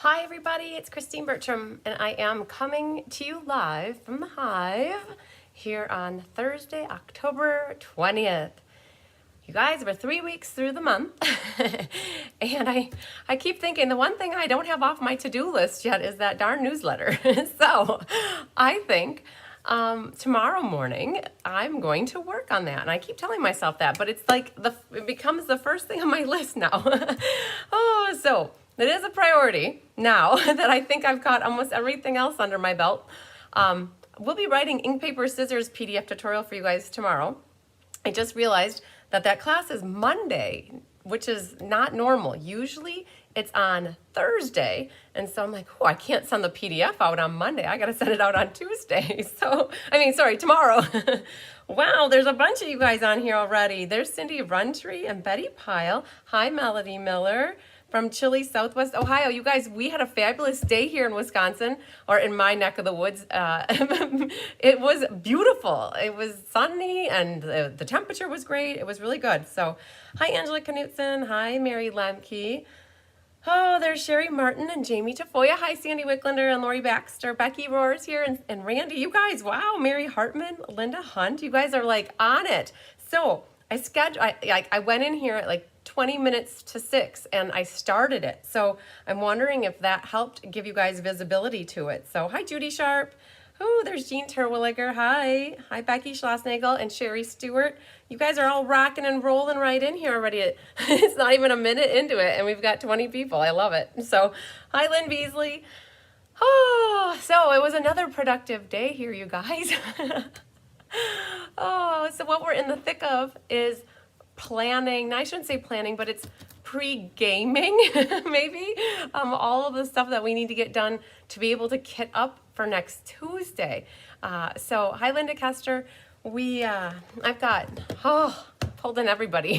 Hi everybody, it's Christine Bertram, and I am coming to you live from the Hive here on Thursday, October 20th. You guys, we're 3 weeks through the month, and I keep thinking the one thing I don't have off my to-do list yet is that darn newsletter. So I think tomorrow morning I'm going to work on that, and I keep telling myself that, but it's like it becomes the first thing on my list now. So it is a priority now that I think I've got almost everything else under my belt. We'll be writing ink, paper, scissors PDF tutorial for you guys tomorrow. I just realized that class is Monday, which is not normal. Usually it's on Thursday. And so I'm like, oh, I can't send the PDF out on Monday. I got to send it out on Tuesday. Tomorrow. Wow, there's a bunch of you guys on here already. There's Cindy Runtree and Betty Pyle. Hi, Melody Miller from Chile, Southwest Ohio. You guys, we had a fabulous day here in Wisconsin, or in my neck of the woods. It was beautiful. It was sunny, and the temperature was great. It was really good. So, hi, Angela Knutson. Hi, Mary Lemke. Oh, there's Sherry Martin and Jamie Tafoya. Hi, Sandy Wicklander and Lori Baxter. Becky Roars here, and Randy. You guys, wow. Mary Hartman, Linda Hunt. You guys are like on it. So, I went in here at like 20 minutes to 6 and I started it. So I'm wondering if that helped give you guys visibility to it. So hi, Judy Sharp. Oh, there's Jean Terwilliger. Hi. Hi, Becky Schlossnagel and Sherry Stewart. You guys are all rocking and rolling right in here already. It's not even a minute into it and we've got 20 people. I love it. So hi, Lynn Beasley. Oh, so it was another productive day here, you guys. Oh, so what we're in the thick of is planning. Now, I shouldn't say planning, but it's pre-gaming, maybe. All of the stuff that we need to get done to be able to kit up for next Tuesday. So, hi, Linda Kester. I've got, pulled in everybody.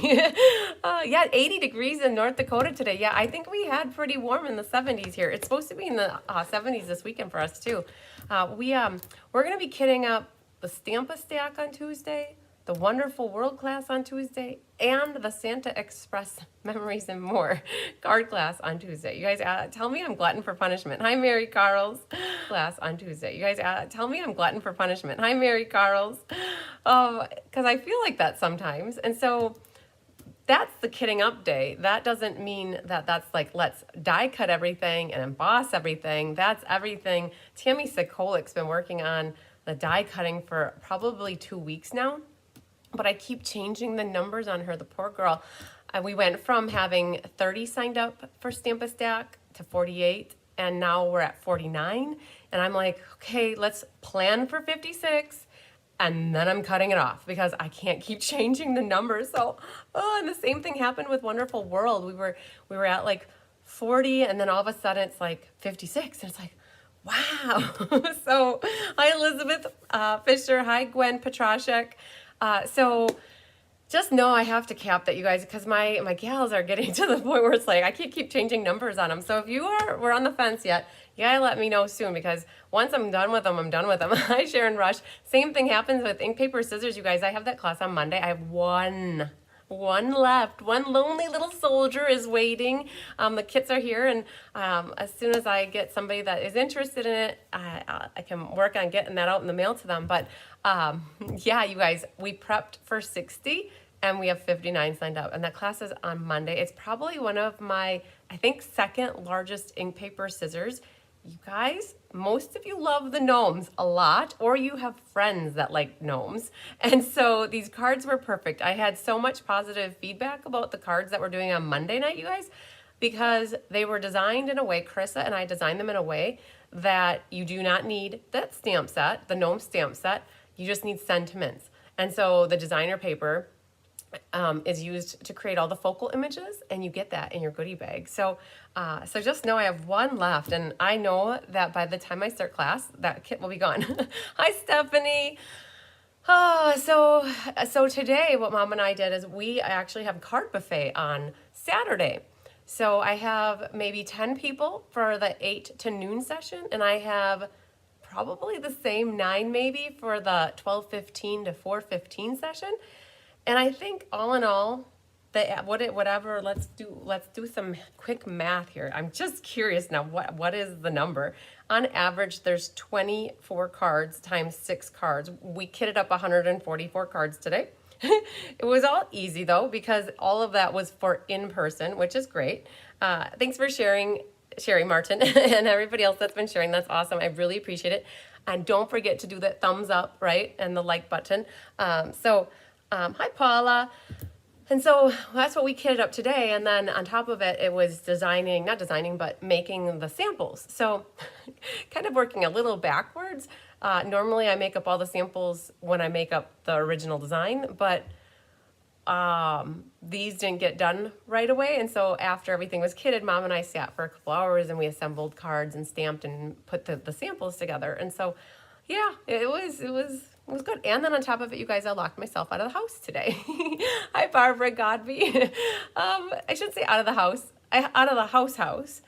Yeah, 80 degrees in North Dakota today. Yeah, I think we had pretty warm in the 70s here. It's supposed to be in the 70s this weekend for us, too. We're going to be kitting up the Stampa Stack on Tuesday, the Wonderful World class on Tuesday, and the Santa Express Memories and More card class on Tuesday. You guys tell me I'm glutton for punishment. Hi, Mary Carls. Class on Tuesday. You guys tell me I'm glutton for punishment. Hi, Mary Carls. Because I feel like that sometimes. And so that's the kitting up day. That doesn't mean that that's like, let's die cut everything and emboss everything. That's everything. Tammy Sikolik's been working on the die cutting for probably 2 weeks now. But I keep changing the numbers on her, the poor girl. We went from having 30 signed up for Stampa Stack to 48, and now we're at 49. And I'm like, okay, let's plan for 56, and then I'm cutting it off because I can't keep changing the numbers. So, and the same thing happened with Wonderful World. We were at like 40, and then all of a sudden it's like 56, and it's like, wow. So, hi, Elizabeth Fisher. Hi, Gwen Petrashek. So just know I have to cap that, you guys, because my gals are getting to the point where it's like I can't keep changing numbers on them. So if we're on the fence yet, you gotta let me know soon, because once I'm done with them, I'm done with them. Hi, Sharon Rush. Same thing happens with ink, paper, scissors, you guys. I have that class on Monday. I have one left. One lonely little soldier is waiting. The kits are here, and as soon as I get somebody that is interested in it, I can work on getting that out in the mail to them. But yeah, you guys, we prepped for 60 and we have 59 signed up, and that class is on Monday. It's probably one of my, I think, second largest ink, paper, scissors. You guys, most of you love the gnomes a lot, or you have friends that like gnomes. And so these cards were perfect. I had so much positive feedback about the cards that we're doing on Monday night, you guys, because they were designed in a way, Carissa and I designed them in a way that you do not need that stamp set, the gnome stamp set. You just need sentiments. And so the designer paper is used to create all the focal images, and you get that in your goodie bag. So just know I have one left, and I know that by the time I start class, that kit will be gone. Hi, Stephanie. So today what Mom and I did is we actually have a card buffet on Saturday. So I have maybe 10 people for the 8 to noon session, and I have probably the same 9 maybe for the 12:15 to 4:15 session. And I think all in all, whatever, let's do some quick math here. I'm just curious now, what is the number? On average, there's 24 cards times 6 cards. We kitted up 144 cards today. It was all easy though, because all of that was for in person, which is great. Thanks for sharing, Sherry Martin, and everybody else that's been sharing. That's awesome. I really appreciate it. And don't forget to do that thumbs up, right? And the like button. Hi Paula. And so that's what we kitted up today. And then on top of it, it was not designing, but making the samples. So kind of working a little backwards. Normally I make up all the samples when I make up the original design, but these didn't get done right away. And so after everything was kitted, Mom and I sat for a couple hours and we assembled cards and stamped and put the samples together. And so, yeah, it was good. And then on top of it, you guys, I locked myself out of the house today. Hi, Barbara Godby. I shouldn't say out of the house, out of the house.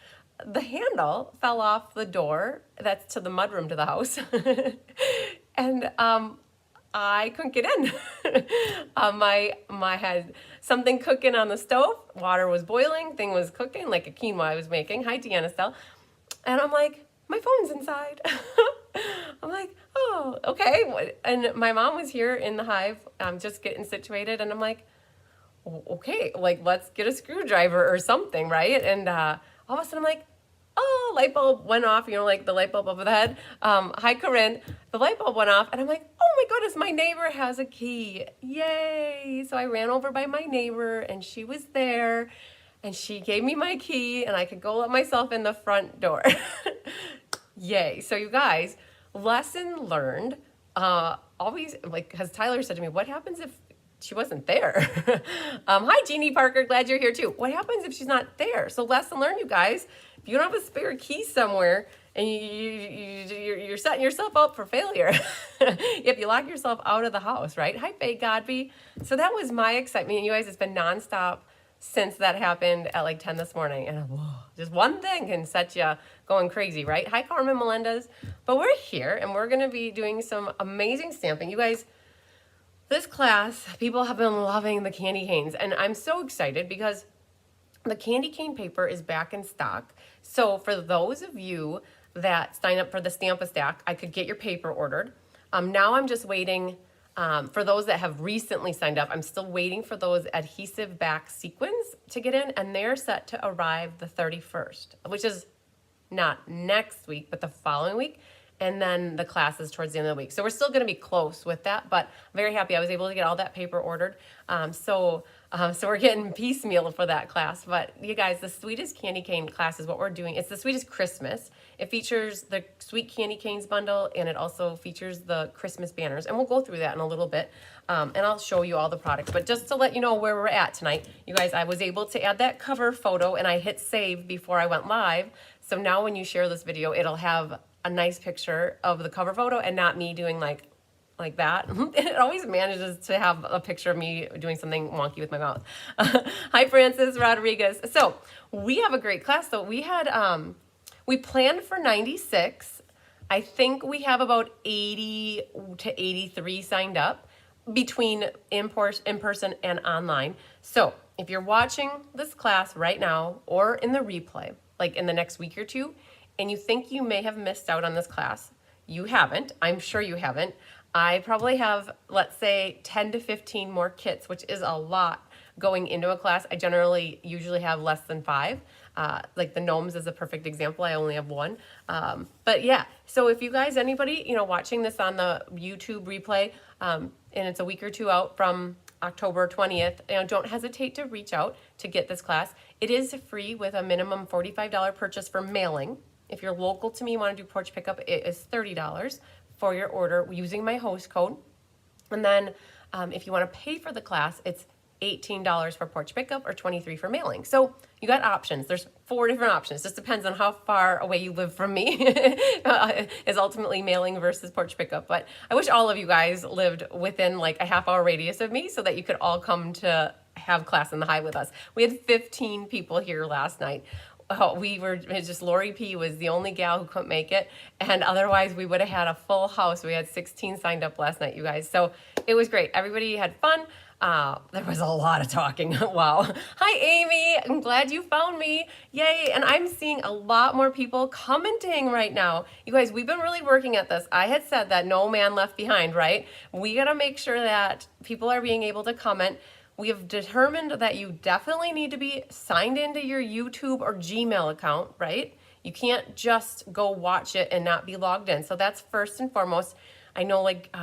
The handle fell off the door that's to the mudroom to the house. And I couldn't get in. My had something cooking on the stove. Water was boiling. Thing was cooking like a quinoa I was making. Hi, Deanna Stell. And I'm like, my phone's inside. I'm like, oh, okay. And my mom was here in the hive, just getting situated. And I'm like, okay, like, let's get a screwdriver or something, right? And all of a sudden I'm like, oh, light bulb went off, like the light bulb over the head. Hi, Corinne. The light bulb went off, and I'm like, oh my goodness, my neighbor has a key. Yay. So I ran over by my neighbor, and she was there, and she gave me my key, and I could go let myself in the front door. Yay. So you guys, lesson learned. Always, because Tyler said to me, what happens if she wasn't there? Hi, Jeannie Parker. Glad you're here too. What happens if she's not there? So lesson learned, you guys. If you don't have a spare key somewhere and you're setting yourself up for failure, if you lock yourself out of the house, right? Hi, Faye Godby. So that was my excitement. You guys, it's been nonstop since that happened at like 10 this morning. And just one thing can set you going crazy, right? Hi, Carmen Melendez. But we're here and we're going to be doing some amazing stamping. You guys, this class, people have been loving the candy canes. And I'm so excited because the candy cane paper is back in stock. So for those of you that sign up for the Stamp-A-Stack, I could get your paper ordered. Now I'm just waiting for those that have recently signed up. I'm still waiting for those adhesive back sequins to get in, and they're set to arrive the 31st, which is not next week, but the following week. And then the class is towards the end of the week. So we're still going to be close with that, but I'm very happy I was able to get all that paper ordered. So we're getting piecemeal for that class. But you guys, the Sweetest Candy Cane class is what we're doing. It's the Sweetest Christmas. It features the Sweet Candy Canes bundle, and it also features the Christmas banners. And we'll go through that in a little bit, and I'll show you all the products. But just to let you know where we're at tonight, you guys, I was able to add that cover photo, and I hit save before I went live. So now when you share this video, it'll have a nice picture of the cover photo and not me doing like that. It always manages to have a picture of me doing something wonky with my mouth. Hi, Francis Rodriguez. So we have a great class. So we had, we planned for 96. I think we have about 80 to 83 signed up between in person and online. So if you're watching this class right now or in the replay, like in the next week or two, and you think you may have missed out on this class, you haven't. I'm sure you haven't. I probably have, let's say, 10 to 15 more kits, which is a lot going into a class. I usually have less than 5. Like the gnomes is a perfect example. I only have 1. But yeah, so if you guys, anybody, watching this on the YouTube replay, and it's a week or two out from October 20th, don't hesitate to reach out to get this class. It is free with a minimum $45 purchase for mailing. If you're local to me, want to do porch pickup, it is $30 for your order using my host code. And then if you want to pay for the class, it's $18 for porch pickup or $23 for mailing. So you got options. There's 4 different options. Just depends on how far away you live from me is ultimately mailing versus porch pickup. But I wish all of you guys lived within like a half-hour radius of me so that you could all come to have class in the Hive with us. We had 15 people here last night. Lori P was the only gal who couldn't make it. And otherwise we would have had a full house. We had 16 signed up last night, you guys. So it was great. Everybody had fun. There was a lot of talking. Wow. Hi, Amy. I'm glad you found me. Yay. And I'm seeing a lot more people commenting right now. You guys, we've been really working at this. I had said that no man left behind, right? We got to make sure that people are being able to comment. We have determined that you definitely need to be signed into your YouTube or Gmail account, right? You can't just go watch it and not be logged in. So that's first and foremost. I know like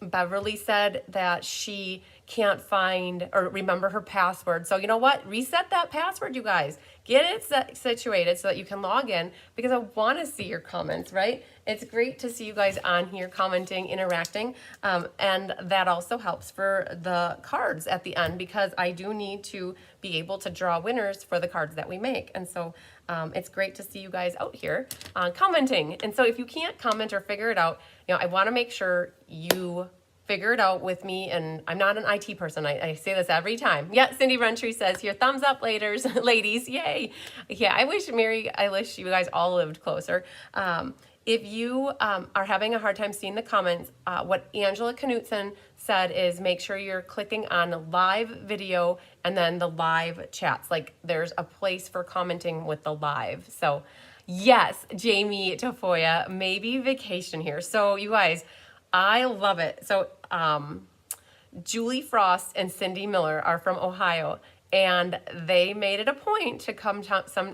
Beverly said that she can't find or remember her password. So you know what? Reset that password, you guys. Get it situated so that you can log in, because I want to see your comments, right? It's great to see you guys on here commenting, interacting, and that also helps for the cards at the end, because I do need to be able to draw winners for the cards that we make. And so it's great to see you guys out here commenting. And so if you can't comment or figure it out, you know, I want to make sure you figure it out with me. And I'm not an IT person. I say this every time. Yeah, Cindy Rentree says here, thumbs up, ladies. Yay. Yeah, I wish you guys all lived closer. If you are having a hard time seeing the comments, what Angela Knutson said is make sure you're clicking on live video and then the live chats. Like there's a place for commenting with the live. So yes, Jamie Tafoya, maybe vacation here. So you guys, I love it. So Julie Frost and Cindy Miller are from Ohio, and they made it a point to come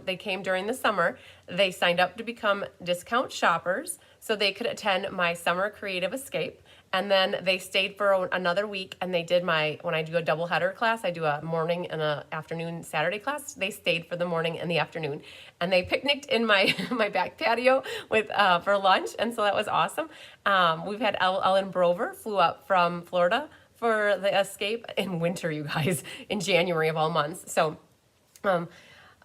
they came during the summer. They signed up to become discount shoppers so they could attend my summer creative escape. And then they stayed for another week, and they did when I do a double header class, I do a morning and a afternoon Saturday class. They stayed for the morning and the afternoon, and they picnicked in my my back patio with for lunch, and so that was awesome. We've had Ellen Brover flew up from Florida for the escape in winter, you guys, in January of all months. So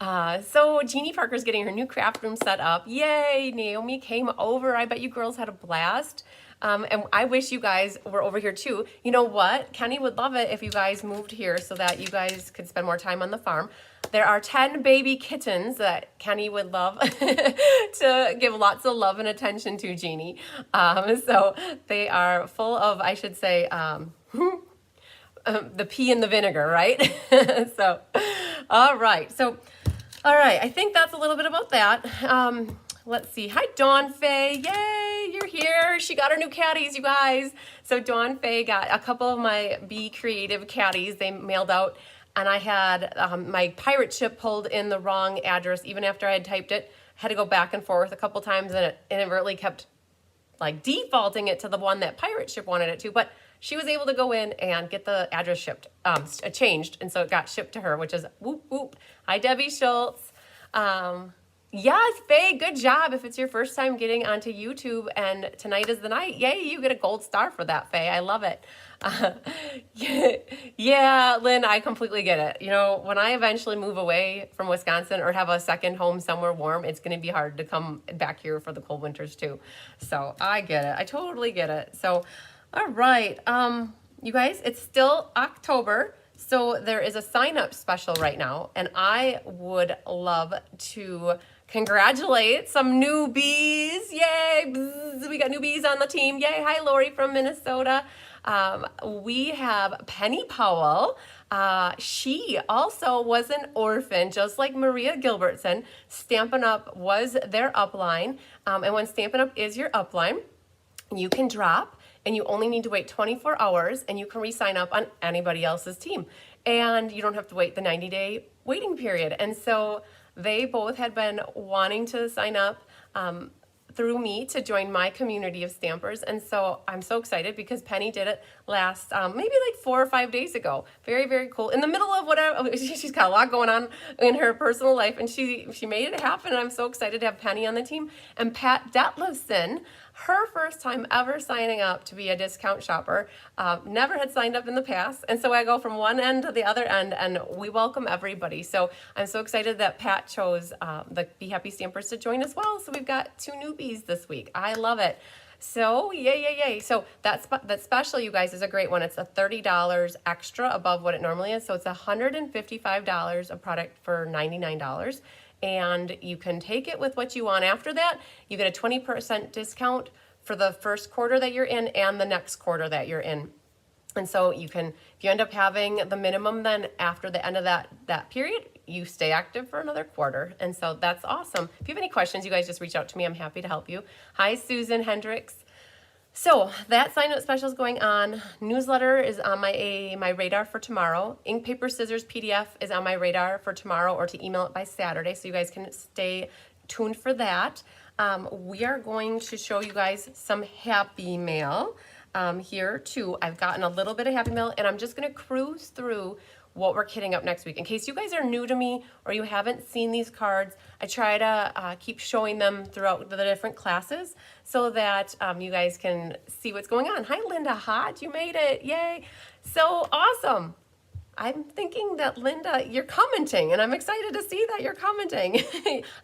Jeannie Parker's getting her new craft room set up. Yay! Naomi came over. I bet you girls had a blast. And I wish you guys were over here too. You know what? Kenny would love it if you guys moved here so that you guys could spend more time on the farm. There are 10 baby kittens that Kenny would love to give lots of love and attention to, Jeannie. So they are full of, I should say, the pea and the vinegar, right? So, all right. So, all right. I think that's a little bit about that. Let's see. Hi, Dawn Faye. Yay, you're here. She got her new caddies, you guys. So Dawn Faye got a couple of my Be Creative caddies. They mailed out, and I had my pirate ship pulled in the wrong address even after I had typed it. Had to go back and forth a couple times, and it inadvertently kept like defaulting it to the one that pirate ship wanted it to. But she was able to go in and get the address changed, and so it got shipped to her, which is whoop whoop. Hi, Debbie Schultz. Yes, Faye, good job. If it's your first time getting onto YouTube and tonight is the night, yay, you get a gold star for that, Faye. I love it. Yeah, Lynn, I completely get it. You know, when I eventually move away from Wisconsin or have a second home somewhere warm, it's going to be hard to come back here for the cold winters too. So I get it. I totally get it. So, all right. You guys, it's still October. So there is a sign-up special right now, and I would love to congratulate some newbies. Yay! Bzz, we got newbies on the team. Yay! Hi, Lori from Minnesota. We have Penny Powell. She also was an orphan, just like Maria Gilbertson. Stampin' Up! Was their upline. And when Stampin' Up! Is your upline, you can drop, and you only need to wait 24 hours, and you can re-sign up on anybody else's team. And you don't have to wait the 90-day waiting period. And so they both had been wanting to sign up through me to join my community of stampers. And so I'm so excited because Penny did it last, maybe like 4 or 5 days ago. Very, very cool. In the middle of whatever, she's got a lot going on in her personal life, and she made it happen. And I'm so excited to have Penny on the team. And Pat Detlefson, her first time ever signing up to be a discount shopper, never had signed up in the past. And so I go from one end to the other end, and we welcome everybody. So I'm so excited that Pat chose the Be Happy Stampers to join as well. So we've got 2 newbies this week. I love it. So yay. So that special, you guys, is a great one. It's a $30 extra above what it normally is. So it's $155 a product for $99. And you can take it with what you want after that. You get a 20% discount for the first quarter that you're in and the next quarter that you're in. And so you can, if you end up having the minimum, then after the end of that period, you stay active for another quarter. And so that's awesome. If you have any questions, you guys just reach out to me. I'm happy to help you. Hi, Susan Hendricks. So that sign up special is going on. Newsletter is on my radar for tomorrow. Ink, paper, scissors, PDF is on my radar for tomorrow, or to email it by Saturday, so you guys can stay tuned for that. We are going to show you guys some Happy Mail here too. I've gotten a little bit of Happy Mail, and I'm just going to cruise through what we're kitting up next week. In case you guys are new to me or you haven't seen these cards, I try to keep showing them throughout the different classes so that you guys can see what's going on. Hi, Linda Hot, you made it, yay. So awesome. I'm thinking that Linda, you're commenting, and I'm excited to see that you're commenting.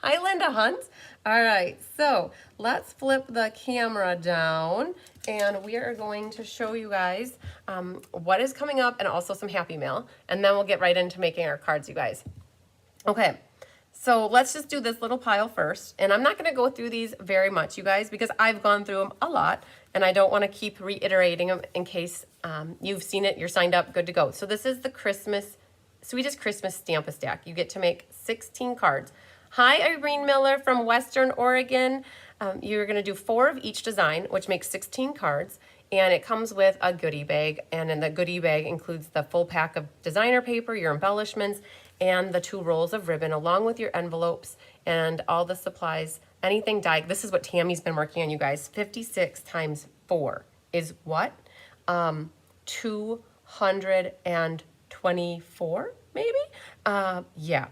Hi, Linda Hunt. All right, so let's flip the camera down, and we are going to show you guys what is coming up and also some Happy Mail, and then we'll get right into making our cards, you guys. Okay, so let's just do this little pile first, and I'm not going to go through these very much, you guys, because I've gone through them a lot, and I don't want to keep reiterating them in case you've seen it, you're signed up, good to go. So this is the Sweetest Christmas Stamp-a-Stack. You get to make 16 cards. Hi, Irene Miller from Western Oregon. You're going to do 4 of each design, which makes 16 cards, and it comes with a goodie bag, and in the goodie bag includes the full pack of designer paper, your embellishments, and the 2 rolls of ribbon, along with your envelopes and all the supplies, anything dyed. This is what Tammy's been working on, you guys. 56 times 4 is what? 224, maybe? Yeah.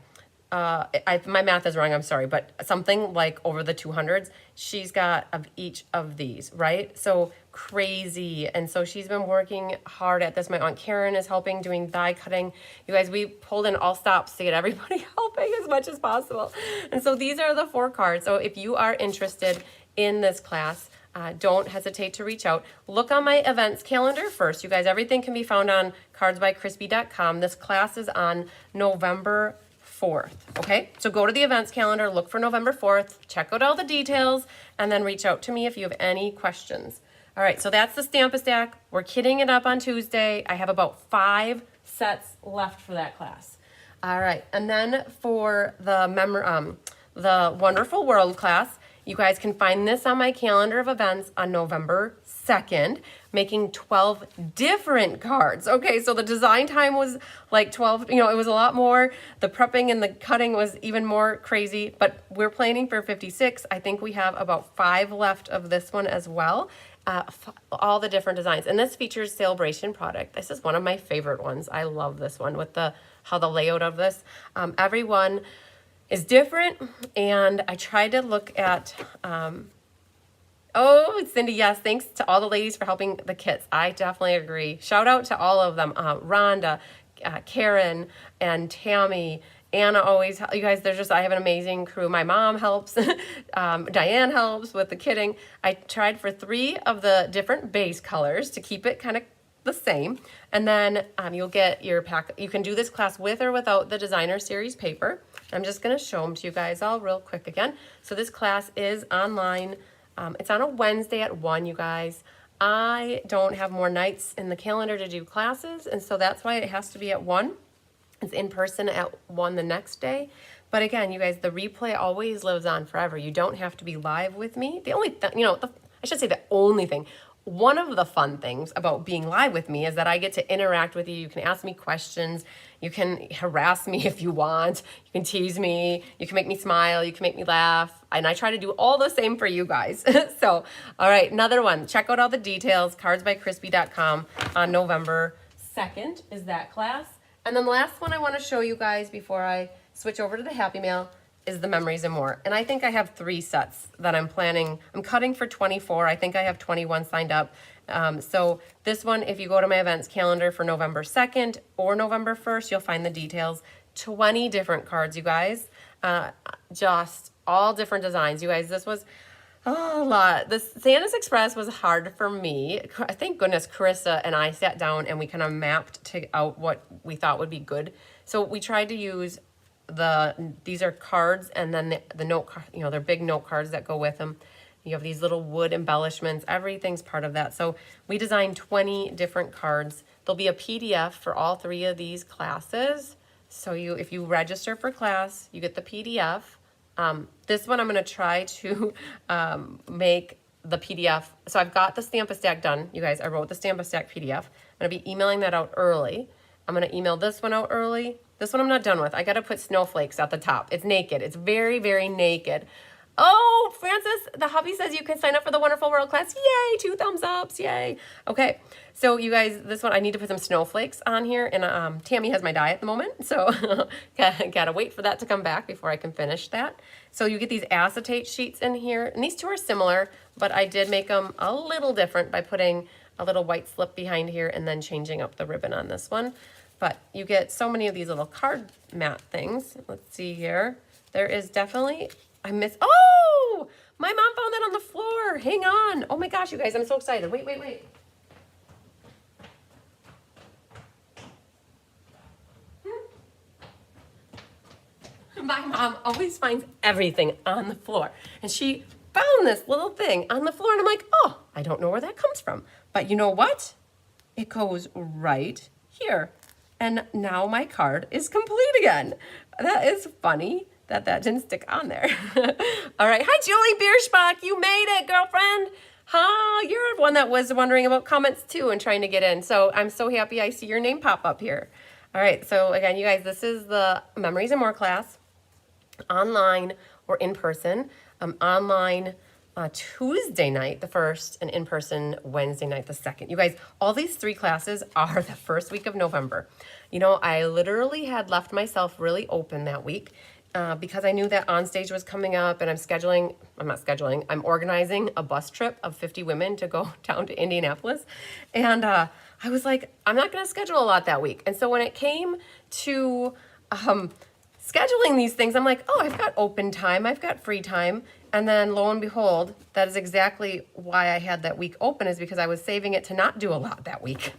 My math is wrong, I'm sorry, but something like over the 200s, she's got of each of these, right? So crazy. And so she's been working hard at this. My Aunt Karen is helping, doing die cutting. You guys, we pulled in all stops to get everybody helping as much as possible. And so these are the 4 cards. So if you are interested in this class, don't hesitate to reach out. Look on my events calendar first. You guys, everything can be found on cardsbycrispy.com. This class is on November 4th, okay? So go to the events calendar, look for November 4th, check out all the details, and then reach out to me if you have any questions. All right, so that's the Stamp-a-Stack. We're kitting it up on Tuesday. I have about 5 sets left for that class. All right, and then for the Wonderful World class, you guys can find this on my calendar of events on November 2nd, making 12 different cards. Okay, so the design time was like 12, it was a lot more. The prepping and the cutting was even more crazy, but we're planning for 56. I think we have about 5 left of this one as well. All the different designs. And this features sale-a-bration product. This is one of my favorite ones. I love this one with how the layout of this. Everyone is different, and I tried to look at, oh, Cindy, yes, thanks to all the ladies for helping the kits. I definitely agree. Shout out to all of them, Rhonda, Karen, and Tammy, Anna always, you guys, I have an amazing crew. My mom helps, Diane helps with the kitting. I tried for 3 of the different base colors to keep it kind of the same. And then you'll get your pack. You can do this class with or without the designer series paper. I'm just going to show them to you guys all real quick again. So this class is online. It's on a Wednesday at 1, you guys. I don't have more nights in the calendar to do classes, and so that's why it has to be at 1. It's in person at 1 the next day. But again, you guys, the replay always lives on forever. You don't have to be live with me. The only thing, I should say the only thing, one of the fun things about being live with me is that I get to interact with you. You can ask me questions. You can harass me if you want. You can tease me. You can make me smile. You can make me laugh. And I try to do all the same for you guys. So, all right, another one. Check out all the details. cardsbycrispy.com on November 2nd is that class. And then the last one I want to show you guys before I switch over to the Happy Mail is the Memories and More. And I think I have 3 sets that I'm planning. I'm cutting for 24. I think I have 21 signed up. So this one, if you go to my events calendar for November 2nd or November 1st, you'll find the details. 20 different cards, you guys. Just all different designs. You guys, this was a lot. The Santa's Express was hard for me. Thank goodness Carissa and I sat down and we kind of mapped out what we thought would be good. So we tried to use these are cards, and then the note, they're big note cards that go with them. You have these little wood embellishments. Everything's part of that. So we designed 20 different cards. There'll be a PDF for all 3 of these classes. So if you register for class, you get the PDF. This one I'm going to try to make the PDF. So I've got the Stamp-A-Stack done, you guys. I wrote the Stamp-A-Stack PDF. I'm going to be emailing that out early. I'm going to email this one out early. This one I'm not done with. I got to put snowflakes at the top. It's naked. It's very, very naked. Oh, Francis, the hubby says you can sign up for the Wonderful World class. Yay, 2 thumbs ups, yay. Okay, so you guys, this one, I need to put some snowflakes on here, and Tammy has my die at the moment, so gotta wait for that to come back before I can finish that. So you get these acetate sheets in here, and these 2 are similar, but I did make them a little different by putting a little white slip behind here and then changing up the ribbon on this one. But you get so many of these little card mat things. Let's see here. There is definitely... Oh, my mom found that on the floor. Hang on. Oh my gosh, you guys, I'm so excited. Wait. My mom always finds everything on the floor. And she found this little thing on the floor. And I'm like, oh, I don't know where that comes from. But you know what? It goes right here. And now my card is complete again. That is funny that didn't stick on there. All right. Hi, Julie Bierschbach. You made it, girlfriend. You're one that was wondering about comments too and trying to get in. So I'm so happy I see your name pop up here. All right. So again, you guys, this is the Memories and More class, online or in person. Online Tuesday night, the 1st, and in person Wednesday night, the 2nd. You guys, all these 3 classes are the first week of November. You know, I literally had left myself really open that week. Because I knew that On Stage was coming up, and I'm organizing a bus trip of 50 women to go down to Indianapolis. And I was like, I'm not going to schedule a lot that week. And so when it came to scheduling these things, I'm like, oh, I've got open time. I've got free time. And then lo and behold, that is exactly why I had that week open, is because I was saving it to not do a lot that week.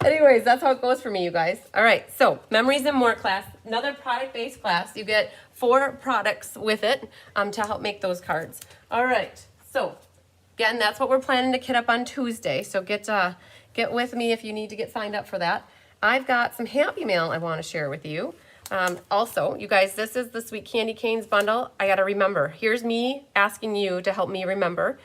Anyways, that's how it goes for me, you guys. All right, so Memories and More class, another product-based class. You get 4 products with it to help make those cards. All right, so again, that's what we're planning to kit up on Tuesday. So get with me if you need to get signed up for that. I've got some Happy Mail I want to share with you. Also, you guys, this is the Sweet Candy Canes bundle. I got to remember. Here's me asking you to help me remember.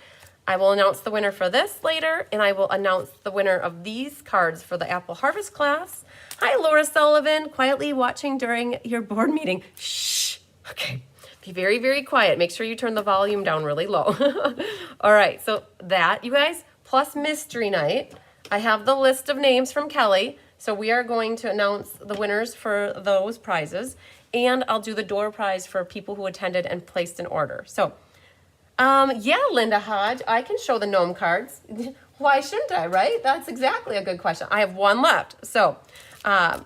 I will announce the winner for this later, and I will announce the winner of these cards for the Apple Harvest class. Hi, Laura Sullivan, quietly watching during your board meeting. Shh. Okay. Be very, very quiet. Make sure you turn the volume down really low. All right. So that, you guys, plus Mystery Night. I have the list of names from Kelly. So we are going to announce the winners for those prizes, and I'll do the door prize for people who attended and placed an order. So yeah, Linda Hodge, I can show the gnome cards. Why shouldn't I, right? That's exactly a good question. I have 1 left. So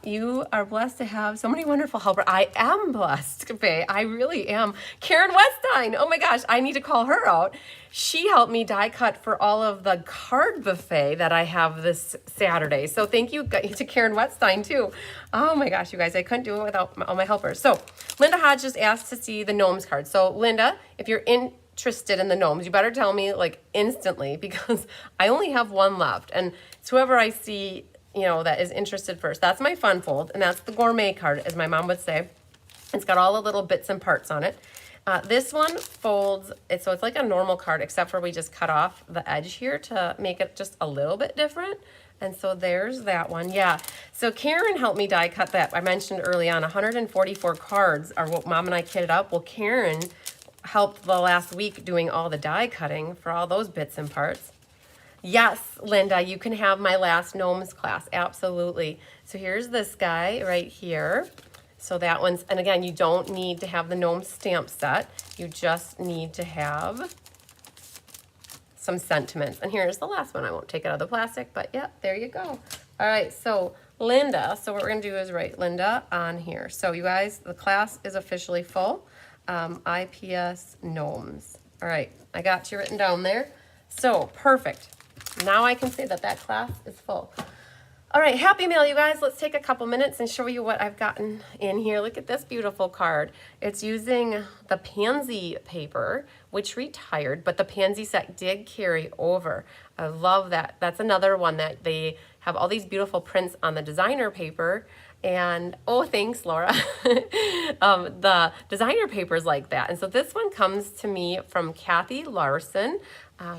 you are blessed to have so many wonderful helpers. I am blessed, Faye. I really am. Karen Westine, oh my gosh, I need to call her out. She helped me die cut for all of the card buffet that I have this Saturday. So thank you to Karen Westine too. Oh my gosh, you guys, I couldn't do it without all my helpers. So Linda Hodge just asked to see the gnomes card. So Linda, if you're interested in the gnomes, you better tell me like instantly, because I only have 1 left, and it's whoever I see, you know, that is interested first. That's my fun fold, and that's the gourmet card, as my mom would say. It's got all the little bits and parts on it. This one folds, so it's like a normal card, except for we just cut off the edge here to make it just a little bit different. And so there's that one. Yeah. So Karen helped me die cut that. I mentioned early on, 144 cards are what Mom and I kitted up. Well, Karen helped the last week doing all the die cutting for all those bits and parts. Yes, Linda, you can have my last gnomes class. Absolutely. So here's this guy right here. So that one's, and again, you don't need to have the gnome stamp set. You just need to have some sentiments. And here's the last one. I won't take it out of the plastic, but yeah, there you go. All right, so Linda, so what we're gonna do is write Linda on here. So you guys, the class is officially full. IPS gnomes. All right, I got you written down there. So perfect. Now I can say that that class is full. All right, happy mail, you guys. Let's take a couple minutes and show you what I've gotten in here. Look at this beautiful card. It's using the pansy paper, which retired, but the pansy set did carry over. I love that. That's another one that they have all these beautiful prints on the designer paper. And oh, thanks, Laura. The designer paper is like that. And so this one comes to me from Kathy Larson.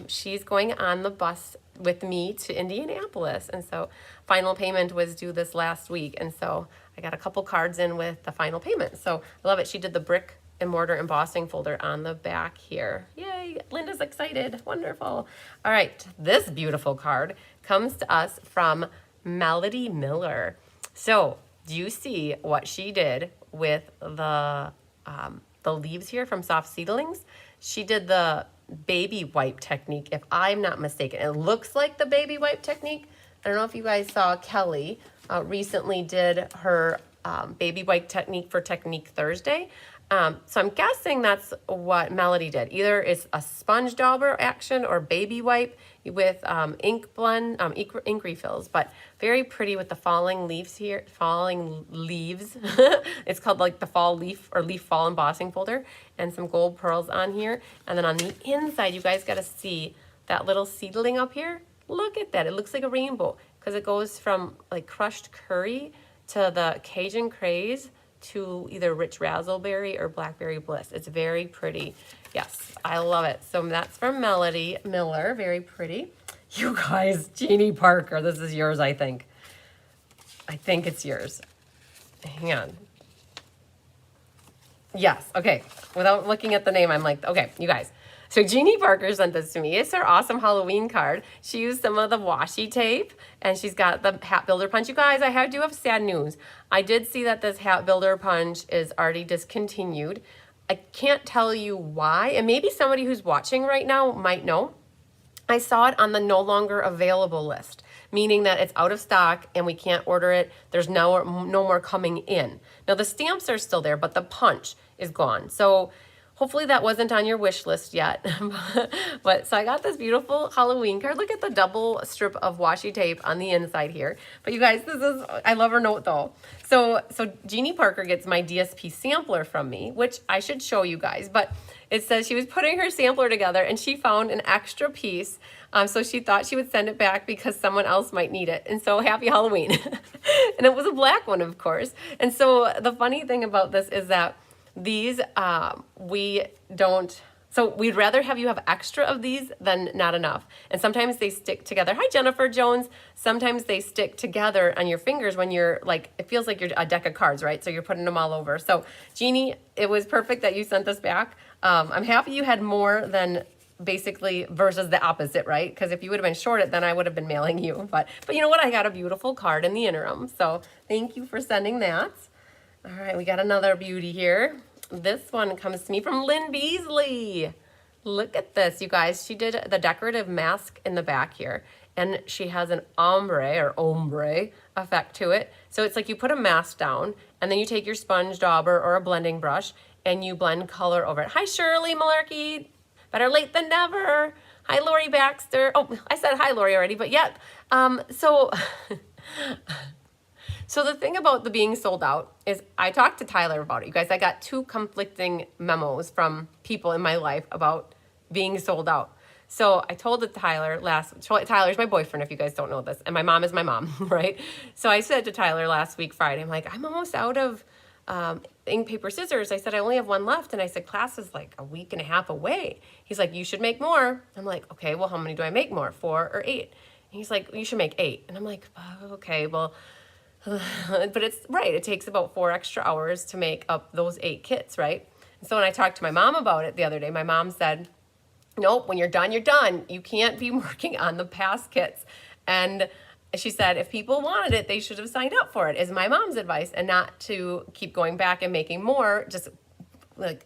She's going on the bus with me to Indianapolis. And so final payment was due this last week. And so I got a couple cards in with the final payment. So I love it. She did the brick and mortar embossing folder on the back here. Yay, Linda's excited. Wonderful. All right, this beautiful card comes to us from Melody Miller. So do you see what she did with the leaves here from Soft Seedlings? She did the baby wipe technique, if I'm not mistaken. It looks like the baby wipe technique. I don't know if you guys saw Kelly recently did her baby wipe technique for Technique Thursday. So I'm guessing that's what Melody did. Either it's a sponge dauber action or baby wipe with ink blend, ink refills, but very pretty with the falling leaves here, falling leaves. It's called like the fall leaf or leaf fall embossing folder, and some gold pearls on here. And then on the inside, you guys got to see that little seedling up here. Look at that. It looks like a rainbow because it goes from like crushed curry to the Cajun craze to either rich razzleberry or blackberry bliss. It's very pretty. Yes, I love it. So that's from Melody Miller. Very pretty. You guys, Jeannie Parker. This is yours, I think. I think it's yours. Hang on. Yes, okay. Without looking at the name, I'm like, okay, you guys. So Jeannie Parker sent this to me. It's her awesome Halloween card. She used some of the washi tape, and she's got the hat builder punch. You guys, I do have sad news. I did see that this hat builder punch is already discontinued. I can't tell you why, and maybe somebody who's watching right now might know. I saw it on the no longer available list, meaning that it's out of stock and we can't order it. There's no more coming in. Now the stamps are still there, but the punch is gone. So hopefully that wasn't on your wish list yet. But so I got this beautiful Halloween card. Look at the double strip of washi tape on the inside here. But you guys, I love her note though. So Jeannie Parker gets my DSP sampler from me, which I should show you guys. But it says she was putting her sampler together and she found an extra piece. So she thought she would send it back because someone else might need it. And so happy Halloween. And it was a black one, of course. And so the funny thing about this is that these, so we'd rather have you have extra of these than not enough. And sometimes they stick together. Hi, Jennifer Jones. Sometimes they stick together on your fingers when you're like, it feels like you're a deck of cards, right? So you're putting them all over. So Jeannie, it was perfect that you sent this back. I'm happy you had more than basically versus the opposite, right? Because if you would have been short it, then I would have been mailing you. But you know what? I got a beautiful card in the interim. So thank you for sending that. All right, we got another beauty here. This one comes to me from Lynn Beasley. Look at this, you guys. She did the decorative mask in the back here, and she has an ombre effect to it. So it's like you put a mask down, and then you take your sponge dauber or a blending brush, and you blend color over it. Hi, Shirley Malarkey. Better late than never. Hi, Lori Baxter. Oh, I said hi, Lori, already, but yet. So the thing about the being sold out is I talked to Tyler about it. You guys, I got 2 conflicting memos from people in my life about being sold out. So I told it to Tyler Tyler's my boyfriend, if you guys don't know this, and my mom is my mom, right? So I said to Tyler last week, Friday, I'm like, I'm almost out of ink, paper, scissors. I said, I only have 1 left. And I said, class is like a week and a half away. He's like, you should make more. I'm like, okay, well, how many do I make more? 4 or 8? And he's like, you should make 8. And I'm like, oh, okay, well, but it's right. It takes about 4 extra hours to make up those 8 kits, right? And so when I talked to my mom about it the other day, my mom said, nope, when you're done, you're done. You can't be working on the past kits. And she said, if people wanted it, they should have signed up for it, is my mom's advice, and not to keep going back and making more, just like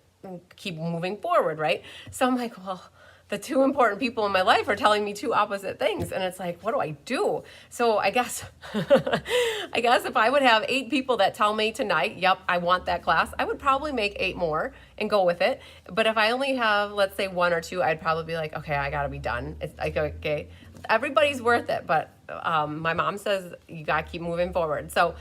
keep moving forward, right? So I'm like, well, the 2 important people in my life are telling me 2 opposite things. And it's like, what do I do? So I guess, if I would have 8 people that tell me tonight, yep, I want that class, I would probably make 8 more and go with it. But if I only have, let's say 1 or 2, I'd probably be like, okay, I gotta be done. It's like, okay, everybody's worth it, but my mom says you gotta keep moving forward. So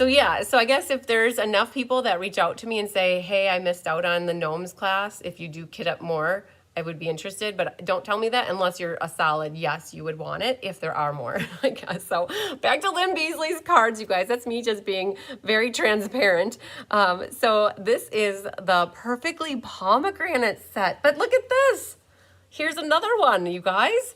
yeah, so I guess if there's enough people that reach out to me and say, hey, I missed out on the gnomes class, if you do kit up more, I would be interested, but don't tell me that unless you're a solid yes, you would want it if there are more, I guess. So back to Lynn Beasley's cards, you guys. That's me just being very transparent. So this is the Perfectly Pomegranate set, but look at this. Here's another one, you guys.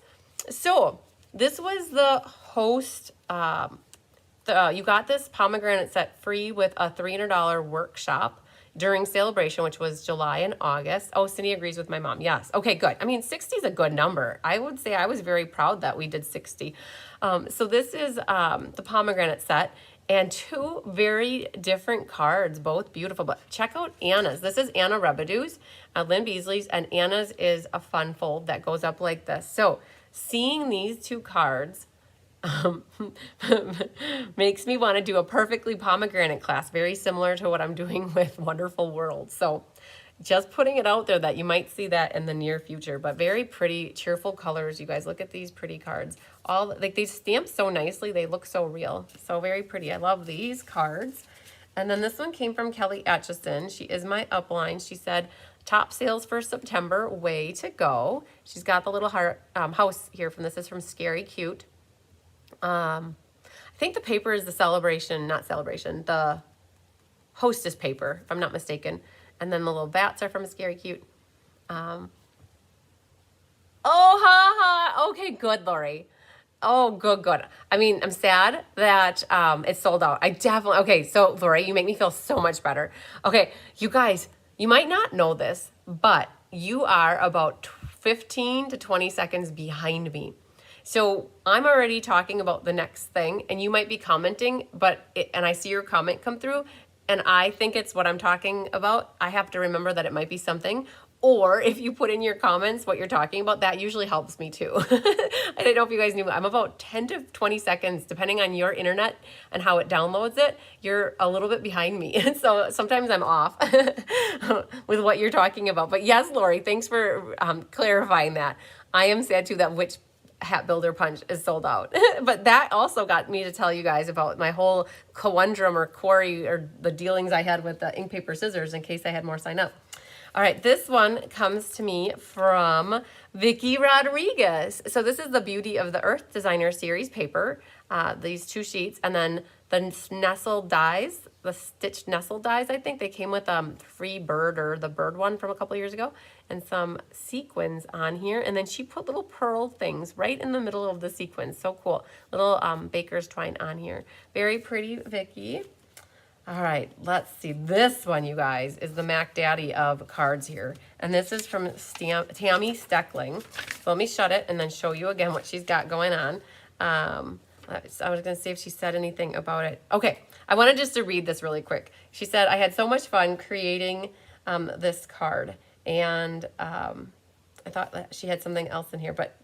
So this was the host, you got this pomegranate set free with a $300 workshop during sale-a-bration, which was July and August. Oh, Cindy agrees with my mom. Yes. Okay, good. I mean, 60 is a good number. I would say I was very proud that we did 60. So this is the pomegranate set and two very different cards, both beautiful. But check out Anna's. This is Anna Rebedu's, Lynn Beasley's, and Anna's is a fun fold that goes up like this. So seeing these two cards makes me want to do a Perfectly Pomegranate class, very similar to what I'm doing with Wonderful World. So just putting it out there that you might see that in the near future, but very pretty, cheerful colors. You guys look at these pretty cards. All like they stamp so nicely. They look so real. So very pretty. I love these cards. And then this one came from Kelly Atchison. She is my upline. She said, top sales for September, way to go. She's got the little heart, house here from this is from Scary Cute. I think the paper is the celebration, not celebration, the hostess paper, if I'm not mistaken. And then the little bats are from Scary Cute. Oh, ha, ha. Okay, good, Lori. Oh, good. I mean, I'm sad that it's sold out. I definitely, okay, so Lori, you make me feel so much better. Okay, you guys, you might not know this, but you are about 15 to 20 seconds behind me. So I'm already talking about the next thing and you might be commenting, and I see your comment come through and I think it's what I'm talking about. I have to remember that it might be something, or if you put in your comments what you're talking about, that usually helps me too. I don't know if you guys knew, I'm about 10 to 20 seconds, depending on your internet and how it downloads it, you're a little bit behind me. And so sometimes I'm off with what you're talking about. But yes, Lori, thanks for clarifying that. I am sad too that which Hat Builder Punch is sold out. But that also got me to tell you guys about my whole conundrum or quarry or the dealings I had with the ink, paper, scissors in case I had more sign up. All right, this one comes to me from Vicki Rodriguez. So this is the Beauty of the Earth Designer Series paper, these two sheets, and then the nestle dies, the stitched nestle dies, I think. They came with free bird or the bird one from a couple years ago and some sequins on here. And then she put little pearl things right in the middle of the sequins. So cool. Little baker's twine on here. Very pretty, Vicki. All right, let's see. This one, you guys, is the Mac Daddy of cards here. And this is from Tammy Steckling. So let me shut it and then show you again what she's got going on. I was going to see if she said anything about it. Okay, I wanted just to read this really quick. She said, I had so much fun creating this card. And I thought that she had something else in here, but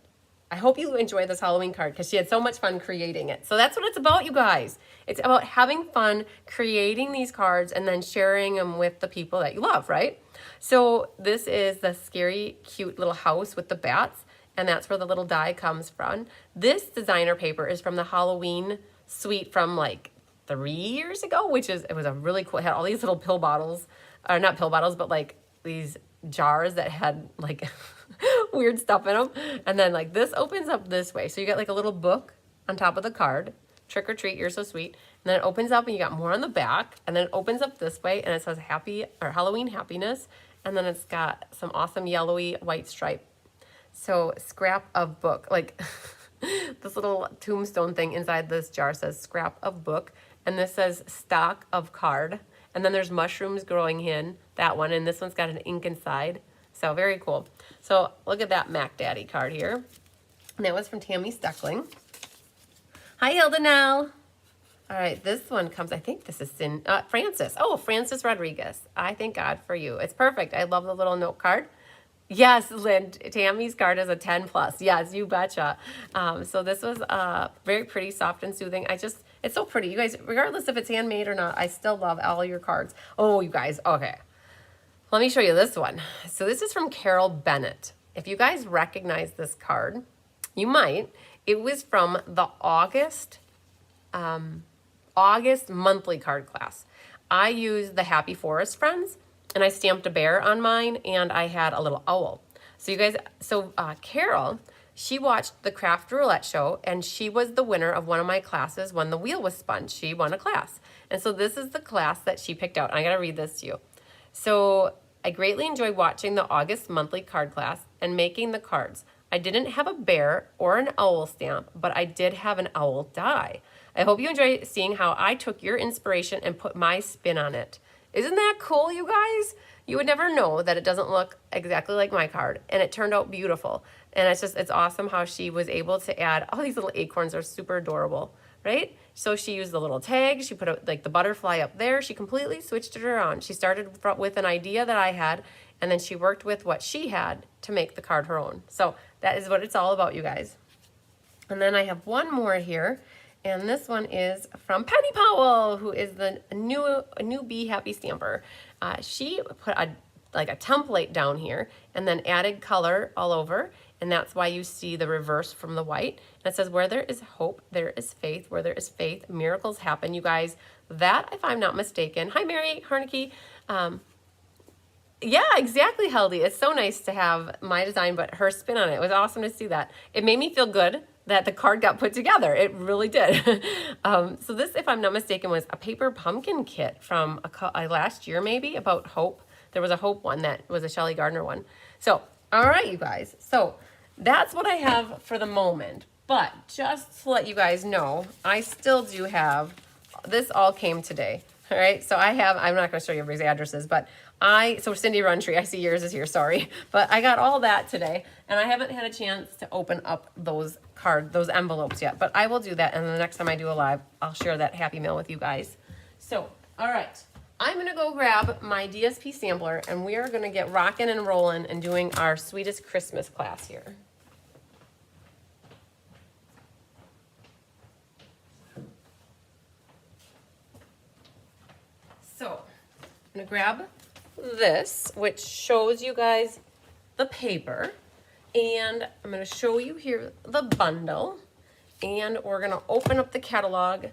I hope you enjoy this Halloween card because she had so much fun creating it. So that's what it's about, you guys. It's about having fun creating these cards and then sharing them with the people that you love, right? So this is the Scary Cute little house with the bats, and that's where the little die comes from. This designer paper is from the Halloween suite from like 3 years ago, it was a really cool, it had all these little pill bottles, or not pill bottles, but like these jars that had like weird stuff in them. And then like this opens up this way. So you got like a little book on top of the card, trick or treat, you're so sweet. And then it opens up and you got more on the back, and then it opens up this way and it says happy or Halloween happiness. And then it's got some awesome yellowy white stripe. So scrap of book, like this little tombstone thing inside this jar says scrap of book. And this says stock of card. And then there's mushrooms growing in that one. And this one's got an ink inside. So very cool. So look at that Mac Daddy card here. And that was from Tammy Steckling. Hi, Hilda Nell. All right, this one comes, I think this is Francis. Oh, Francis Rodriguez. I thank God for you. It's perfect. I love the little note card. Yes, Lynn, Tammy's card is a 10 plus. Yes, you betcha. So this was very pretty, soft and soothing. It's so pretty. You guys, regardless if it's handmade or not, I still love all your cards. Oh, you guys, okay. Let me show you this one. So this is from Carol Bennett. If you guys recognize this card, you might. It was from the August monthly card class. I used the Happy Forest Friends, and I stamped a bear on mine, and I had a little owl. So you guys, Carol, she watched the Craft Roulette show, and she was the winner of one of my classes when the wheel was spun. She won a class. And so this is the class that she picked out. I gotta read this to you. So I greatly enjoyed watching the August monthly card class and making the cards. I didn't have a bear or an owl stamp, but I did have an owl die. I hope you enjoy seeing how I took your inspiration and put my spin on it. Isn't that cool, you guys? You would never know that it doesn't look exactly like my card, and it turned out beautiful. And it's awesome how she was able to add, all these little acorns are super adorable, right? So she used the little tag, she put like the butterfly up there, she completely switched it around. She started with an idea that I had, and then she worked with what she had to make the card her own. So that is what it's all about, you guys. And then I have one more here, and this one is from Penny Powell, who is the new Be Happy stamper. She put a template down here and then added color all over, and that's why you see the reverse from the white. And it says, where there is hope, there is faith. Where there is faith, miracles happen. You guys, that, if I'm not mistaken, hi Mary Harnicky. Yeah, exactly, Heldy. It's so nice to have my design, but her spin on it. It was awesome to see that. It made me feel good that the card got put together. It really did. So this, if I'm not mistaken, was a paper pumpkin kit from last year, maybe, about hope. There was a hope one that was a Shelley Gardner one. So, all right, you guys. So that's what I have for the moment. But just to let you guys know, I still do have, this all came today. All right, so I'm not going to show you everybody's addresses, but so Cindy Runtree, I see yours is here, sorry. But I got all that today, and I haven't had a chance to open up those envelopes yet. But I will do that, and the next time I do a live, I'll share that happy mail with you guys. So, all right, I'm going to go grab my DSP sampler, and we are going to get rocking and rolling and doing our Sweetest Christmas class here. So, I'm going to grab this, which shows you guys the paper, and I'm going to show you here the bundle, and we're going to open up the catalog.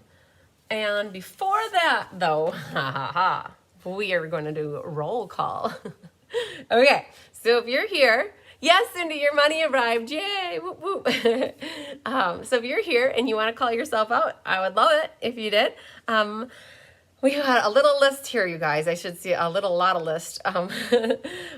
And before that, though, we are going to do roll call. Okay, so if you're here, yes, Cindy, your money arrived, yay, whoop, whoop. So if you're here and you want to call yourself out, I would love it if you did. We got a little list here, you guys. I should see a lot of list. All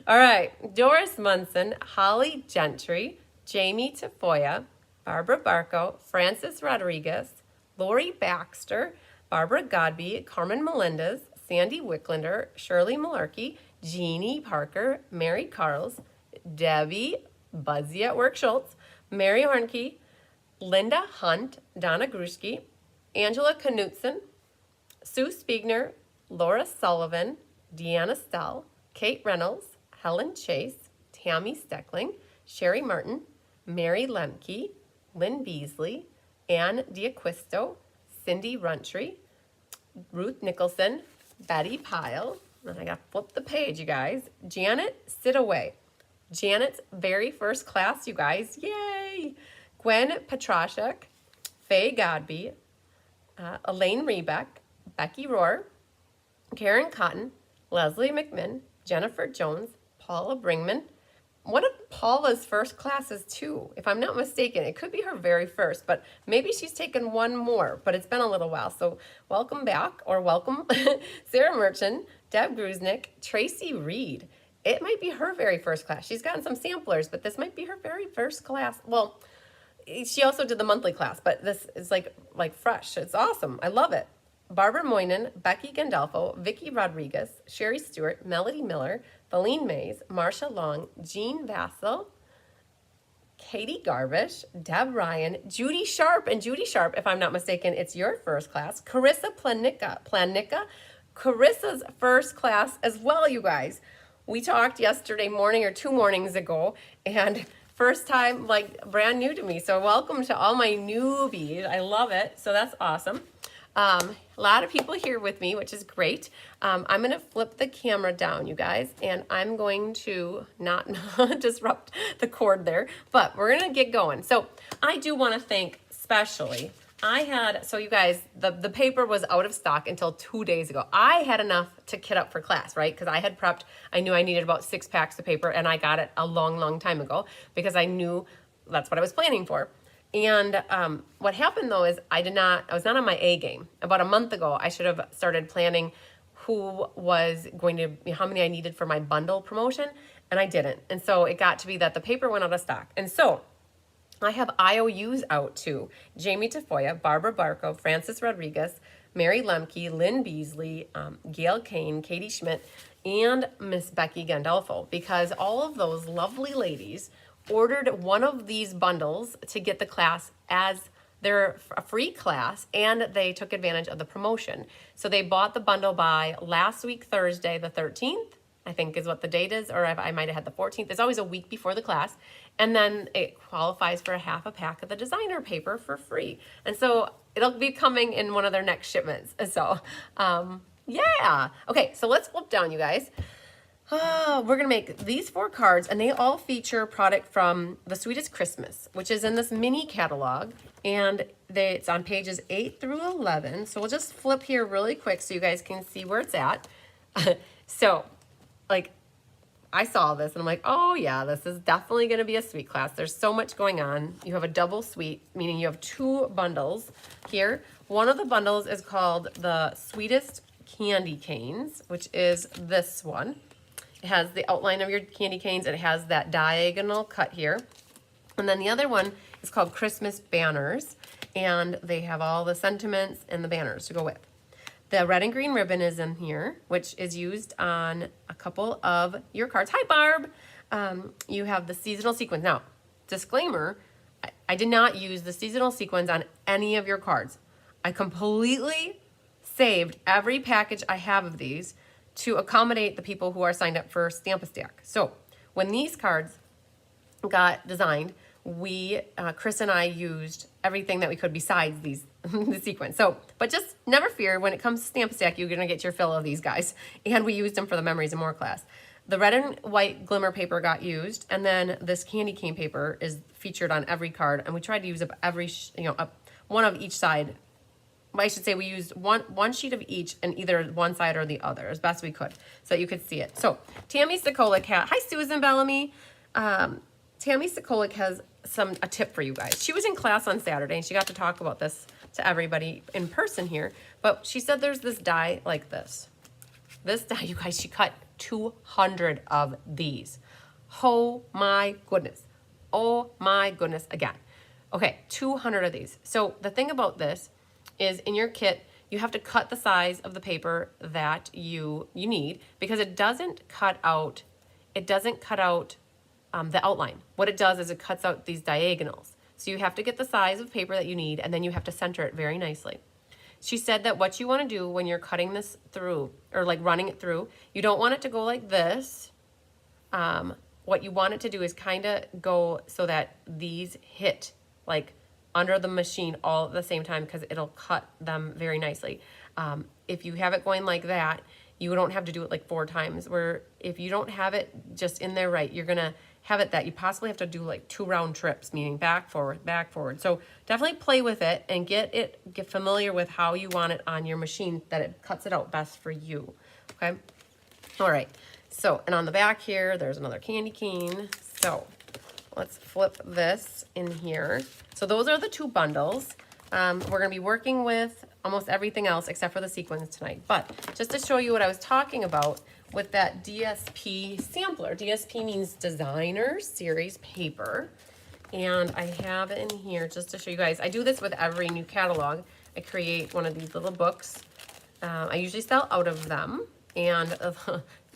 right. Doris Munson, Holly Gentry, Jamie Tafoya, Barbara Barco, Francis Rodriguez, Lori Baxter, Barbara Godby, Carmen Melendez, Sandy Wicklander, Shirley Malarkey, Jeannie Parker, Mary Carls, Debbie Buzzy at Work Schultz, Mary Hornke, Linda Hunt, Donna Grushke, Angela Knutson, Sue Spiegner, Laura Sullivan, Deanna Stell, Kate Reynolds, Helen Chase, Tammy Steckling, Sherry Martin, Mary Lemke, Lynn Beasley, Ann Diaquisto, Cindy Runtree, Ruth Nicholson, Betty Pyle, and I got to flip the page, you guys, Janet Sitaway, Janet's very first class, you guys, yay! Gwen Petrashek, Faye Godby, Elaine Rebeck, Becky Rohr, Karen Cotton, Leslie McMinn, Jennifer Jones, Paula Bringman. One of Paula's first classes too, if I'm not mistaken. It could be her very first, but maybe she's taken one more, but it's been a little while. So welcome back, or welcome. Sarah Merchant, Deb Gruznick, Tracy Reed. It might be her very first class. She's gotten some samplers, but this might be her very first class. Well, she also did the monthly class, but this is like fresh. It's awesome. I love it. Barbara Moynan, Becky Gandolfo, Vicky Rodriguez, Sherry Stewart, Melody Miller, Feline Mays, Marcia Long, Jean Vassell, Katie Garvish, Deb Ryan, Judy Sharp, and Judy Sharp, if I'm not mistaken, it's your first class. Carissa Planica, Carissa's first class as well, you guys. We talked yesterday morning or 2 mornings ago, and first time, like brand new to me. So welcome to all my newbies. I love it. So that's awesome. A lot of people here with me, which is great. I'm going to flip the camera down, you guys, and I'm going to not disrupt the cord there, but we're going to get going. So I do want to thank especially, so you guys, the paper was out of stock until 2 days ago. I had enough to kit up for class, right? Because I had prepped, I knew I needed about 6 packs of paper, and I got it a long time ago because I knew that's what I was planning for. And what happened though is I was not on my A game. About a month ago, I should have started planning who was going to, how many I needed for my bundle promotion, and I didn't. And so it got to be that the paper went out of stock. And so I have IOUs out to Jamie Tafoya, Barbara Barco, Francis Rodriguez, Mary Lemke, Lynn Beasley, Gail Kane, Katie Schmidt, and Miss Becky Gandolfo, because all of those lovely ladies ordered one of these bundles to get the class as their free class, and they took advantage of the promotion. So they bought the bundle by last week, Thursday, the 13th, I think is what the date is, or I might have had the 14th. It's always a week before the class. And then it qualifies for a half a pack of the designer paper for free. And so it'll be coming in one of their next shipments. So, yeah. Okay, so let's flip down, you guys. We're going to make these 4 cards, and they all feature product from the Sweetest Christmas, which is in this mini catalog, and it's on pages 8 through 11. So we'll just flip here really quick so you guys can see where it's at. So, like, I saw this, and I'm like, oh yeah, this is definitely going to be a sweet class. There's so much going on. You have a double sweet, meaning you have 2 bundles here. One of the bundles is called the Sweetest Candy Canes, which is this one. It has the outline of your candy canes. It has that diagonal cut here. And then the other one is called Christmas Banners, and they have all the sentiments and the banners to go with. The red and green ribbon is in here, which is used on a couple of your cards. Hi, Barb. You have the seasonal sequins. Now, disclaimer, I did not use the seasonal sequins on any of your cards. I completely saved every package I have of these to accommodate the people who are signed up for Stamp-A-Stack. So when these cards got designed, Chris and I used everything that we could besides these the sequence. So, but just never fear, when it comes to Stamp-A-Stack, you're gonna get your fill of these guys. And we used them for the Memories and More class. The red and white glimmer paper got used, and then this candy cane paper is featured on every card, and we tried to use up every, up one of each side. I should say we used one sheet of each in either one side or the other as best we could so that you could see it. So Tammy Sikolik hi Susan Bellamy. Tammy Sikolik has a tip for you guys. She was in class on Saturday and she got to talk about this to everybody in person here, but she said there's this die like this. This die, you guys, she cut 200 of these. Oh my goodness. Oh my goodness again. Okay, 200 of these. So the thing about this is in your kit, you have to cut the size of the paper that you need, because it doesn't cut out the outline. What it does is it cuts out these diagonals. So you have to get the size of paper that you need, and then you have to center it very nicely. She said that what you want to do when you're cutting this through, or like running it through, you don't want it to go like this. What you want it to do is kind of go so that these hit like under the machine all at the same time, because it'll cut them very nicely. If you have it going like that, you don't have to do it like 4 times, where if you don't have it just in there right, you're gonna have it that you possibly have to do like 2 round trips, meaning back, forward. So definitely play with it and get familiar with how you want it on your machine, that it cuts it out best for you, okay? All right, so, and on the back here, there's another candy cane. So let's flip this in here. So those are the 2 bundles. We're going to be working with almost everything else except for the sequins tonight. But just to show you what I was talking about with that DSP sampler. DSP means Designer Series Paper. And I have it in here just to show you guys. I do this with every new catalog. I create one of these little books. I usually sell out of them. And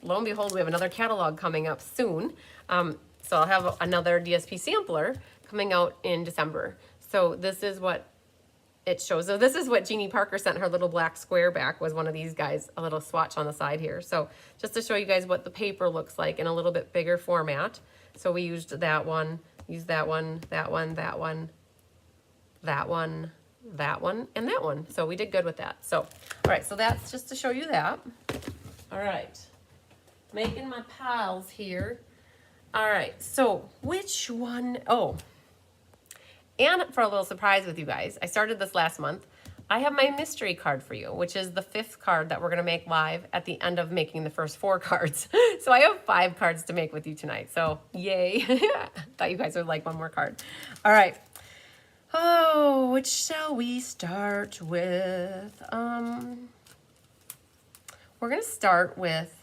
lo and behold, we have another catalog coming up soon. So I'll have another DSP sampler coming out in December. So this is what it shows. So this is what Jeannie Parker sent her little black square back, was one of these guys, a little swatch on the side here. So just to show you guys what the paper looks like in a little bit bigger format. So we used that one, that one, that one, that one, that one, that one, and that one. So we did good with that. So, all right, so that's just to show you that. All right, making my piles here. All right, so which one? Oh, and for a little surprise with you guys, I started this last month. I have my mystery card for you, which is the 5th card that we're gonna make live at the end of making the first 4 cards. So I have 5 cards to make with you tonight. So yay. Thought you guys would like one more card. All right. Oh, which shall we start with? We're gonna start with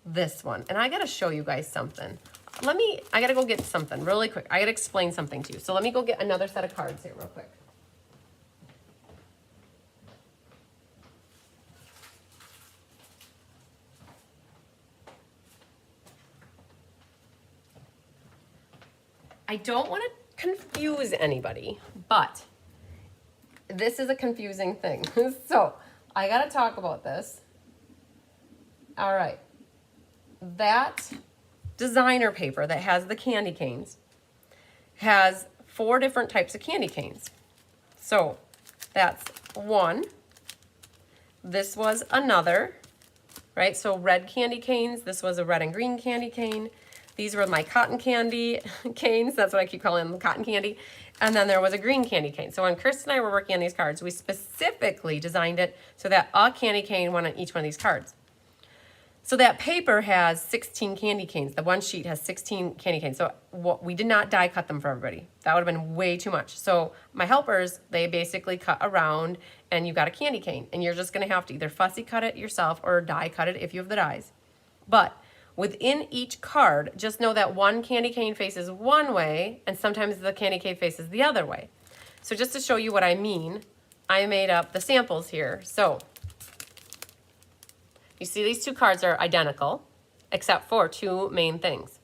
this one. And I gotta show you guys something. I gotta go get something really quick. I gotta explain something to you. So let me go get another set of cards here real quick. I don't want to confuse anybody, but this is a confusing thing. So I got to talk about this. All right. That designer paper that has the candy canes has 4 different types of candy canes. So that's one. This was another, right? So red candy canes. This was a red and green candy cane. These were my cotton candy canes. That's what I keep calling them, cotton candy. And then there was a green candy cane. So when Chris and I were working on these cards, we specifically designed it so that a candy cane went on each one of these cards. So that paper has 16 candy canes. The one sheet has 16 candy canes. So we did not die cut them for everybody. That would have been way too much. So my helpers, they basically cut around and you got a candy cane. And you're just gonna have to either fussy cut it yourself or die cut it if you have the dies. But within each card, just know that one candy cane faces one way and sometimes the candy cane faces the other way. So just to show you what I mean, I made up the samples here. So you see these 2 cards are identical except for 2 main things.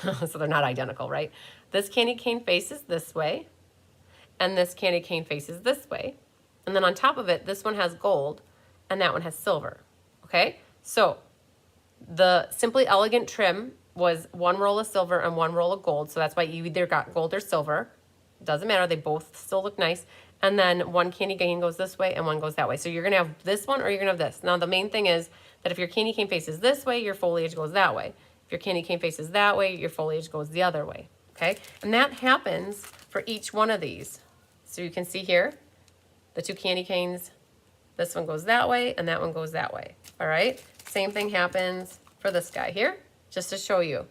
So they're not identical, right? This candy cane faces this way and this candy cane faces this way. And then on top of it, this one has gold and that one has silver, okay? So the Simply Elegant trim was 1 roll of silver and 1 roll of gold. So that's why you either got gold or silver. Doesn't matter. They both still look nice. And then 1 candy cane goes this way and 1 goes that way. So you're going to have this one or you're going to have this. Now, the main thing is that if your candy cane faces this way, your foliage goes that way. If your candy cane faces that way, your foliage goes the other way. Okay? And that happens for each one of these. So you can see here, the 2 candy canes, this one goes that way and that one goes that way. All right? Same thing happens for this guy here, just to show you. All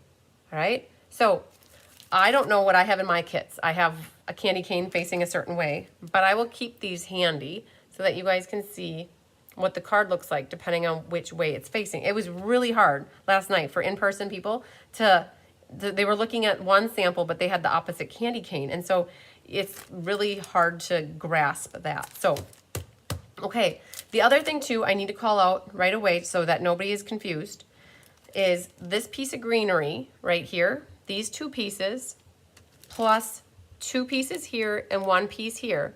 right? So I don't know what I have in my kits. I have a candy cane facing a certain way, but I will keep these handy so that you guys can see what the card looks like depending on which way it's facing. It was really hard last night for in-person people they were looking at one sample, but they had the opposite candy cane. And so it's really hard to grasp that. So, okay. The other thing too, I need to call out right away so that nobody is confused, is this piece of greenery right here, these 2 pieces, plus 2 pieces here and 1 piece here,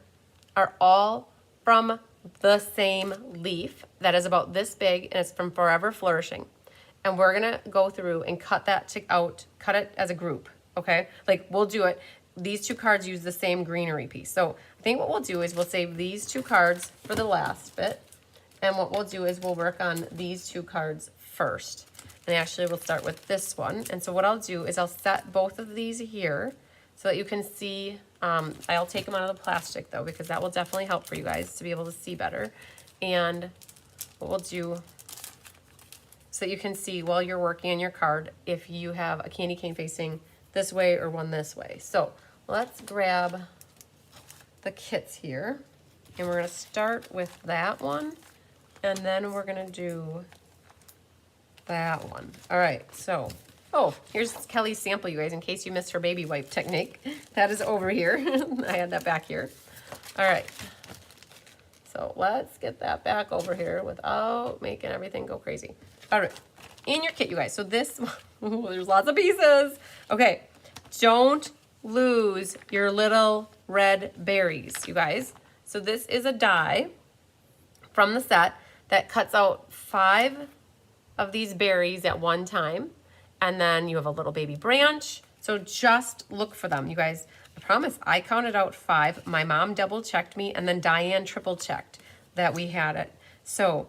are all from the same leaf that is about this big, and it's from Forever Flourishing. And we're gonna go through and cut that out, cut it as a group, okay? Like we'll do it. These 2 cards use the same greenery piece. So I think what we'll do is we'll save these 2 cards for the last bit. And what we'll do is we'll work on these 2 cards first. And actually we'll start with this one. And so what I'll do is I'll set both of these here so that you can see. I'll take them out of the plastic though, because that will definitely help for you guys to be able to see better. And what we'll do, so that you can see while you're working on your card if you have a candy cane facing this way or one this way. So let's grab the kits here, and we're going to start with that one, and then we're going to do that one. All right, so, oh, here's Kelly's sample, you guys, in case you missed her baby wipe technique. That is over here. I had that back here. All right, so let's get that back over here without making everything go crazy. All right, in your kit, you guys, so this, there's lots of pieces. Okay, don't lose your little red berries, you guys. So this is a die from the set that cuts out 5 of these berries at one time. And then you have a little baby branch. So just look for them, you guys. I promise, I counted out 5. My mom double checked me, and then Diane triple checked that we had it. So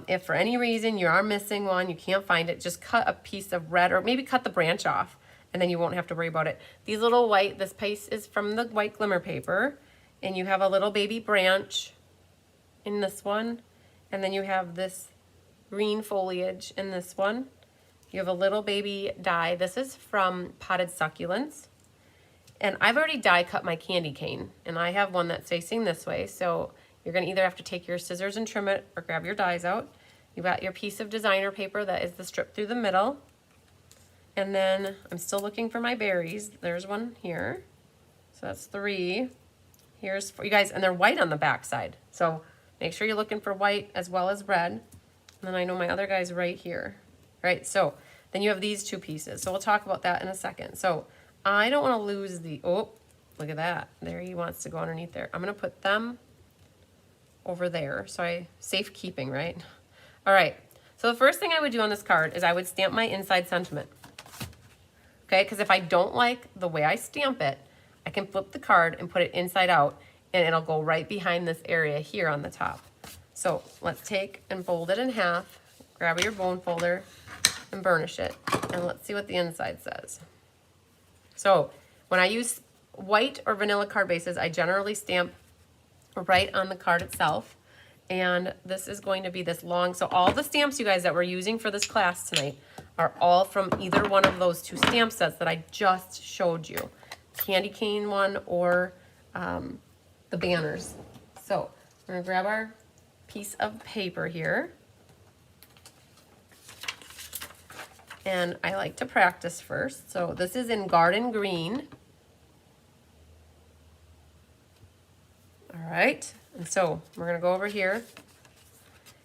if for any reason you are missing one, you can't find it, just cut a piece of red, or maybe cut the branch off, and then you won't have to worry about it. These little white, this piece is from the white glimmer paper, and you have a little baby branch in this one, and then you have this green foliage in this one. You have a little baby die. This is from Potted Succulents. And I've already die cut my candy cane, and I have one that's facing this way, so you're gonna either have to take your scissors and trim it or grab your dies out. You've got your piece of designer paper that is the strip through the middle. And then I'm still looking for my berries. There's one here. So that's 3. Here's 4, you guys, and they're white on the back side. So make sure you're looking for white as well as red. And then I know my other guy's right here. Right, so then you have these 2 pieces. So we'll talk about that in a second. So I don't want to lose the, oh, look at that. There he wants to go underneath there. I'm going to put them over there. So safekeeping, right? All right. So the first thing I would do on this card is I would stamp my inside sentiment. Okay, because if I don't like the way I stamp it, I can flip the card and put it inside out, and it'll go right behind this area here on the top. So let's take and fold it in half, grab your bone folder, and burnish it. And let's see what the inside says. So when I use white or vanilla card bases, I generally stamp right on the card itself. And this is going to be this long. So all the stamps, you guys, that we're using for this class tonight are all from either one of those 2 stamp sets that I just showed you. Candy cane one or the banners. So we're gonna grab our piece of paper here. And I like to practice first. So this is in Garden Green. All right, and so we're gonna go over here.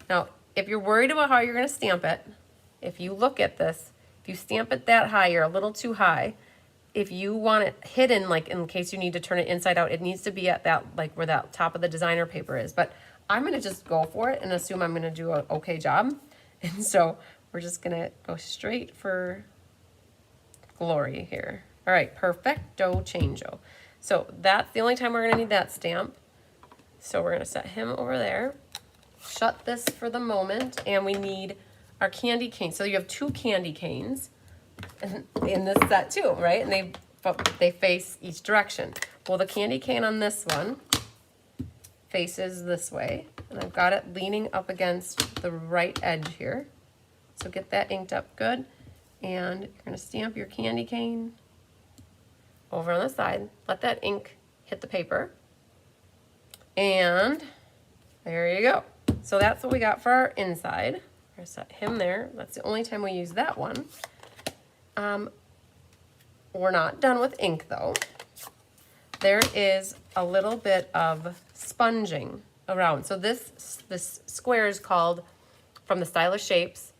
Now, if you're worried about how you're gonna stamp it, if you look at this, if you stamp it that high, you're a little too high. If you want it hidden, like in case you need to turn it inside out, it needs to be at that, like where that top of the designer paper is. But I'm gonna just go for it and assume I'm gonna do an okay job. And so we're just gonna go straight for glory here. All right, perfecto changeo. So that's the only time we're gonna need that stamp. So we're gonna set him over there. Shut this for the moment, and we need our candy cane. So you have 2 candy canes in this set too, right? And they face each direction. Well, the candy cane on this one faces this way, and I've got it leaning up against the right edge here. So get that inked up good, and you're gonna stamp your candy cane over on the side. Let that ink hit the paper, and there you go. So that's what we got for our inside. We're gonna set him there. That's the only time we use that one. We're not done with ink though. There is a little bit of sponging around. So this square is called From the Stylish Shapes,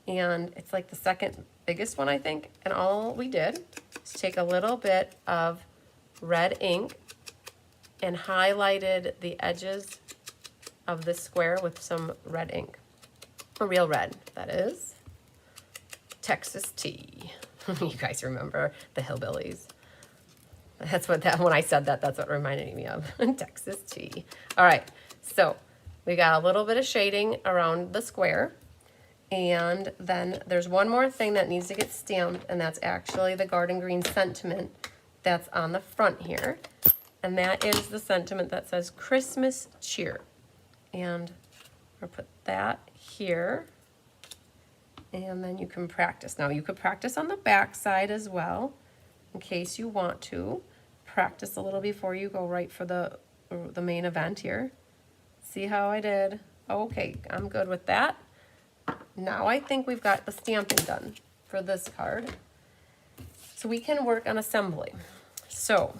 and it's like the second biggest one, I think. And all we did is take a little bit of red ink and highlighted the edges of this square with some red ink. A real red, that is. Texas tea. You guys remember the hillbillies. That's what when I said that, that's what reminded me of. Texas tea. All right, so we got a little bit of shading around the square. And then there's one more thing that needs to get stamped, and that's actually the Garden Green sentiment that's on the front here. And that is the sentiment that says Christmas cheer. And I'll put that here. And then you can practice. Now you could practice on the back side as well, in case you want to. Practice a little before you go right for the main event here. See how I did? Okay, I'm good with that. Now I think we've got the stamping done for this card. So we can work on assembly. So,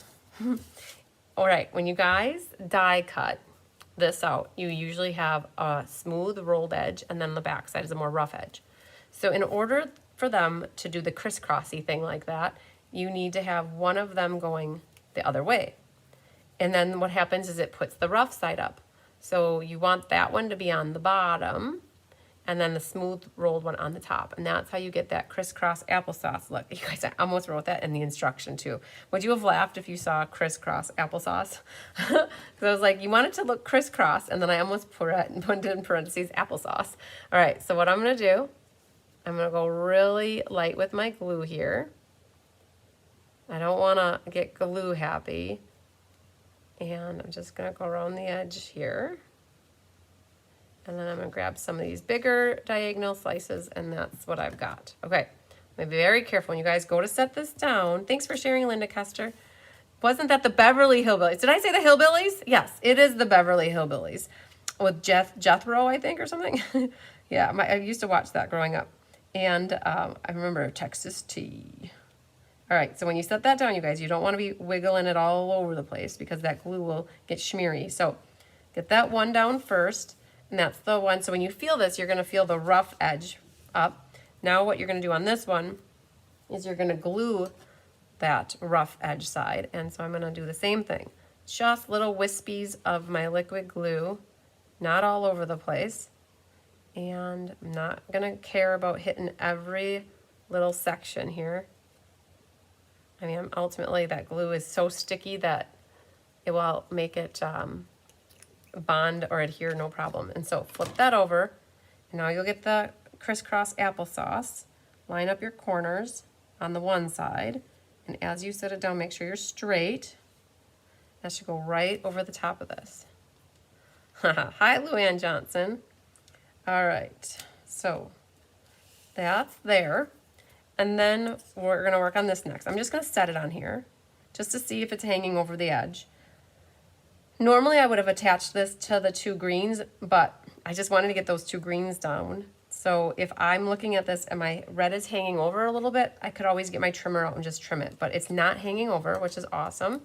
all right, when you guys die cut this out, you usually have a smooth rolled edge, and then the back side is a more rough edge. So in order for them to do the crisscrossy thing like that, you need to have one of them going the other way. And then what happens is it puts the rough side up. So you want that one to be on the bottom, and then the smooth rolled one on the top. And that's how you get that crisscross applesauce look. You guys, I almost wrote that in the instruction too. Would you have laughed if you saw crisscross applesauce? Because I was like, you want it to look crisscross, and then I almost put it in parentheses applesauce. All right, so what I'm gonna do, I'm gonna go really light with my glue here. I don't wanna get glue happy. And I'm just gonna go around the edge here. And then I'm gonna grab some of these bigger diagonal slices, and that's what I've got. Okay, be very careful when you guys go to set this down. Thanks for sharing, Linda Kester. Wasn't that the Beverly Hillbillies? Did I say the Hillbillies? Yes, it is the Beverly Hillbillies with Jethro, I think, or something. Yeah, I used to watch that growing up. And I remember Texas Tea. All right, so when you set that down, you guys, you don't want to be wiggling it all over the place because that glue will get schmeary. So get that one down first, and that's the one. So when you feel this, you're going to feel the rough edge up. Now what you're going to do on this one is you're going to glue that rough edge side. And so I'm going to do the same thing. Just little wispies of my liquid glue, not all over the place. And I'm not going to care about hitting every little section here. I mean, ultimately that glue is so sticky that it will make it bond or adhere no problem. And so flip that over, and now you'll get the crisscross applesauce. Line up your corners on the one side, and as you set it down, make sure you're straight. That should go right over the top of this. Hi, Luann Johnson. All right, so that's there. And then we're gonna work on this next. I'm just gonna set it on here just to see if it's hanging over the edge. Normally I would have attached this to the two greens, but I just wanted to get those two greens down. So if I'm looking at this and my red is hanging over a little bit, I could always get my trimmer out and just trim it, but it's not hanging over, which is awesome.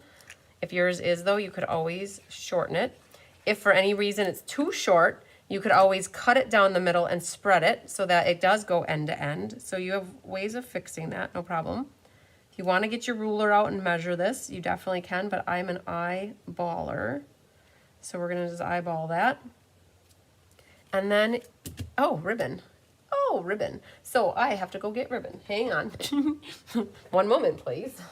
If yours is though, you could always shorten it. If for any reason it's too short, you could always cut it down the middle and spread it so that it does go end to end. So you have ways of fixing that, no problem. If you want to get your ruler out and measure this, you definitely can, but I'm an eyeballer. So we're gonna just eyeball that. And then, oh, ribbon. Oh, ribbon. So I have to go get ribbon. Hang on. One moment, please.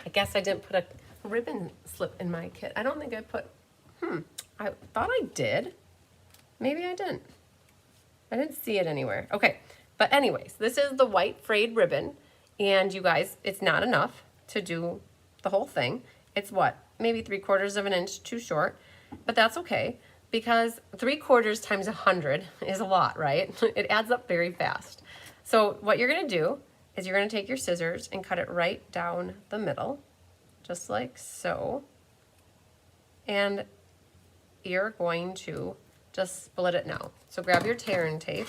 I guess I didn't put a ribbon slip in my kit. I don't think I put, I thought I did. Maybe I didn't. I didn't see it anywhere. Okay, but anyways, this is the white frayed ribbon, and you guys, it's not enough to do the whole thing. It's what, maybe 3/4 of an inch too short, but that's okay because 3/4 times 100 is a lot, right? It adds up very fast. So what you're gonna do is you're gonna take your scissors and cut it right down the middle, just like so. And you're going to just split it now. So grab your tear and tape,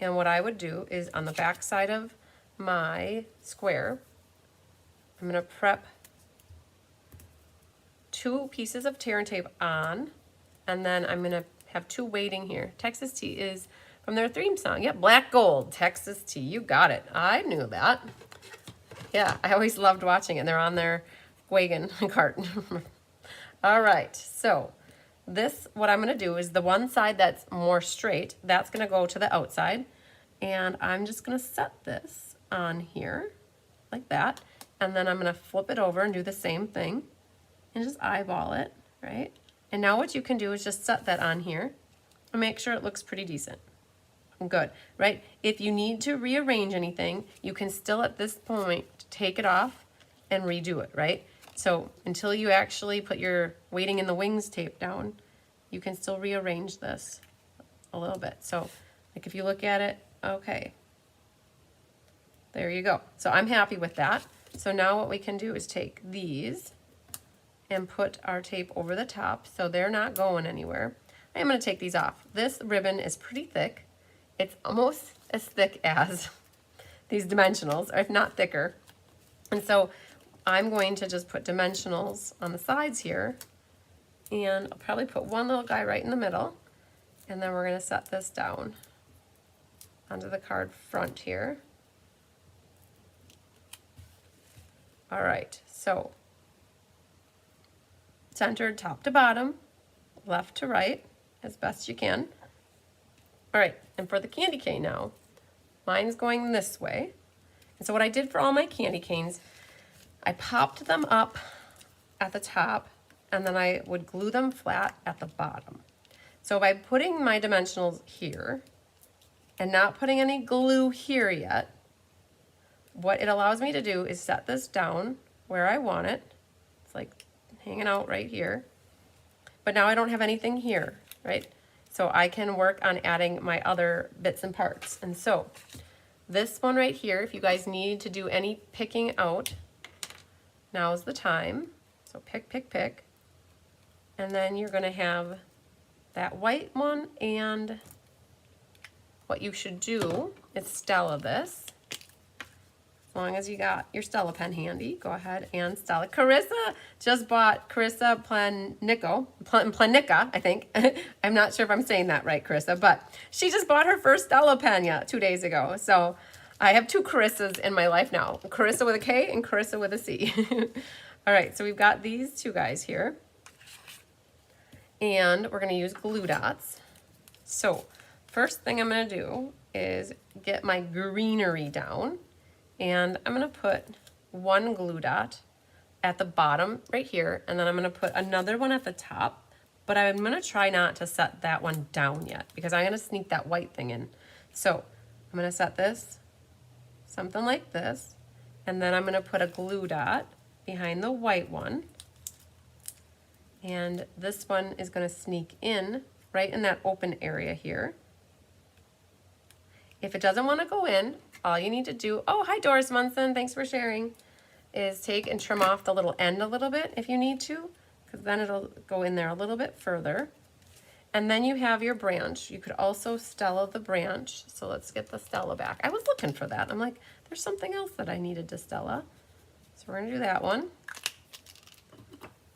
and what I would do is on the back side of my square, I'm gonna prep 2 pieces of tear and tape on, and then I'm gonna have 2 waiting here. Texas Tea is from their theme song. Yep, Black Gold, Texas Tea, you got it. I knew that. Yeah, I always loved watching it. They're on their wagon cart. All right, so this, what I'm gonna do is the one side that's more straight, that's gonna go to the outside, and I'm just gonna set this on here like that, and then I'm gonna flip it over and do the same thing and just eyeball it, right? And now what you can do is just set that on here and make sure it looks pretty decent. Good, right? If you need to rearrange anything, you can still at this point take it off and redo it, right? So until you actually put your waiting in the wings tape down, you can still rearrange this a little bit. So like if you look at it, okay, there you go. So I'm happy with that. So now what we can do is take these and put our tape over the top so they're not going anywhere. I'm gonna take these off. This ribbon is pretty thick. It's almost as thick as these dimensionals, or if not thicker. And so I'm going to just put dimensionals on the sides here, and I'll probably put one little guy right in the middle, and then we're gonna set this down onto the card front here. All right, so centered top to bottom, left to right, as best you can. All right, and for the candy cane now, mine's going this way. And so what I did for all my candy canes, I popped them up at the top, and then I would glue them flat at the bottom. So by putting my dimensionals here, and not putting any glue here yet, what it allows me to do is set this down where I want it. It's like hanging out right here. But now I don't have anything here, right? So I can work on adding my other bits and parts. And so this one right here, if you guys need to do any picking out, now's the time. So pick, pick, pick. And then you're gonna have that white one, and what you should do is Stella this. As long as you got your Stella pen handy, go ahead and Stella. Carissa just bought, Carissa Planica, I think. I'm not sure if I'm saying that right, Carissa, but she just bought her first Stella pen 2 days ago. So I have 2 Carissas in my life now. Carissa with a K and Carissa with a C. All right, so we've got these 2 guys here. And we're gonna use glue dots. So first thing I'm gonna do is get my greenery down, and I'm gonna put 1 glue dot at the bottom right here, and then I'm gonna put another one at the top, but I'm gonna try not to set that one down yet because I'm gonna sneak that white thing in. So I'm gonna set this something like this, and then I'm gonna put a glue dot behind the white one, and this one is gonna sneak in right in that open area here. If it doesn't want to go in, all you need to do, oh, hi Doris Munson, thanks for sharing, is take and trim off the little end a little bit if you need to, because then it'll go in there a little bit further. And then you have your branch. You could also Stella the branch. So let's get the Stella back. I was looking for that. I'm like, there's something else that I needed to Stella. So we're gonna do that one.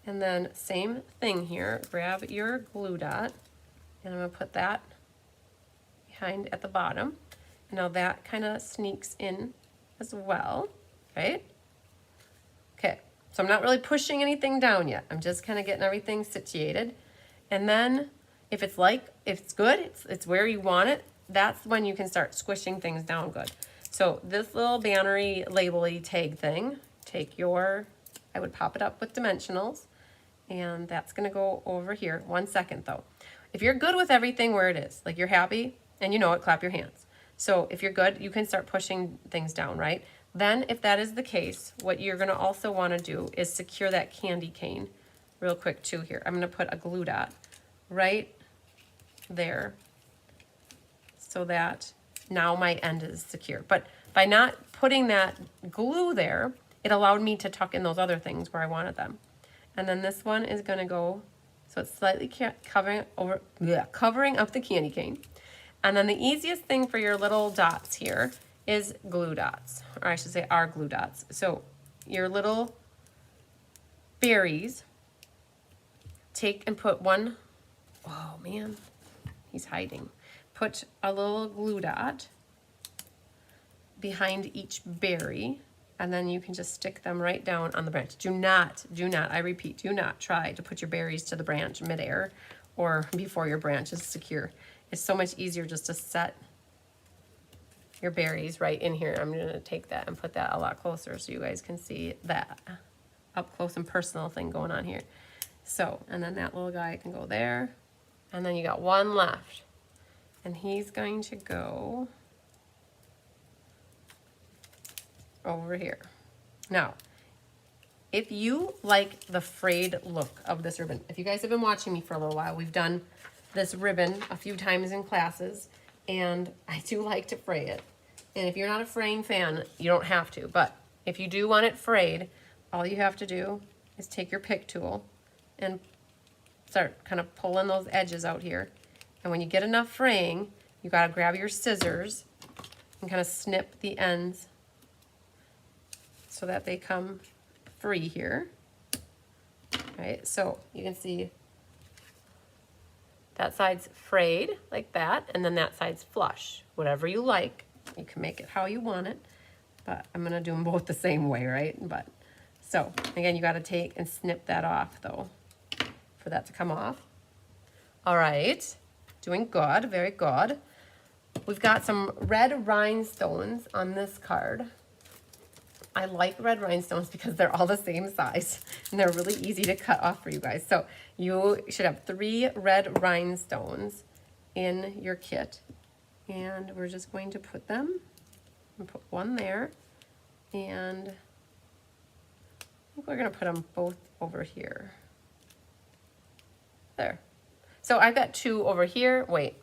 And then same thing here, grab your glue dot, and I'm gonna put that behind at the bottom. And now that kind of sneaks in as well, right? Okay, so I'm not really pushing anything down yet. I'm just kind of getting everything situated. And then if it's good, it's where you want it, that's when you can start squishing things down good. So this little bannery label-y tag thing, I would pop it up with dimensionals, and that's gonna go over here. 1 second though. If you're good with everything where it is, like you're happy and you know it, clap your hands. So if you're good, you can start pushing things down, right? Then if that is the case, what you're gonna also wanna do is secure that candy cane real quick too here. I'm gonna put a glue dot right there so that now my end is secure. But by not putting that glue there, it allowed me to tuck in those other things where I wanted them. And then this one is gonna go, so it's slightly covering up the candy cane. And then the easiest thing for your little dots here is glue dots, or I should say are glue dots. So your little berries, take and put one, oh man, he's hiding. Put a little glue dot behind each berry, and then you can just stick them right down on the branch. Do not, I repeat, do not try to put your berries to the branch midair or before your branch is secure. It's so much easier just to set your berries right in here. I'm gonna take that and put that a lot closer so you guys can see that up close and personal thing going on here. So, and then that little guy can go there. And then you got one left. And he's going to go over here. Now, if you like the frayed look of this ribbon, if you guys have been watching me for a little while, we've done this ribbon a few times in classes, and I do like to fray it. And if you're not a fraying fan, you don't have to, but if you do want it frayed, all you have to do is take your pick tool and start kind of pulling those edges out here. And when you get enough fraying, you gotta grab your scissors and kind of snip the ends so that they come free here. Right, so you can see That side's frayed like that, and then that side's flush. Whatever you like. You can make it how you want it, but I'm gonna do them both the same way, right? But so again, you gotta take and snip that off though, for that to come off. All right, doing good, very good. We've got some red rhinestones on this card. I like red rhinestones because they're all the same size and they're really easy to cut off for you guys. So you should have 3 red rhinestones in your kit. And we're just going to put them, and put one there. And I think we're gonna put them both over here. There. So I've got 2 over here. Wait,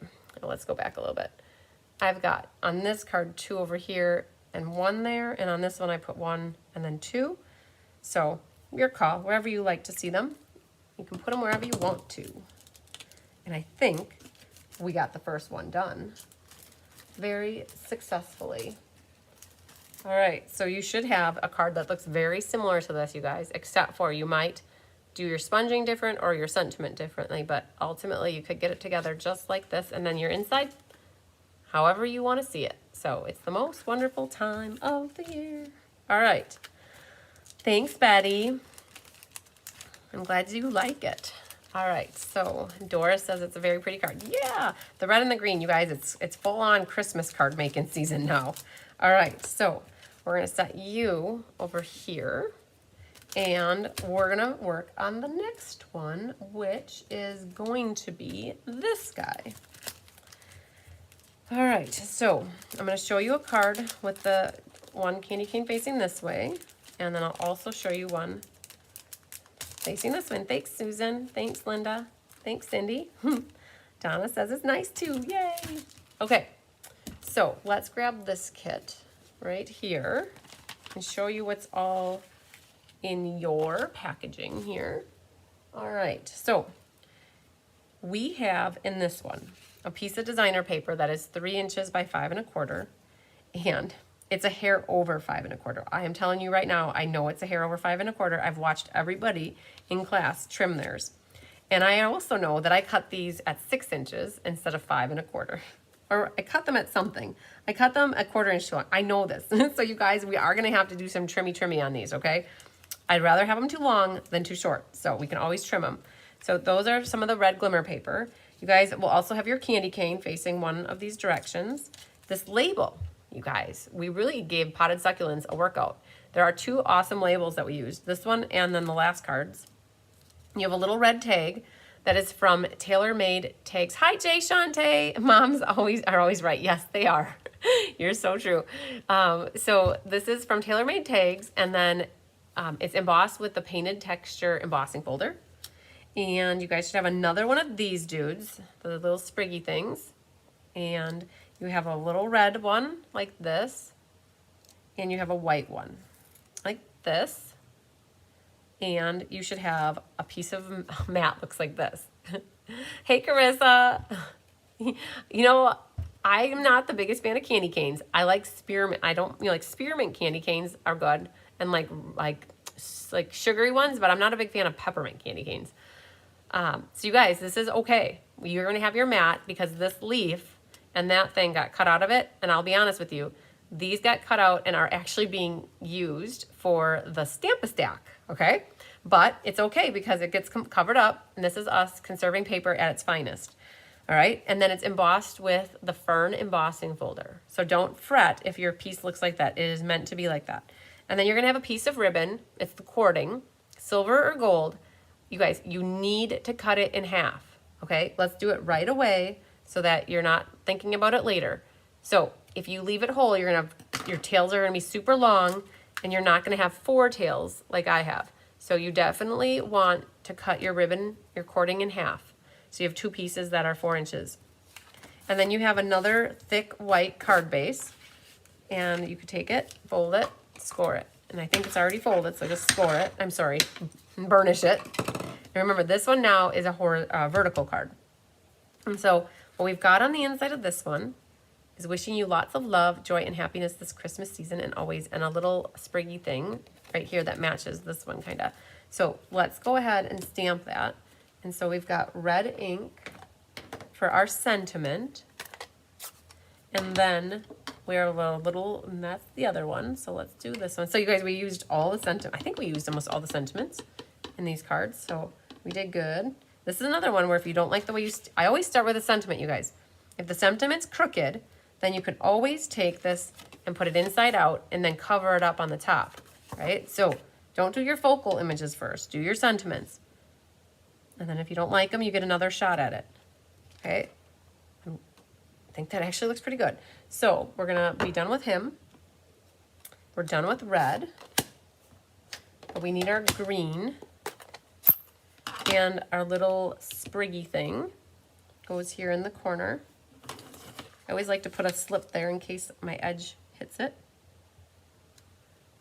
let's go back a little bit. I've got on this card 2 over here and 1 there, and on this one I put 1 and then 2. So your call, wherever you like to see them. You can put them wherever you want to. And I think we got the first one done very successfully. All right, so you should have a card that looks very similar to this, you guys, except for you might do your sponging different or your sentiment differently, but ultimately you could get it together just like this, and then your inside however you want to see it. So it's the most wonderful time of the year. All right. Thanks, Betty. I'm glad you like it. All right, so Doris says it's a very pretty card. Yeah, the red and the green, you guys, it's full on Christmas card making season now. All right, so we're gonna set you over here and we're gonna work on the next one, which is going to be this guy. All right, so I'm going to show you a card with the one candy cane facing this way, and then I'll also show you one facing this one. Thanks, Susan. Thanks, Linda. Thanks, Cindy. Donna says it's nice too. Yay! Okay, so let's grab this kit right here and show you what's all in your packaging here. All right, so we have in this one a piece of designer paper that is 3 inches by 5 1/4, and it's a hair over 5 1/4. I am telling you right now, I know it's a hair over 5 1/4. I've watched everybody in class trim theirs. And I also know that I cut these at 6 inches instead of 5 1/4. Or I cut them at something. I cut them a 1/4 inch too long. I know this. So you guys, we are gonna have to do some trimmy on these, okay? I'd rather have them too long than too short, so we can always trim them. So those are some of the red glimmer paper. You guys will also have your candy cane facing one of these directions. This label, you guys, we really gave potted succulents a workout. There are 2 awesome labels that we used, this one and then the last cards. You have a little red tag that is from Tailor Made Tags. Hi, Jay Shante. Moms are always right. Yes, they are. You're so true. So this is from Tailor Made Tags, and then it's embossed with the painted texture embossing folder. And you guys should have another one of these dudes, the little spriggy things. And you have a little red one like this. And you have a white one like this. And you should have a piece of mat looks like this. Hey, Carissa. You know, I am not the biggest fan of candy canes. I like spearmint. I don't, like spearmint candy canes are good. And like sugary ones, but I'm not a big fan of peppermint candy canes. So you guys, this is okay. You're going to have your mat because this leaf and that thing got cut out of it. And I'll be honest with you, these got cut out and are actually being used for the Stamp-a-Stack, okay? But it's okay because it gets covered up, and this is us conserving paper at its finest, all right? And then it's embossed with the Fern embossing folder. So don't fret if your piece looks like that. It is meant to be like that. And then you're going to have a piece of ribbon. It's the cording, silver or gold. You guys, you need to cut it in half, okay? Let's do it right away so that you're not thinking about it later. So if you leave it whole, you're gonna have, your tails are gonna be super long, and you're not gonna have 4 tails like I have. So you definitely want to cut your ribbon, your cording in half. So you have 2 pieces that are 4 inches. And then you have another thick white card base, and you could take it, fold it, score it. And I think it's already folded, so just score it. I'm sorry, burnish it. And remember, this one now is a vertical card. And so what we've got on the inside of this one is wishing you lots of love, joy, and happiness this Christmas season and always, and a little spriggy thing right here that matches this one kind of. So let's go ahead and stamp that. And so we've got red ink for our sentiment. And then we're a little, and that's the other one. So let's do this one. So you guys, we used all the sentiment. I think we used almost all the sentiments in these cards. So we did good. This is another one where if you don't like the way I always start with a sentiment, you guys. If the sentiment's crooked, then you can always take this and put it inside out and then cover it up on the top, right? So don't do your focal images first. Do your sentiments. And then if you don't like them, you get another shot at it, okay? I think that actually looks pretty good. So we're gonna be done with him. We're done with red. But we need our green. And our little spriggy thing goes here in the corner. I always like to put a slip there in case my edge hits it.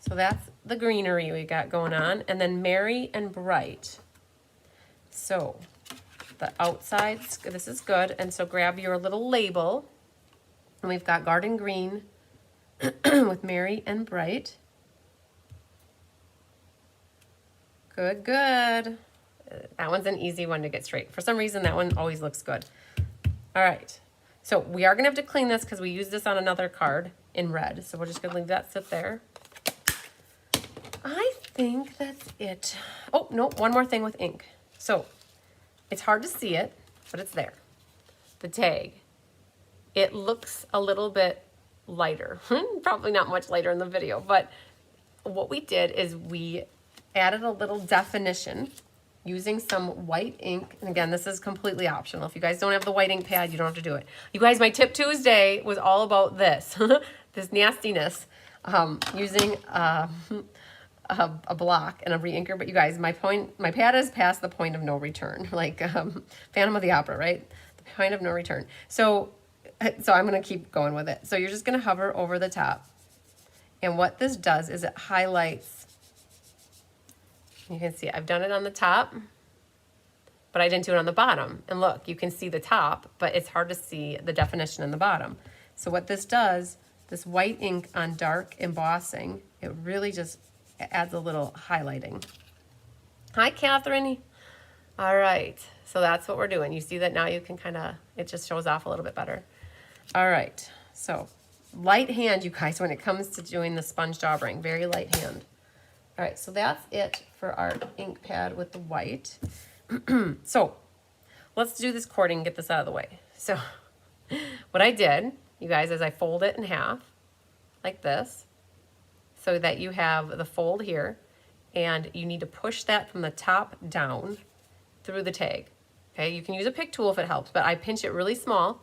So that's the greenery we got going on. And then merry and bright. So the outsides, this is good. And so grab your little label. And we've got garden green with merry and bright. Good, good. That one's an easy one to get straight. For some reason, that one always looks good. All right. So we are going to have to clean this because we used this on another card in red. So we're just going to leave that sit there. I think that's it. Oh, no, one more thing with ink. So it's hard to see it, but it's there. The tag. It looks a little bit lighter. Probably not much lighter in the video, but what we did is we added a little definition using some white ink. And again, this is completely optional. If you guys don't have the white ink pad, you don't have to do it. You guys, my tip Tuesday was all about this, this nastiness, using a block and a re-inker. But you guys, my pad is past the point of no return, like Phantom of the Opera, right? The point of no return. So I'm going to keep going with it. So you're just going to hover over the top. And what this does is it highlights. You can see I've done it on the top, but I didn't do it on the bottom. And look, you can see the top, but it's hard to see the definition in the bottom. So what this does, this white ink on dark embossing, it really just adds a little highlighting. Hi, Catherine. All right, so that's what we're doing. You see that now you can kind of, it just shows off a little bit better. All right, so light hand, you guys, when it comes to doing the sponge daub ring, very light hand. All right, so that's it for our ink pad with the white. So let's do this cording and get this out of the way. So what I did, you guys, is I fold it in half like this so that you have the fold here, and you need to push that from the top down through the tag. Okay, you can use a pick tool if it helps, but I pinch it really small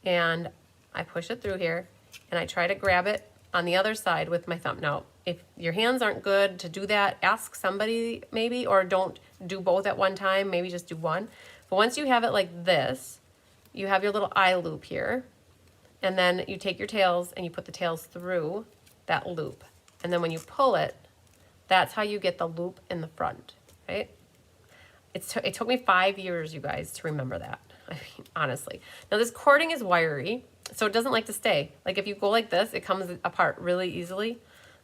and I push it through here and I try to grab it on the other side with my thumb. Now, if your hands aren't good to do that, ask somebody maybe, or don't do both at one time, maybe just do one. But once you have it like this, you have your little eye loop here, and then you take your tails and you put the tails through that loop. And then when you pull it, that's how you get the loop in the front, right? It took me 5 years, you guys, to remember that. I mean, honestly. Now this cording is wiry, so it doesn't like to stay. Like if you go like this, it comes apart really easily.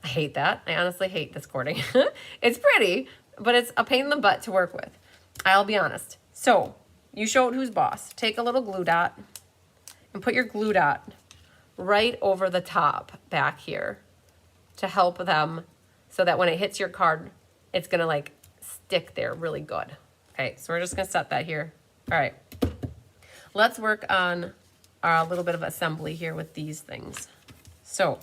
I hate that. I honestly hate this cording. It's pretty, but it's a pain in the butt to work with. I'll be honest. So you showed who's boss. Take a little glue dot and put your glue dot right over the top back here to help them so that when it hits your card, it's gonna like stick there really good. Okay, so we're just gonna set that here. All right, let's work on a little bit of assembly here with these things. So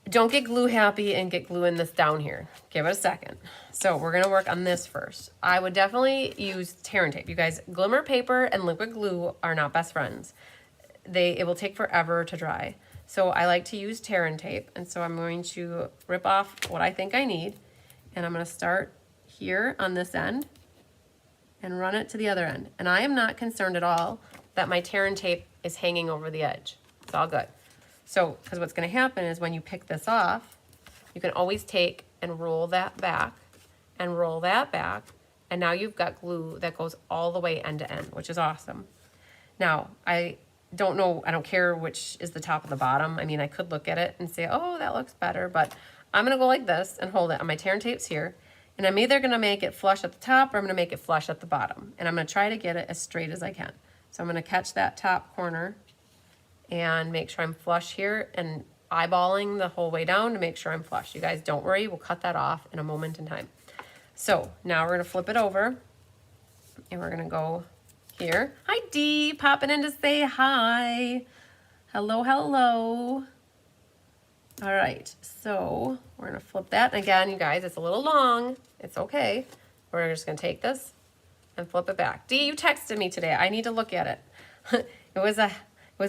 don't get glue happy and get glue in this down here. Give it a second. So we're gonna work on this first. I would definitely use tear and tape. You guys, glimmer paper and liquid glue are not best friends. It will take forever to dry. So I like to use tear and tape. And so I'm going to rip off what I think I need. And I'm gonna start here on this end and run it to the other end. And I am not concerned at all that my tear and tape is hanging over the edge. It's all good. So, because what's gonna happen is when you pick this off, you can always take and roll that back and roll that back. And now you've got glue that goes all the way end to end, which is awesome. Now, I don't know, I don't care which is the top and the bottom. I mean, I could look at it and say, oh, that looks better, but I'm gonna go like this and hold it. And my tear and tape's here. And I'm either gonna make it flush at the top or I'm gonna make it flush at the bottom. And I'm gonna try to get it as straight as I can. So I'm gonna catch that top corner and make sure I'm flush here and eyeballing the whole way down to make sure I'm flush. You guys don't worry, we'll cut that off in a moment in time. So now we're gonna flip it over and we're gonna go here. Hi Dee, popping in to say hi. Hello, hello. All right, so we're gonna flip that. And again, you guys, it's a little long. It's okay. We're just gonna take this and flip it back. Dee, you texted me today. I need to look at it. It was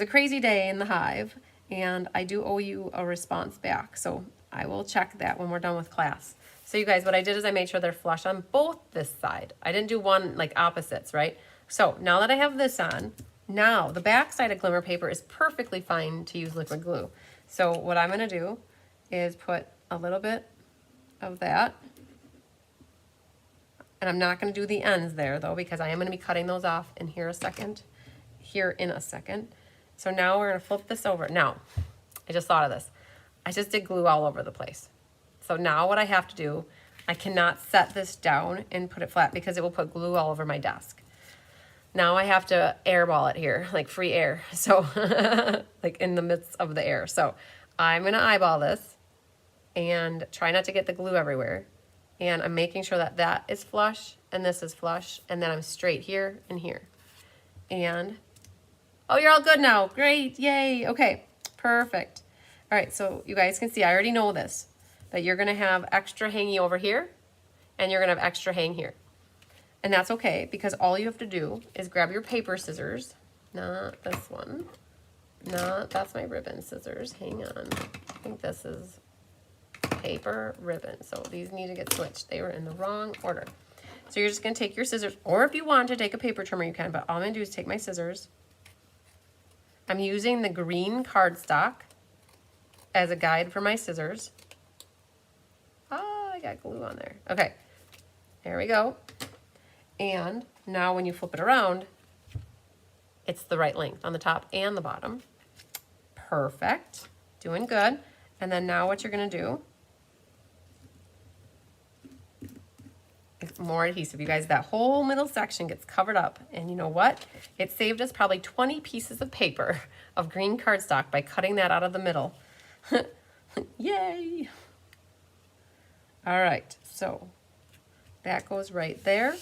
a crazy day in the hive, and I do owe you a response back. So I will check that when we're done with class. So you guys, what I did is I made sure they're flush on both this side. I didn't do one like opposites, right? So now that I have this on, now the back side of glimmer paper is perfectly fine to use liquid glue. So what I'm gonna do is put a little bit of that. And I'm not gonna do the ends there though, because I am gonna be cutting those off in here in a second. So now we're gonna flip this over. Now, I just thought of this. I just did glue all over the place. So now what I have to do, I cannot set this down and put it flat because it will put glue all over my desk. Now I have to airball it here, like free air. So like in the midst of the air. So I'm gonna eyeball this and try not to get the glue everywhere. And I'm making sure that that is flush and this is flush. And then I'm straight here and here. And, oh, you're all good now. Great, yay. Okay, perfect. All right, so you guys can see, I already know this, that you're gonna have extra hanging over here and you're gonna have extra hang here. And that's okay, because all you have to do is grab your paper scissors, not this one, that's my ribbon scissors, hang on. I think this is paper ribbon, so these need to get switched. They were in the wrong order. So you're just gonna take your scissors, or if you want to take a paper trimmer, you can, but all I'm gonna do is take my scissors. I'm using the green cardstock as a guide for my scissors. Oh, I got glue on there. Okay, there we go. And now when you flip it around, it's the right length on the top and the bottom. Perfect, doing good. And then now what you're gonna do is more adhesive. You guys, that whole middle section gets covered up. And you know what? It saved us probably 20 pieces of paper of green cardstock by cutting that out of the middle. Yay. All right, so that goes right there.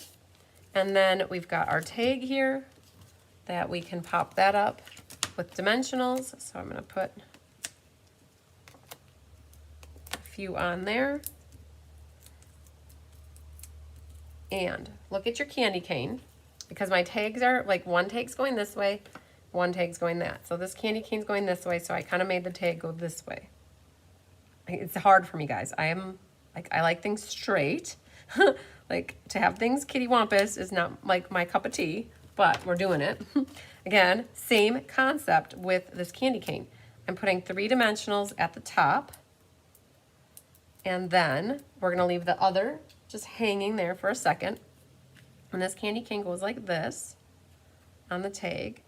And then we've got our tag here that we can pop that up with dimensionals. So I'm gonna put a few on there. And look at your candy cane, because my tags are like one tag's going this way, one tag's going that. So this candy cane's going this way, so I kind of made the tag go this way. It's hard for me, guys. I like things straight. Like, to have things kittywampus is not like my cup of tea, but we're doing it. Again, same concept with this candy cane. I'm putting 3 dimensionals at the top, and then we're gonna leave the other just hanging there for a second. And this candy cane goes like this on the tag.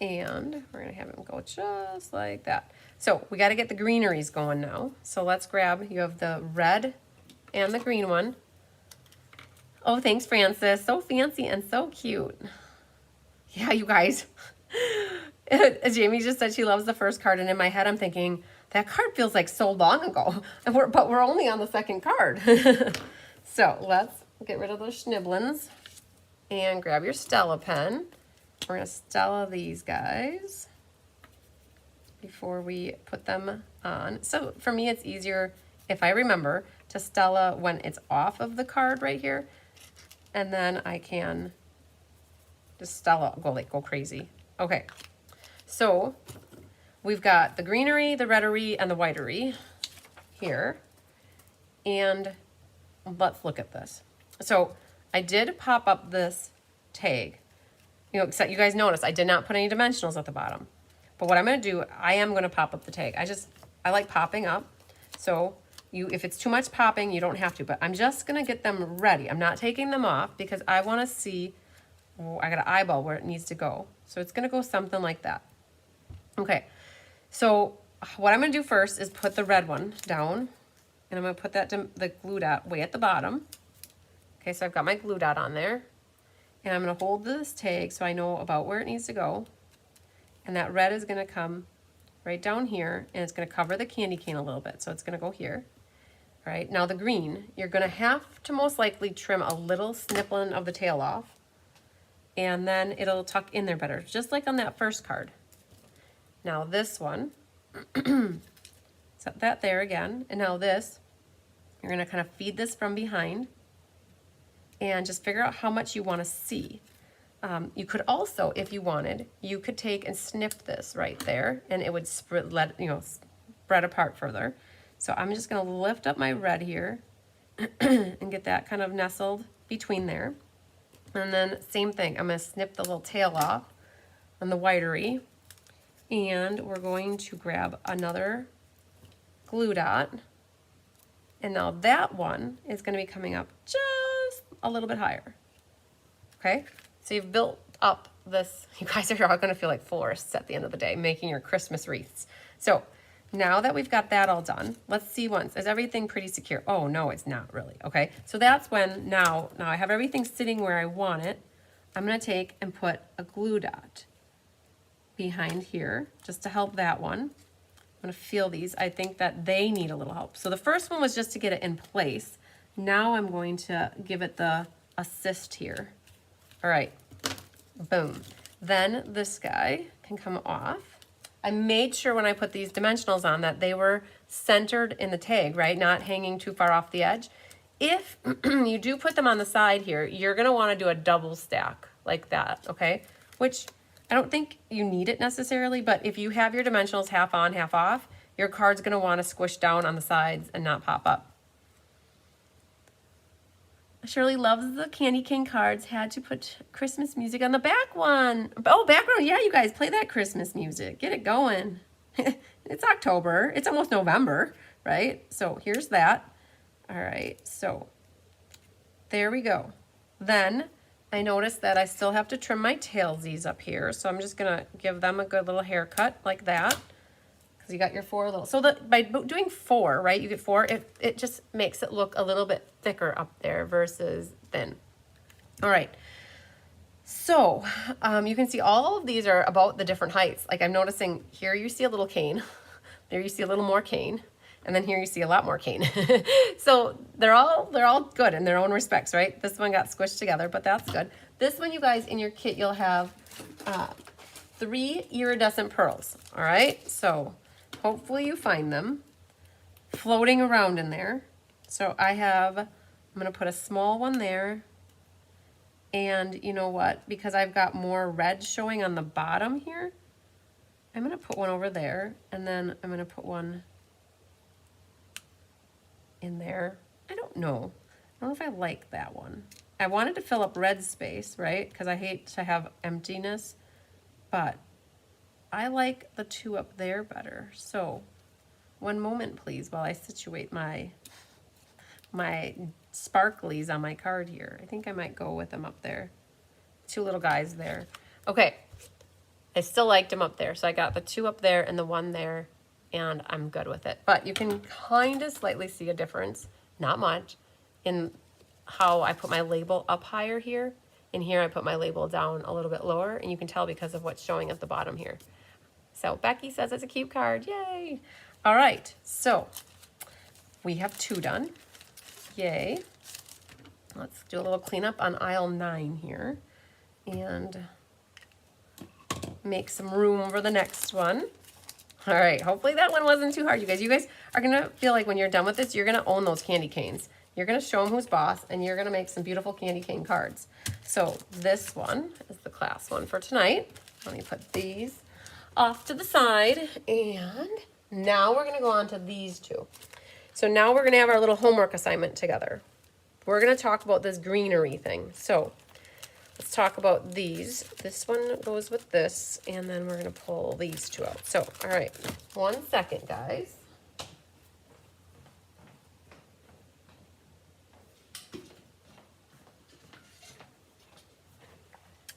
And we're gonna have them go just like that. So we gotta get the greeneries going now. So let's grab, you have the red and the green one. Oh, thanks, Francis. So fancy and so cute. Yeah, you guys. Jamie just said she loves the first card, and in my head I'm thinking, that card feels like so long ago, but we're only on the second card. So let's get rid of those schnibblins and grab your Stella pen. We're gonna Stella these guys before we put them on. So for me, it's easier if I remember to Stella when it's off of the card right here, and then I can just Stella, go crazy. Okay, so we've got the greenery, the reddery, and the whitery here, and let's look at this. So I did pop up this tag. You know, except you guys notice I did not put any dimensionals at the bottom. But what I'm gonna do, I am gonna pop up the tag. I like popping up. So if it's too much popping, you don't have to, but I'm just gonna get them ready. I'm not taking them off because I wanna see, I gotta eyeball where it needs to go. So it's gonna go something like that. Okay, so what I'm gonna do first is put the red one down And I'm gonna put that the glue dot way at the bottom. Okay, so I've got my glue dot on there. And I'm gonna hold this tag so I know about where it needs to go. And that red is gonna come right down here, and it's gonna cover the candy cane a little bit. So it's gonna go here. All right, now the green, you're gonna have to most likely trim a little snippling of the tail off, and then it'll tuck in there better, just like on that first card. Now this one, set that there again, and now this, you're gonna kind of feed this from behind, and just figure out how much you wanna see. You could also, if you wanted, you could take and snip this right there, and it would spread apart further. So I'm just gonna lift up my red here and get that kind of nestled between there. And then same thing, I'm gonna snip the little tail off on the whitery, and we're going to grab another glue dot. And now that one is gonna be coming up just a little bit higher, okay? So you've built up this, you guys are all gonna feel like florists at the end of the day, making your Christmas wreaths. So now that we've got that all done, let's see once, is everything pretty secure? Oh no, it's not really, okay? So that's when, now I have everything sitting where I want it. I'm gonna take and put a glue dot behind here, just to help that one. I'm gonna feel these, I think that they need a little help. So the first one was just to get it in place. Now I'm going to give it the assist here. All right, boom. Then this guy can come off. I made sure when I put these dimensionals on that they were centered in the tag, right? Not hanging too far off the edge. If you do put them on the side here, you're gonna wanna do a double stack like that, okay? Which I don't think you need it necessarily, but if you have your dimensionals half on, half off, your card's gonna wanna squish down on the sides and not pop up. Shirley loves the candy cane cards. Had to put Christmas music on the back one. Oh, background. Yeah, you guys play that Christmas music. Get it going. It's October. It's almost November, right? So here's that. All right, so there we go. Then I noticed that I still have to trim my tailsies up here. So I'm just gonna give them a good little haircut like that. Because you got your 4 little, so by doing 4, right, you get 4, it just makes it look a little bit thicker up there versus thin. All right, so you can see all of these are about the different heights. Like I'm noticing here you see a little cane, there you see a little more cane, and then here you see a lot more cane. So they're all good in their own respects, right? This one got squished together, but that's good. This one, you guys, in your kit, you'll have 3 iridescent pearls, all right? So hopefully you find them floating around in there. So I'm gonna put a small one there. And you know what? Because I've got more red showing on the bottom here, I'm gonna put one over there, and then I'm gonna put one in there. I don't know if I like that one. I wanted to fill up red space, right? Because I hate to have emptiness, but I like the 2 up there better. So one moment, please, while I situate my sparklies on my card here. I think I might go with them up there. 2 little guys there. Okay, I still liked them up there. So I got the 2 up there and the 1 there, and I'm good with it. But you can kind of slightly see a difference, not much, in how I put my label up higher here. And here I put my label down a little bit lower, and you can tell because of what's showing at the bottom here. So Becky says it's a cute card, yay. All right, so we have 2 done, yay. Let's do a little cleanup on aisle 9 here and make some room for the next one. All right, hopefully that one wasn't too hard, you guys. You guys are gonna feel like when you're done with this, you're gonna own those candy canes. You're gonna show them who's boss, and you're gonna make some beautiful candy cane cards. So this one is the class one for tonight. Let me put these off to the side, and now we're gonna go on to these 2. So now we're gonna have our little homework assignment together. We're gonna talk about this greenery thing. So let's talk about these. This one goes with this, and then we're gonna pull these 2 out. So, all right, 1 second, guys.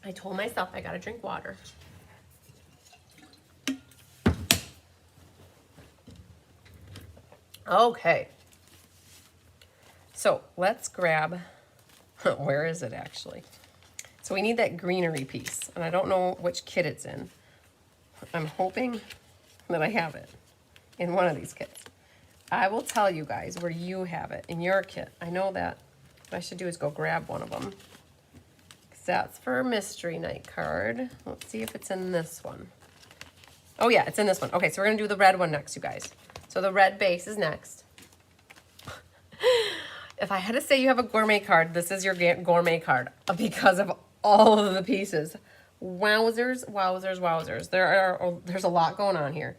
I told myself I gotta drink water. Okay, So let's grab, where is it actually? So we need that greenery piece, and I don't know which kit it's in. I'm hoping that I have it in one of these kits. I will tell you guys where you have it in your kit. I know that. What I should do is go grab one of them. That's for a mystery night card. Let's see if it's in this one. Oh yeah, it's in this one. Okay, so we're gonna do the red one next, you guys. So the red base is next. If I had to say you have a gourmet card, this is your gourmet card because of all of the pieces. Wowzers, wowzers, wowzers. There's a lot going on here.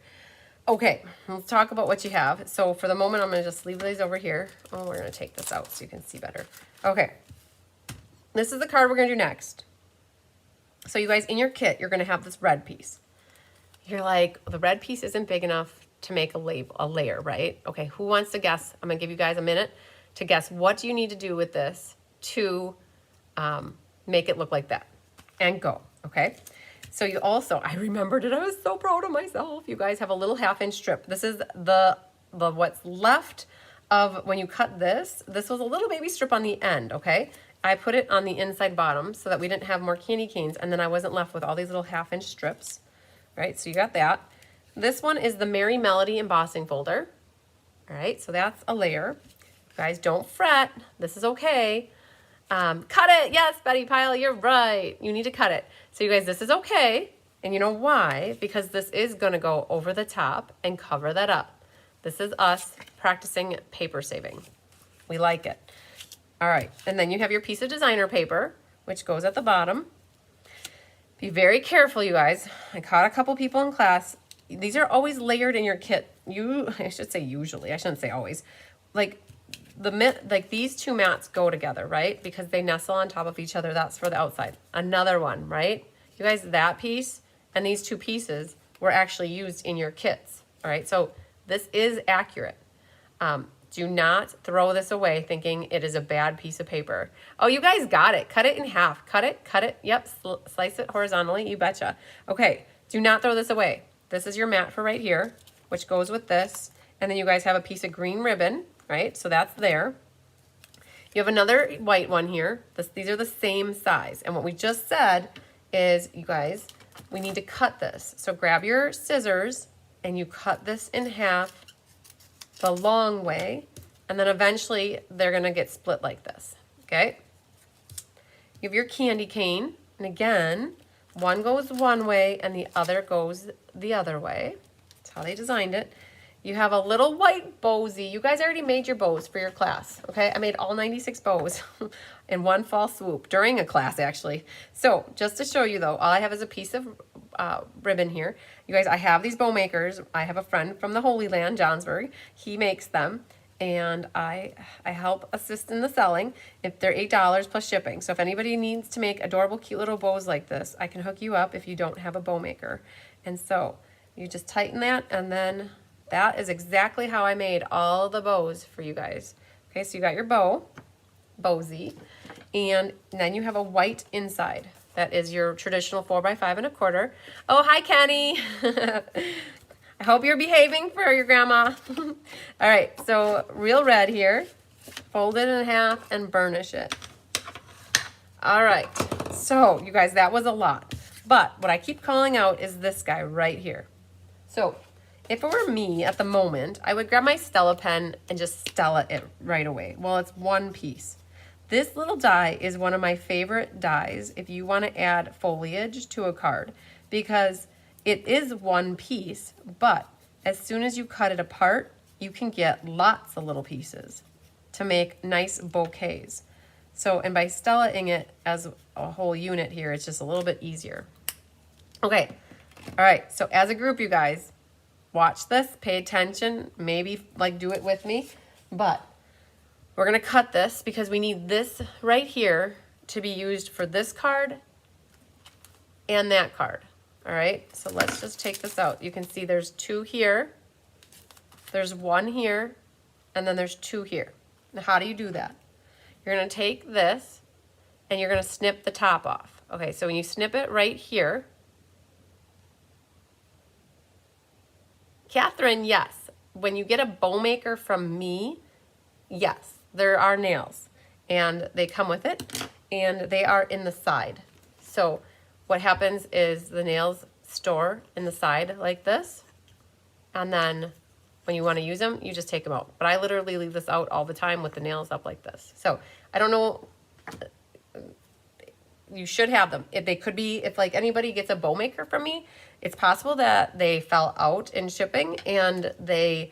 Okay, let's talk about what you have. So for the moment, I'm gonna just leave these over here. Oh, we're gonna take this out so you can see better. Okay, this is the card we're gonna do next. So you guys, in your kit, you're gonna have this red piece. You're like, the red piece isn't big enough to make a layer, right? Okay, who wants to guess? I'm gonna give you guys a minute to guess what do you need to do with this to make it look like that. And go, okay? So you also, I remembered it, I was so proud of myself. You guys have a little 1/2-inch strip. This is the what's left of when you cut this. This was a little baby strip on the end, okay? I put it on the inside bottom so that we didn't have more candy canes, and then I wasn't left with all these little 1/2-inch strips, right? So you got that. This one is the Merry Melody embossing folder, all right? So that's a layer. You guys, don't fret, this is okay. Cut it. Yes, Betty Pyle, you're right. You need to cut it. So you guys, this is okay. And you know why? Because this is going to go over the top and cover that up. This is us practicing paper saving. We like it. All right. And then you have your piece of designer paper, which goes at the bottom. Be very careful, you guys. I caught a couple people in class. These are always layered in your kit. I should say usually. I shouldn't say always. Like these two mats go together, right? Because they nestle on top of each other. That's for the outside. Another one, right? You guys, that piece and these two pieces were actually used in your kits, all right? So this is accurate. Do not throw this away thinking it is a bad piece of paper. Oh, you guys got it. Cut it in half. Cut it. Yep, slice it horizontally. You betcha. Okay, do not throw this away. This is your mat for right here, which goes with this. And then you guys have a piece of green ribbon, right? So that's there. You have another white one here. These are the same size. And what we just said is, you guys, we need to cut this. So grab your scissors and you cut this in half the long way. And then eventually they're gonna get split like this, okay? You have your candy cane. And again, one goes one way and the other goes the other way. That's how they designed it. You have a little white bowsy. You guys already made your bows for your class, okay? I made all 96 bows in one fall swoop during a class, actually. So just to show you, though, all I have is a piece of ribbon here. You guys, I have these bow makers. I have a friend from the Holy Land, Johnsburg. He makes them, and I help assist in the selling. If they're $8 plus shipping. So if anybody needs to make adorable, cute little bows like this, I can hook you up if you don't have a bow maker. And so you just tighten that, and then that is exactly how I made all the bows for you guys. Okay, so you got your bowsy, and then you have a white inside. That is your traditional 4x5 1/4. Oh, hi, Kenny. I hope you're behaving for your grandma. All right, so real red here. Fold it in half and burnish it. All right, so you guys, that was a lot. But what I keep calling out is this guy right here. So if it were me at the moment, I would grab my Stella pen and just Stella it right away. Well, it's one piece. This little die is one of my favorite dies if you want to add foliage to a card, because it is one piece, but as soon as you cut it apart, you can get lots of little pieces to make nice bouquets. So, and by Stella-ing it as a whole unit here, it's just a little bit easier. Okay, all right, so as a group, you guys, watch this, pay attention, maybe like do it with me, but we're gonna cut this because we need this right here to be used for this card and that card. All right, so let's just take this out. You can see there's two here, there's one here, and then there's two here. Now, how do you do that? You're gonna take this and you're gonna snip the top off. Okay, so when you snip it right here, Catherine, yes. When you get a bow maker from me, yes, there are nails, and they come with it, and they are in the side. So what happens is the nails store in the side like this, and then when you want to use them, you just take them out. But I literally leave this out all the time with the nails up like this. So I don't know, you should have them. If they could be, if like anybody gets a bow maker from me, it's possible that they fell out in shipping and they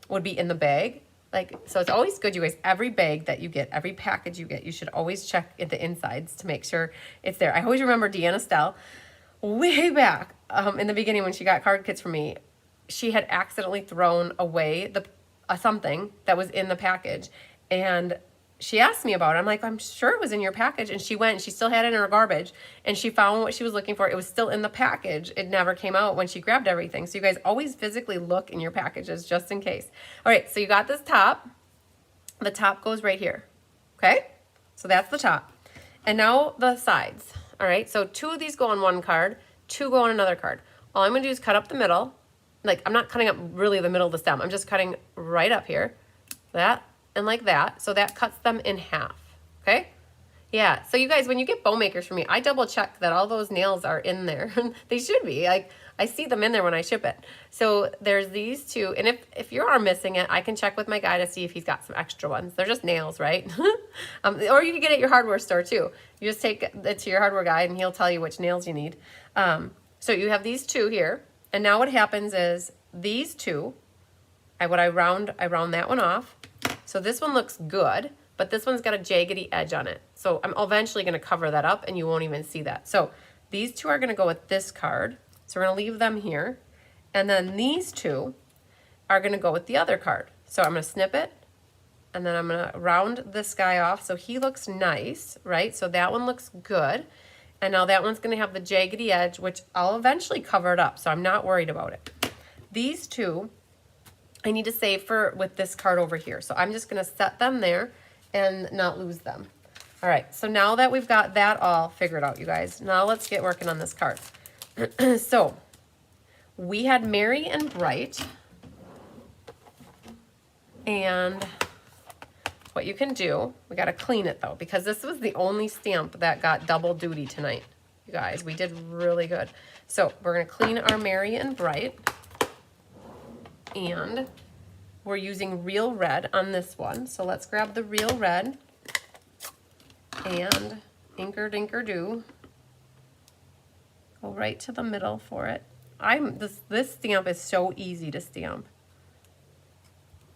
would be in the bag. Like, so it's always good, you guys, every bag that you get, every package you get, you should always check at the insides to make sure it's there. I always remember Deanna Stell, way back in the beginning when she got card kits from me, she had accidentally thrown away the something that was in the package, and she asked me about it. I'm like, I'm sure it was in your package. And she went, she still had it in her garbage, and she found what she was looking for. It was still in the package. It never came out when she grabbed everything. So you guys always physically look in your packages just in case. All right, so you got this top. The top goes right here, okay? So that's the top. And now the sides, all right? So 2 of these go on one card, 2 go on another card. All I'm gonna do is cut up the middle. Like, I'm not cutting up really the middle of the stem. I'm just cutting right up here, that, and like that. So that cuts them in half, okay? Yeah, so you guys, when you get bow makers from me, I double check that all those nails are in there. They should be. Like, I see them in there when I ship it. So there's these 2, and if you are missing it, I can check with my guy to see if he's got some extra ones. They're just nails, right? Or you can get it at your hardware store too. You just take it to your hardware guy and he'll tell you which nails you need. So you have these 2 here, and now what happens is these 2, I round that one off. So this one looks good, but this one's got a jaggedy edge on it. So I'm eventually going to cover that up and you won't even see that. So these 2 are going to go with this card. So we're going to leave them here. And then these 2 are going to go with the other card. So I'm going to snip it, and then I'm going to round this guy off so he looks nice, right? So that one looks good. And now that one's going to have the jaggedy edge, which I'll eventually cover it up, so I'm not worried about it. These 2 I need to save for with this card over here. So I'm just going to set them there and not lose them. All right, so now that we've got that all figured out, you guys, now let's get working on this card. So we had Merry and Bright, and what you can do, we got to clean it though, because this was the only stamp that got double duty tonight, you guys. We did really good. So we're going to clean our Merry and Bright, and we're using real red on this one. So let's grab the real red and inker dinker do. Go right to the middle for it. This stamp is so easy to stamp.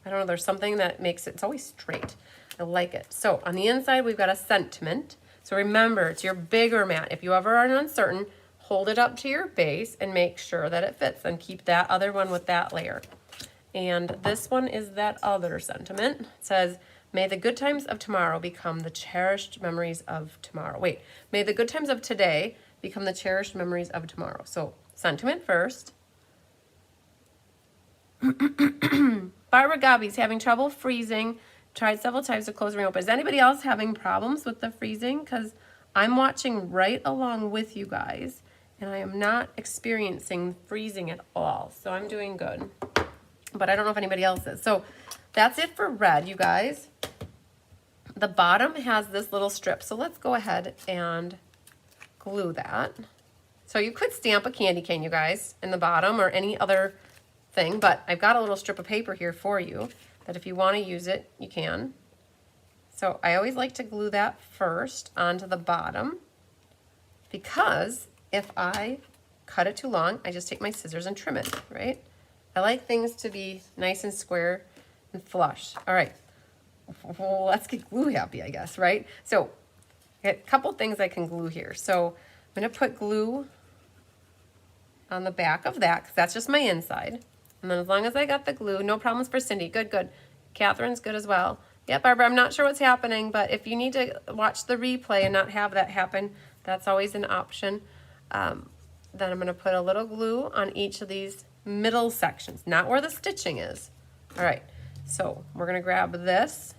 I don't know, there's something that makes it's always straight. I like it. So on the inside, we've got a sentiment. So remember, it's your bigger mat. If you ever are uncertain, hold it up to your base and make sure that it fits, and keep that other one with that layer. And this one is that other sentiment. It says, may the good times of tomorrow become the cherished memories of tomorrow. Wait, may the good times of today become the cherished memories of tomorrow. So sentiment first. Barbara Gobby's having trouble freezing. Tried several times to close and reopen. Is anybody else having problems with the freezing? Because I'm watching right along with you guys, and I am not experiencing freezing at all. So I'm doing good. But I don't know if anybody else is. So that's it for red, you guys. The bottom has this little strip. So let's go ahead and glue that. So you could stamp a candy cane, you guys, in the bottom or any other thing, but I've got a little strip of paper here for you that if you want to use it, you can. So I always like to glue that first onto the bottom, because if I cut it too long, I just take my scissors and trim it, right? I like things to be nice and square and flush. All right, well, let's get glue happy, I guess, right? So I got a couple things I can glue here. So I'm going to put glue on the back of that, because that's just my inside. And then as long as I got the glue, no problems for Cindy. Good, good. Catherine's good as well. Yeah, Barbara, I'm not sure what's happening, but if you need to watch the replay and not have that happen, that's always an option. Then I'm going to put a little glue on each of these middle sections, not where the stitching is. All right, so we're going to grab this.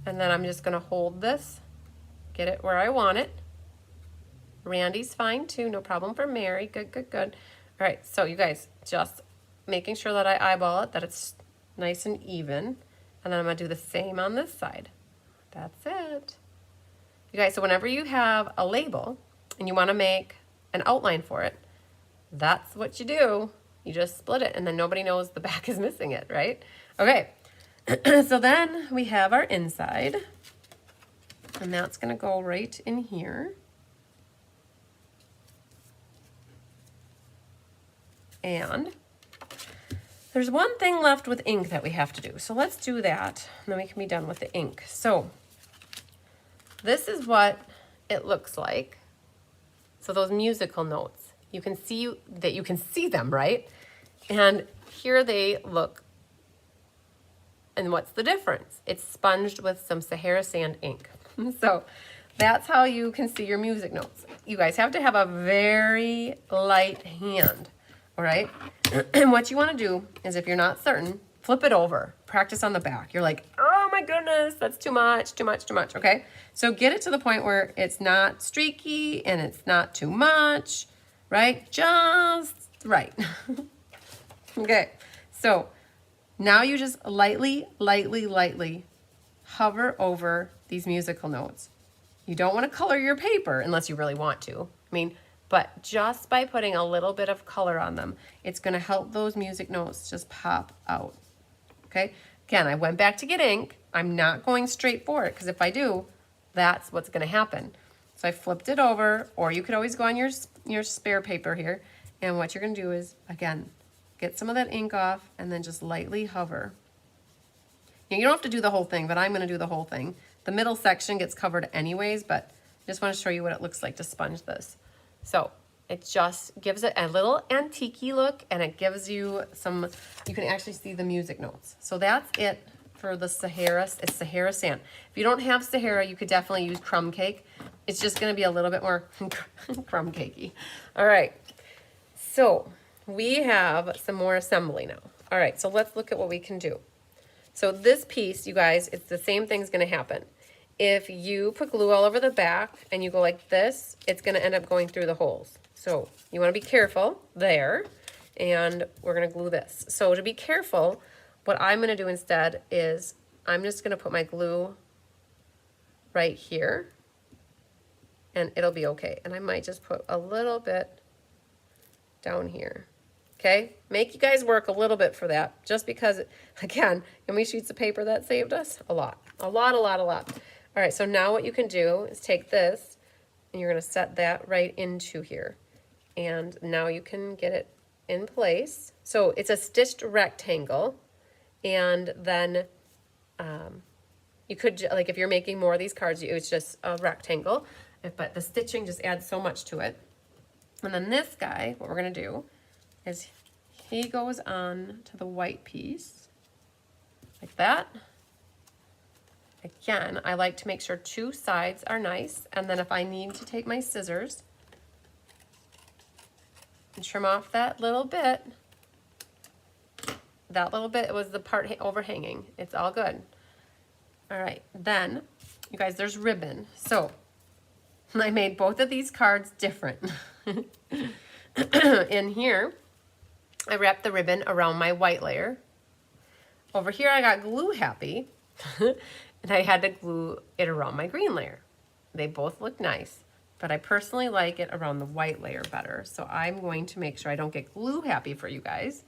And then I'm just going to hold this, get it where I want it. Randy's fine too, no problem for Mary. Good, good, good. All right, so you guys, just making sure that I eyeball it, that it's nice and even. And then I'm gonna do the same on this side. That's it. You guys, so whenever you have a label and you wanna make an outline for it, that's what you do. You just split it and then nobody knows the back is missing it, right? Okay, so then we have our inside and that's gonna go right in here. And there's one thing left with ink that we have to do. So let's do that and then we can be done with the ink. So this is what it looks like. So those musical notes, you can see that you can see them, right? And here they look. And what's the difference? It's sponged with some Sahara sand ink. So that's how you can see your music notes. You guys have to have a very light hand, all right? And what you want to do is if you're not certain, flip it over. Practice on the back. You're like, oh my goodness, that's too much, okay? So get it to the point where it's not streaky and it's not too much, right? Just right. Okay, so now you just lightly hover over these musical notes. You don't want to color your paper unless you really want to. But just by putting a little bit of color on them, it's going to help those music notes just pop out. Okay, again, I went back to get ink. I'm not going straight for it because if I do, that's what's going to happen. So I flipped it over, or you could always go on your spare paper here. And what you're going to do is, again, get some of that ink off and then just lightly hover. Now, you don't have to do the whole thing, but I'm going to do the whole thing. The middle section gets covered anyways, but I just want to show you what it looks like to sponge this. So it just gives it a little antique-y look and it gives you some, you can actually see the music notes. So that's it for the Sahara, it's Sahara sand. If you don't have Sahara, you could definitely use crumb cake. It's just going to be a little bit more crumb cakey. All right, so we have some more assembly now. All right, so let's look at what we can do. So this piece, you guys, it's the same thing's going to happen. If you put glue all over the back and you go like this, it's going to end up going through the holes. So you want to be careful there, and we're going to glue this. So to be careful, what I'm going to do instead is I'm just going to put my glue right here, and it'll be okay. And I might just put a little bit down here. Okay, make you guys work a little bit for that, just because, again, how many sheets of paper that saved us? A lot. All right, so now what you can do is take this, and you're going to set that right into here. And now you can get it in place. So it's a stitched rectangle, and then you could, like if you're making more of these cards, it's just a rectangle, but the stitching just adds so much to it. And then this guy, what we're going to do is he goes on to the white piece like that. Again, I like to make sure two sides are nice, and then if I need to take my scissors and trim off that little bit was the part overhanging. It's all good. All right, then you guys, there's ribbon. So I made both of these cards different. In here, I wrapped the ribbon around my white layer. Over here, I got glue happy, and I had to glue it around my green layer. They both look nice, but I personally like it around the white layer better. So I'm going to make sure I don't get glue happy for you guys.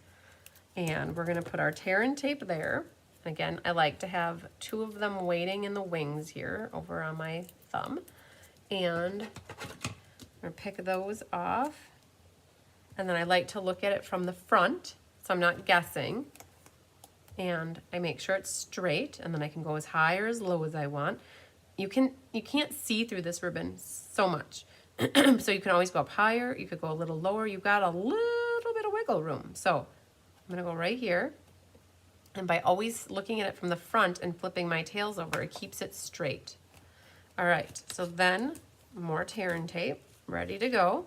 And we're gonna put our tear and tape there. Again, I like to have two of them waiting in the wings here over on my thumb. And I'm gonna pick those off. And then I like to look at it from the front, so I'm not guessing. And I make sure it's straight, and then I can go as high or as low as I want. You can't see through this ribbon so much. So you can always go up higher, you could go a little lower. You've got a little bit of wiggle room. So I'm gonna go right here. And by always looking at it from the front and flipping my tails over, it keeps it straight. All right, so then more tear and tape, ready to go.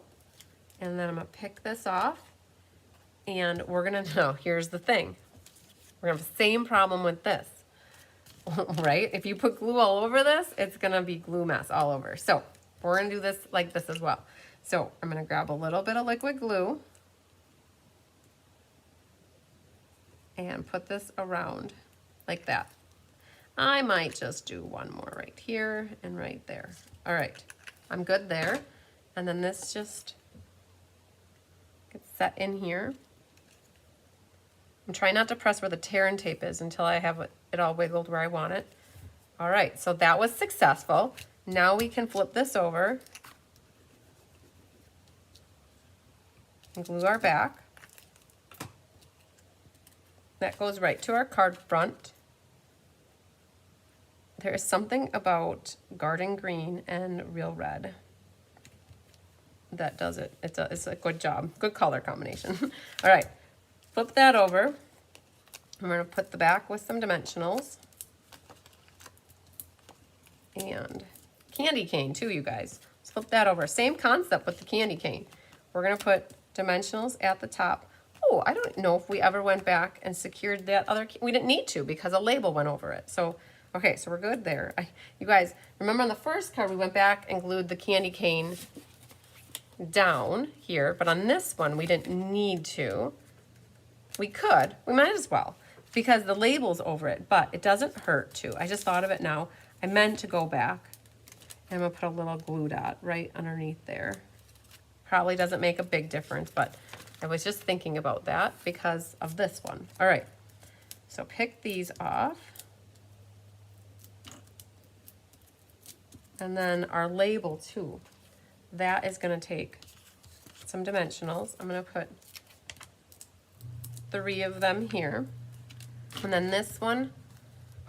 And then I'm gonna pick this off, and we're gonna, no, here's the thing. We're gonna have the same problem with this, right? If you put glue all over this, it's gonna be glue mess all over. So we're gonna do this like this as well. So I'm gonna grab a little bit of liquid glue, and put this around like that. I might just do one more right here and right there. All right, I'm good there. And then this just gets set in here. I'm trying not to press where the tear and tape is until I have it all wiggled where I want it. All right, so that was successful. Now we can flip this over and glue our back. That goes right to our card front. There is something about garden green and real red that does it. It's a good job, good color combination. All right, flip that over. I'm gonna put the back with some dimensionals. And candy cane too, you guys. Let's flip that over. Same concept with the candy cane. We're gonna put dimensionals at the top. Oh, I don't know if we ever went back and secured that other, we didn't need to because a label went over it. So, okay, so we're good there. You guys, remember on the first card, we went back and glued the candy cane down here, but on this one, we didn't need to. We could, we might as well, because the label's over it, but it doesn't hurt to. I just thought of it now. I meant to go back, and I'm gonna put a little glue dot right underneath there. Probably doesn't make a big difference, but I was just thinking about that because of this one. All right, so pick these off. And then our label too. That is gonna take some dimensionals. I'm gonna put 3 of them here. And then this one,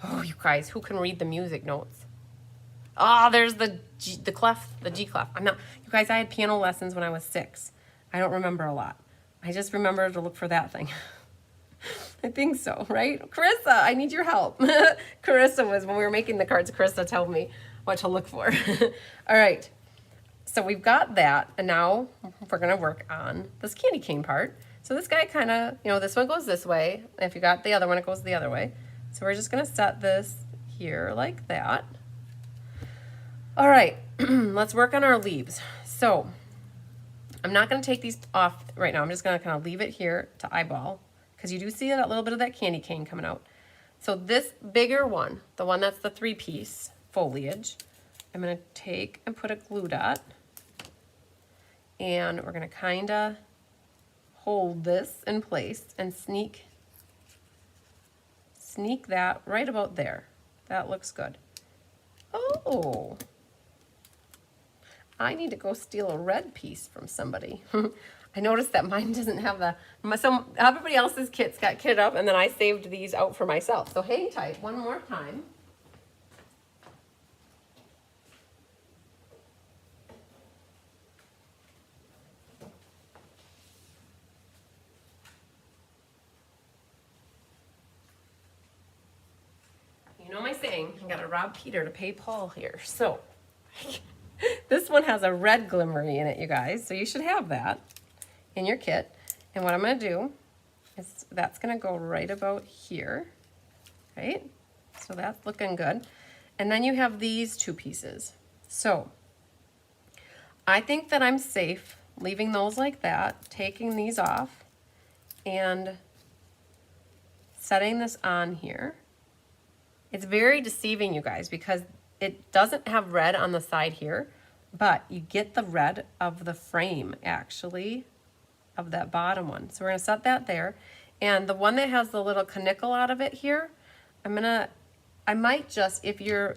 oh, you guys, who can read the music notes? Ah, oh, there's the G clef. I'm not, you guys, I had piano lessons when I was 6. I don't remember a lot. I just remember to look for that thing. I think so, right? Carissa, I need your help. Carissa was, when we were making the cards, Carissa told me what to look for. All right, so we've got that, and now we're gonna work on this candy cane part. So this guy kind of, you know, this one goes this way. If you got the other one, it goes the other way. So we're just gonna set this here like that. All right, let's work on our leaves. So I'm not gonna take these off right now. I'm just gonna kind of leave it here to eyeball, because you do see that little bit of that candy cane coming out. So this bigger one, the one that's the 3-piece foliage, I'm gonna take and put a glue dot, and we're gonna kinda hold this in place and sneak that right about there. That looks good. Oh, I need to go steal a red piece from somebody. I noticed that mine doesn't have everybody else's kits got kitted up, and then I saved these out for myself. So hang tight one more time. You know my saying, I gotta rob Peter to pay Paul here. So this one has a red glimmery in it, you guys. So you should have that in your kit. And what I'm gonna do is that's gonna go right about here, right? So that's looking good. And then you have these 2 pieces. So I think that I'm safe leaving those like that, taking these off and setting this on here. It's very deceiving, you guys, because it doesn't have red on the side here, but you get the red of the frame, actually, of that bottom one. So we're gonna set that there. And the one that has the little canicle out of it here, I might just, if you're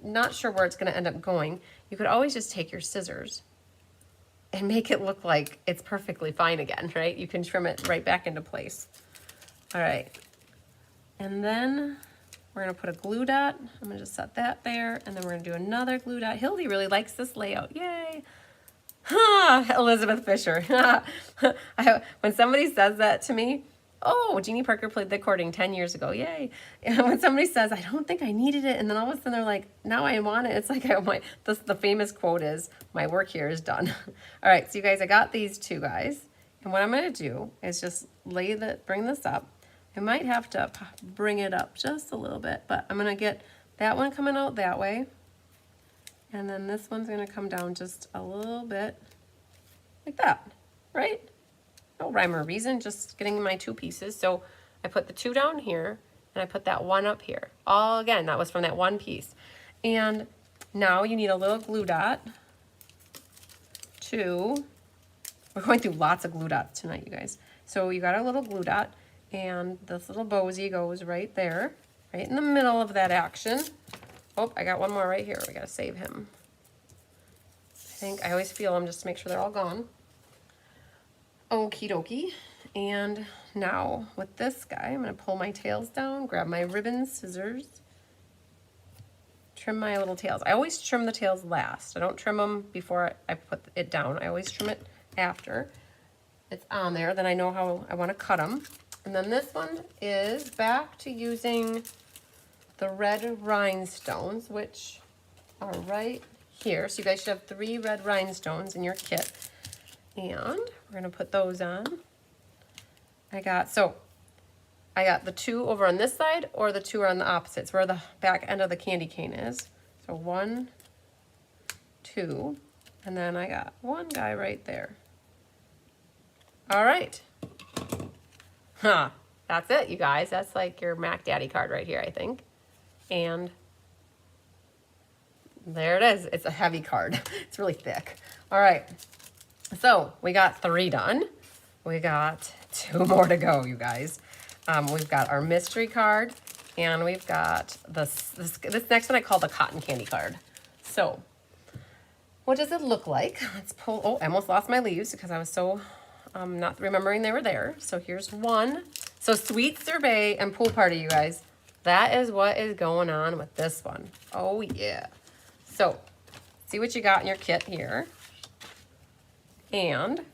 not sure where it's gonna end up going, you could always just take your scissors and make it look like it's perfectly fine again, right? You can trim it right back into place. All right, and then we're gonna put a glue dot. I'm gonna just set that there, and then we're gonna do another glue dot. Hildy really likes this layout, yay. Elizabeth Fisher. When somebody says that to me, oh, Jeannie Parker played the accordion 10 years ago, yay. And when somebody says, I don't think I needed it, and then all of a sudden they're like, now I want it, it's like the famous quote is, my work here is done. All right, so you guys, I got these 2 guys, and what I'm gonna do is just bring this up. I might have to bring it up just a little bit, but I'm gonna get that one coming out that way. And then this one's gonna come down just a little bit like that, right? No rhyme or reason, just getting my 2 pieces. So I put the 2 down here, and I put that 1 up here. All again, that was from that 1 piece. And now you need a little glue dot to, we're going through lots of glue dots tonight, you guys. So you got a little glue dot, and this little bowsy goes right there, right in the middle of that action. Oh, I got one more right here. We gotta save him. I always feel them just to make sure they're all gone. Okie dokie. And now with this guy, I'm gonna pull my tails down, grab my ribbon scissors, trim my little tails. I always trim the tails last. I don't trim them before I put it down. I always trim it after it's on there. Then I know how I wanna cut them. And then this one is back to using the red rhinestones, which are right here. So you guys should have 3 red rhinestones in your kit. And we're gonna put those on. I got the 2 over on this side, or the 2 are on the opposites, where the back end of the candy cane is. So 1, 2, and then I got 1 guy right there. All right. Huh, that's it, you guys. That's like your Mac Daddy card right here, I think. And there it is. It's a heavy card. It's really thick. All right. So we got 3 done. We got 2 more to go, you guys. We've got our mystery card, and we've got this next one I call the cotton candy card. So what does it look like? Let's pull. Oh, I almost lost my leaves because I was so not remembering they were there. So here's one. So sweet sorbet and pool party, you guys. That is what is going on with this one. Oh yeah. So see what you got in your kit here. And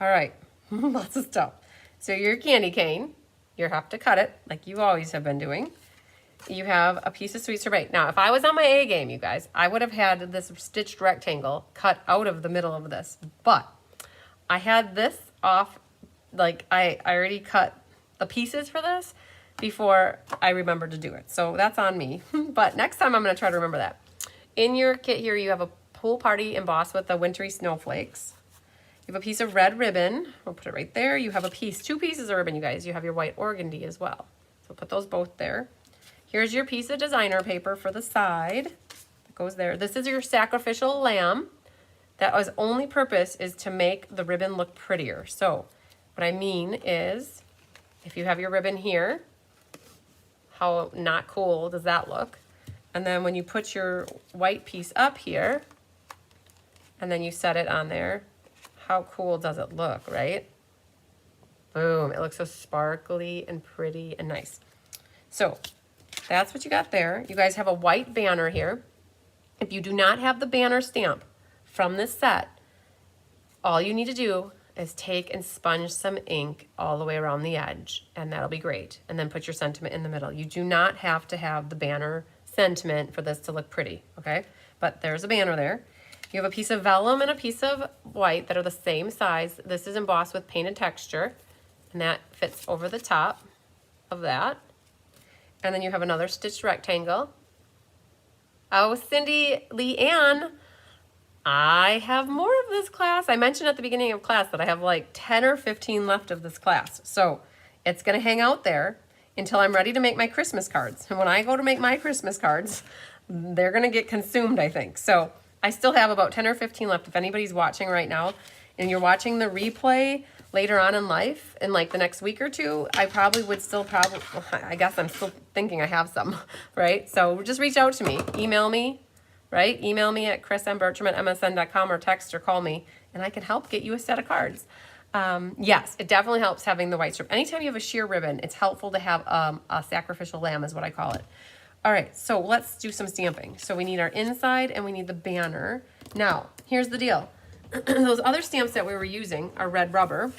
all right, lots of stuff. So your candy cane, you have to cut it like you always have been doing. You have a piece of sweet sorbet. Now, if I was on my A game, you guys, I would have had this stitched rectangle cut out of the middle of this. But I had this off, like I already cut the pieces for this before I remembered to do it. So that's on me. But next time I'm gonna try to remember that. In your kit here, you have a pool party embossed with the wintry snowflakes. You have a piece of red ribbon. We'll put it right there. You have 2 pieces of ribbon, you guys. You have your white organdy as well. So put those both there. Here's your piece of designer paper for the side. That goes there. This is your sacrificial lamb. That was only purpose is to make the ribbon look prettier. So what I mean is, if you have your ribbon here, how not cool does that look? And then when you put your white piece up here, and then you set it on there, how cool does it look, right? Boom, it looks so sparkly and pretty and nice. So that's what you got there. You guys have a white banner here. If you do not have the banner stamp from this set, all you need to do is take and sponge some ink all the way around the edge, and that'll be great. And then put your sentiment in the middle. You do not have to have the banner sentiment for this to look pretty, okay? But there's a banner there. You have a piece of vellum and a piece of white that are the same size. This is embossed with painted texture, and that fits over the top of that. And then you have another stitched rectangle. Oh, Cindy Leanne, I have more of this class. I mentioned at the beginning of class that I have like 10 or 15 left of this class. So it's gonna hang out there until I'm ready to make my Christmas cards. And when I go to make my Christmas cards, they're gonna get consumed, I think. So I still have about 10 or 15 left. If anybody's watching right now and you're watching the replay later on in life, in like the next week or 2, I probably would still I guess I'm still thinking I have some, right? So just reach out to me, email me, right? Email me at chrismbertram@msn.com or text or call me, and I can help get you a set of cards. Yes, it definitely helps having the white strip. Anytime you have a sheer ribbon, it's helpful to have a sacrificial lamb is what I call it. All right, so let's do some stamping. So we need our inside and we need the banner. Now, here's the deal. Those other stamps that we were using are red rubber.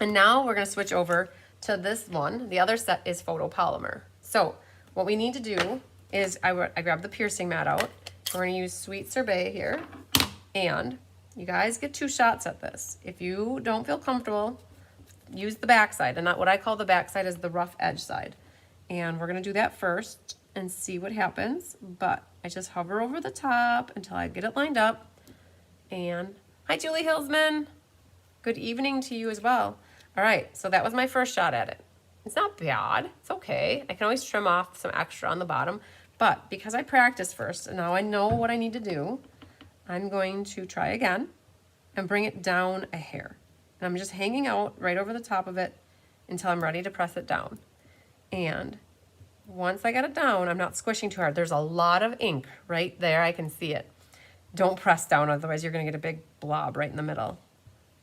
And now we're gonna switch over to this one. The other set is photopolymer. So what we need to do is I grabbed the piercing mat out. We're gonna use Sweet Sorbet here. And you guys get 2 shots at this. If you don't feel comfortable, use the back side. And not what I call the back side is the rough edge side. And we're gonna do that first and see what happens. But I just hover over the top until I get it lined up. And hi, Julie Hillsman. Good evening to you as well. All right, so that was my first shot at it. It's not bad. It's okay. I can always trim off some extra on the bottom. But because I practiced first and now I know what I need to do, I'm going to try again and bring it down a hair. And I'm just hanging out right over the top of it until I'm ready to press it down. And once I get it down, I'm not squishing too hard. There's a lot of ink right there. I can see it. Don't press down, otherwise you're gonna get a big blob right in the middle.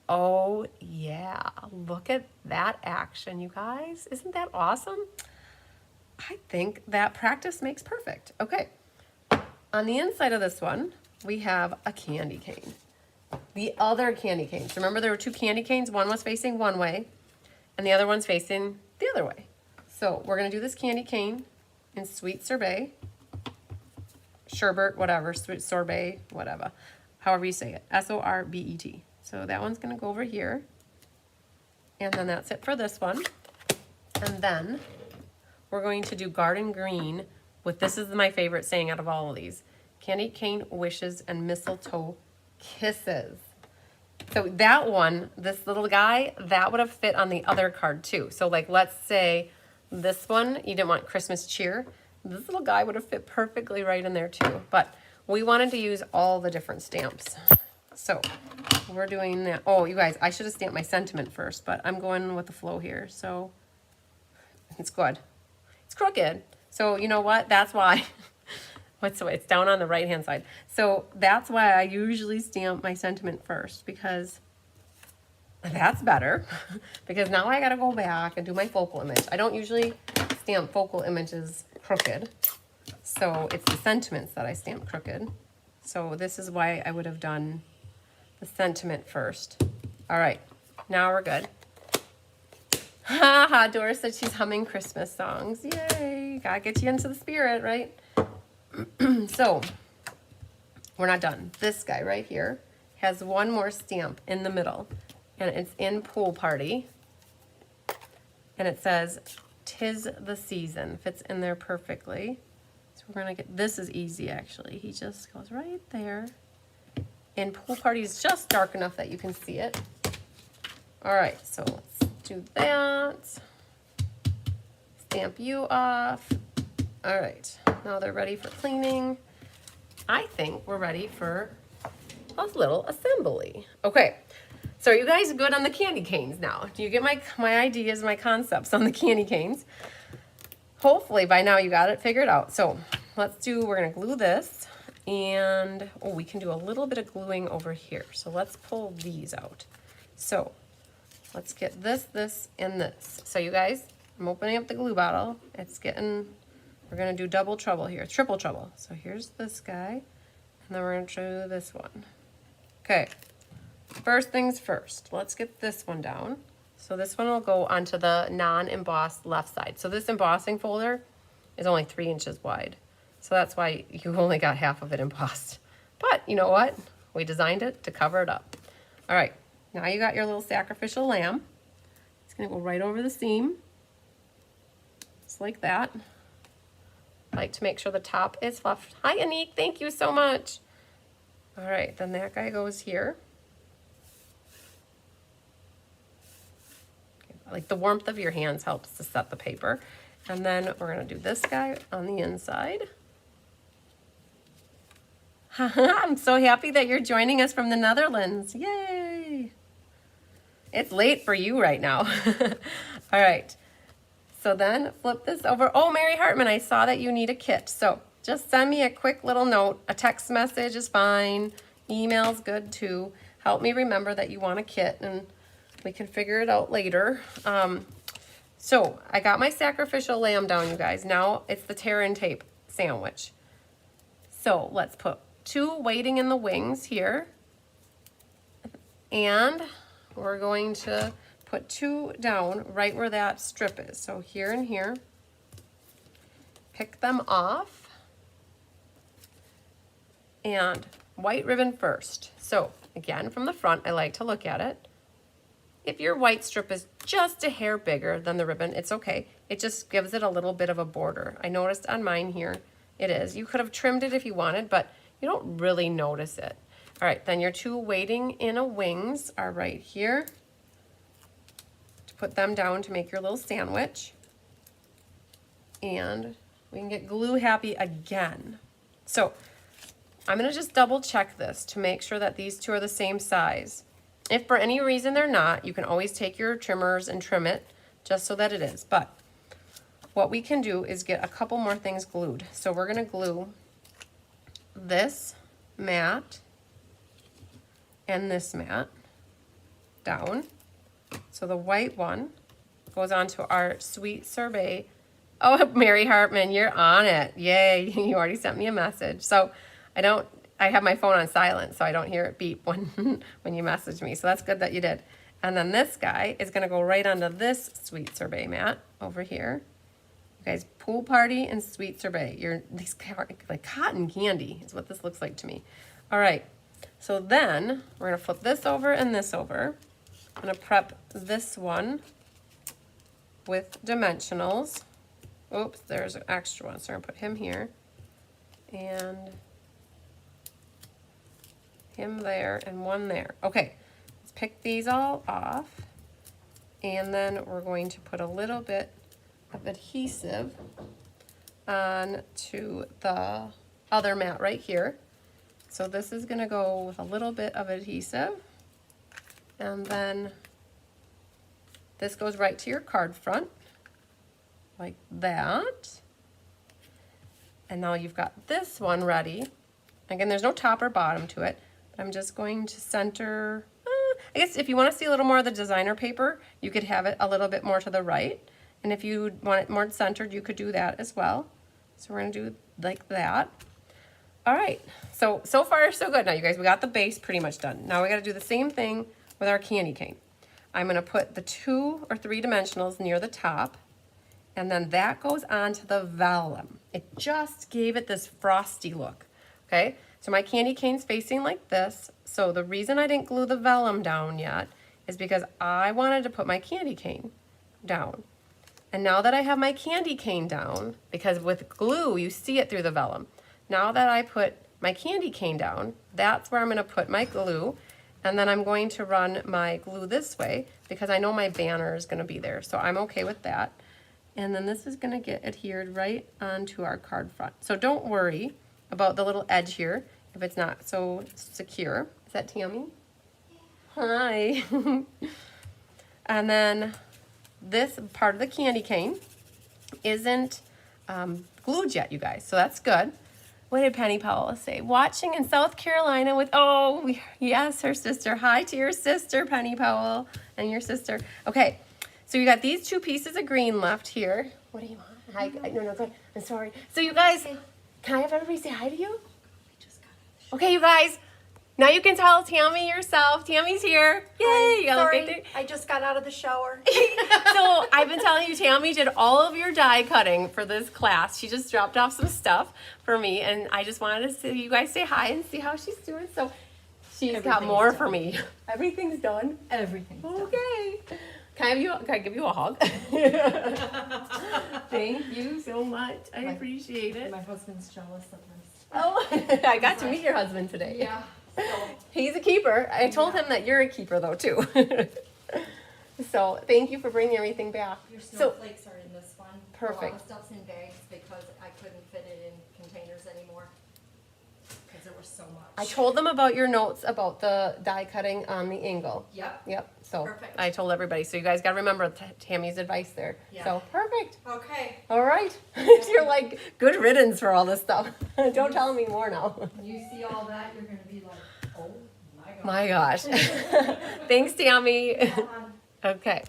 Oh yeah, look at that action, you guys. Isn't that awesome? I think that practice makes perfect. Okay, on the inside of this one, we have a candy cane. The other candy canes. Remember there were two candy canes? One was facing one way and the other one's facing the other way. So we're gonna do this candy cane in Sweet Sorbet, Sherbet, whatever, Sweet Sorbet, whatever, however you say it, S-O-R-B-E-T. So that one's gonna go over here. And then that's it for this one. And then we're going to do Garden Green with, this is my favorite saying out of all of these, Candy Cane Wishes and Mistletoe Kisses. So that one, this little guy, that would have fit on the other card too. So like, let's say this one, you didn't want Christmas cheer. This little guy would have fit perfectly right in there too. But we wanted to use all the different stamps. So we're doing that. Oh, you guys, I should have stamped my sentiment first, but I'm going with the flow here. So it's good. It's crooked. So you know what? That's why. It's down on the right hand side. So that's why I usually stamp my sentiment first, because that's better. Because now I got to go back and do my focal image. I don't usually stamp focal images crooked. So it's the sentiments that I stamp crooked. So this is why I would have done the sentiment first. All right, now we're good. Ha ha, Doris said she's humming Christmas songs. Yay, gotta get you into the spirit, right? So we're not done. This guy right here has one more stamp in the middle, and it's in Pool Party, and it says 'Tis the Season. Fits in there perfectly. So we're gonna get, this is easy actually. He just goes right there, and Pool Party is just dark enough that you can see it. All right, so let's do that. Stamp you off. All right, now they're ready for cleaning. I think we're ready for a little assembly. Okay, so are you guys good on the candy canes now? Do you get my ideas, my concepts on the candy canes? Hopefully by now you got it figured out. So we're gonna glue this, and we can do a little bit of gluing over here. So let's pull these out. So let's get this, and this. So you guys, I'm opening up the glue bottle. We're gonna do double trouble here, triple trouble. So here's this guy, and then we're gonna do this one. Okay, first things first, let's get this one down. So this one will go onto the non-embossed left side. So this embossing folder is only 3 inches wide. So that's why you only got half of it embossed. But you know what? We designed it to cover it up. All right, now you got your little sacrificial lamb. It's gonna go right over the seam, just like that. Like to make sure the top is fluffed. Hi, Anik, thank you so much. All right, then that guy goes here. Like the warmth of your hands helps to set the paper. And then we're gonna do this guy on the inside. I'm so happy that you're joining us from the Netherlands. Yay! It's late for you right now. All right. So then flip this over. Oh, Mary Hartman, I saw that you need a kit. So just send me a quick little note. A text message is fine. Email's good too. Help me remember that you want a kit, and we can figure it out later. So I got my sacrificial lamb down, you guys. Now it's the tear and tape sandwich. So let's put 2 waiting in the wings here. And we're going to put 2 down right where that strip is. So here and here. Pick them off. And white ribbon first. So again, from the front, I like to look at it. If your white strip is just a hair bigger than the ribbon, it's okay. It just gives it a little bit of a border. I noticed on mine here, it is. You could have trimmed it if you wanted, but you don't really notice it. All right, then your 2 waiting in a wings are right here. put them down to make your little sandwich. And we can get glue happy again. So I'm gonna just double check this to make sure that these two are the same size. If for any reason they're not, you can always take your trimmers and trim it just so that it is. But what we can do is get a couple more things glued. So we're gonna glue this mat and this mat down. So the white one goes onto our sweet sorbet. Oh, Mary Hartman, you're on it. Yay, you already sent me a message. So I have my phone on silent, so I don't hear it beep when you message me. So that's good that you did. And then this guy is gonna go right onto this sweet sorbet mat over here. You guys, pool party and sweet sorbet. These like cotton candy is what this looks like to me. All right, so then we're gonna flip this over and this over. I'm gonna prep this one with dimensionals. Oops, there's an extra one, so I'm gonna put him here and him there and one there. Okay, let's pick these all off, and then we're going to put a little bit of adhesive onto the other mat right here. So this is gonna go with a little bit of adhesive, and then this goes right to your card front, like that. And now you've got this one ready. Again, there's no top or bottom to it, but I'm just going to center, I guess if you want to see a little more of the designer paper, you could have it a little bit more to the right. And if you want it more centered, you could do that as well. So we're gonna do like that. All right, so far so good. Now you guys, we got the base pretty much done. Now we gotta do the same thing with our candy cane. I'm gonna put the 2 or 3 dimensionals near the top, and then that goes onto the vellum. It just gave it this frosty look, okay? So my candy cane's facing like this. So the reason I didn't glue the vellum down yet is because I wanted to put my candy cane down. And now that I have my candy cane down, because with glue, you see it through the vellum. Now that I put my candy cane down, that's where I'm gonna put my glue. And then I'm going to run my glue this way because I know my banner is gonna be there. So I'm okay with that. And then this is gonna get adhered right onto our card front. So don't worry about the little edge here if it's not so secure. Is that Tammy? Hi. And then this part of the candy cane isn't glued yet, you guys, so that's good. What did Penny Powell say? Watching in South Carolina with, yes, her sister. Hi to your sister, Penny Powell, and your sister. Okay, so you got these 2 pieces of green left here. What do you want? Hi, no, go ahead. I'm sorry. So you guys, can I have everybody say hi to you? Okay, you guys. Now you can tell Tammy yourself. Tammy's here. Yay! Sorry, I just got out of the shower. So I've been telling you, Tammy did all of your die cutting for this class. She just dropped off some stuff for me, and I just wanted to see you guys say hi and see how she's doing. So she's got more for me. Everything's done? Everything's done. Okay. Can I give you a hug? Thank you so much. I appreciate it. My husband's jealous of this. Oh, I got to meet your husband today. Yeah. He's a keeper. I told him that you're a keeper though too. So thank you for bringing everything back. Your snowflakes are in this one. Perfect. A lot of stuff's in bags because I couldn't fit it in containers anymore because there was so much. I told them about your notes about the die cutting on the angle. Yep. So perfect. I told everybody. So you guys got to remember Tammy's advice there. Yeah. So perfect. Okay. All right. You're like, good riddance for all this stuff. Don't tell me more now. When you see all that, you're going to be like, oh My gosh. Thanks, Tammy. Okay.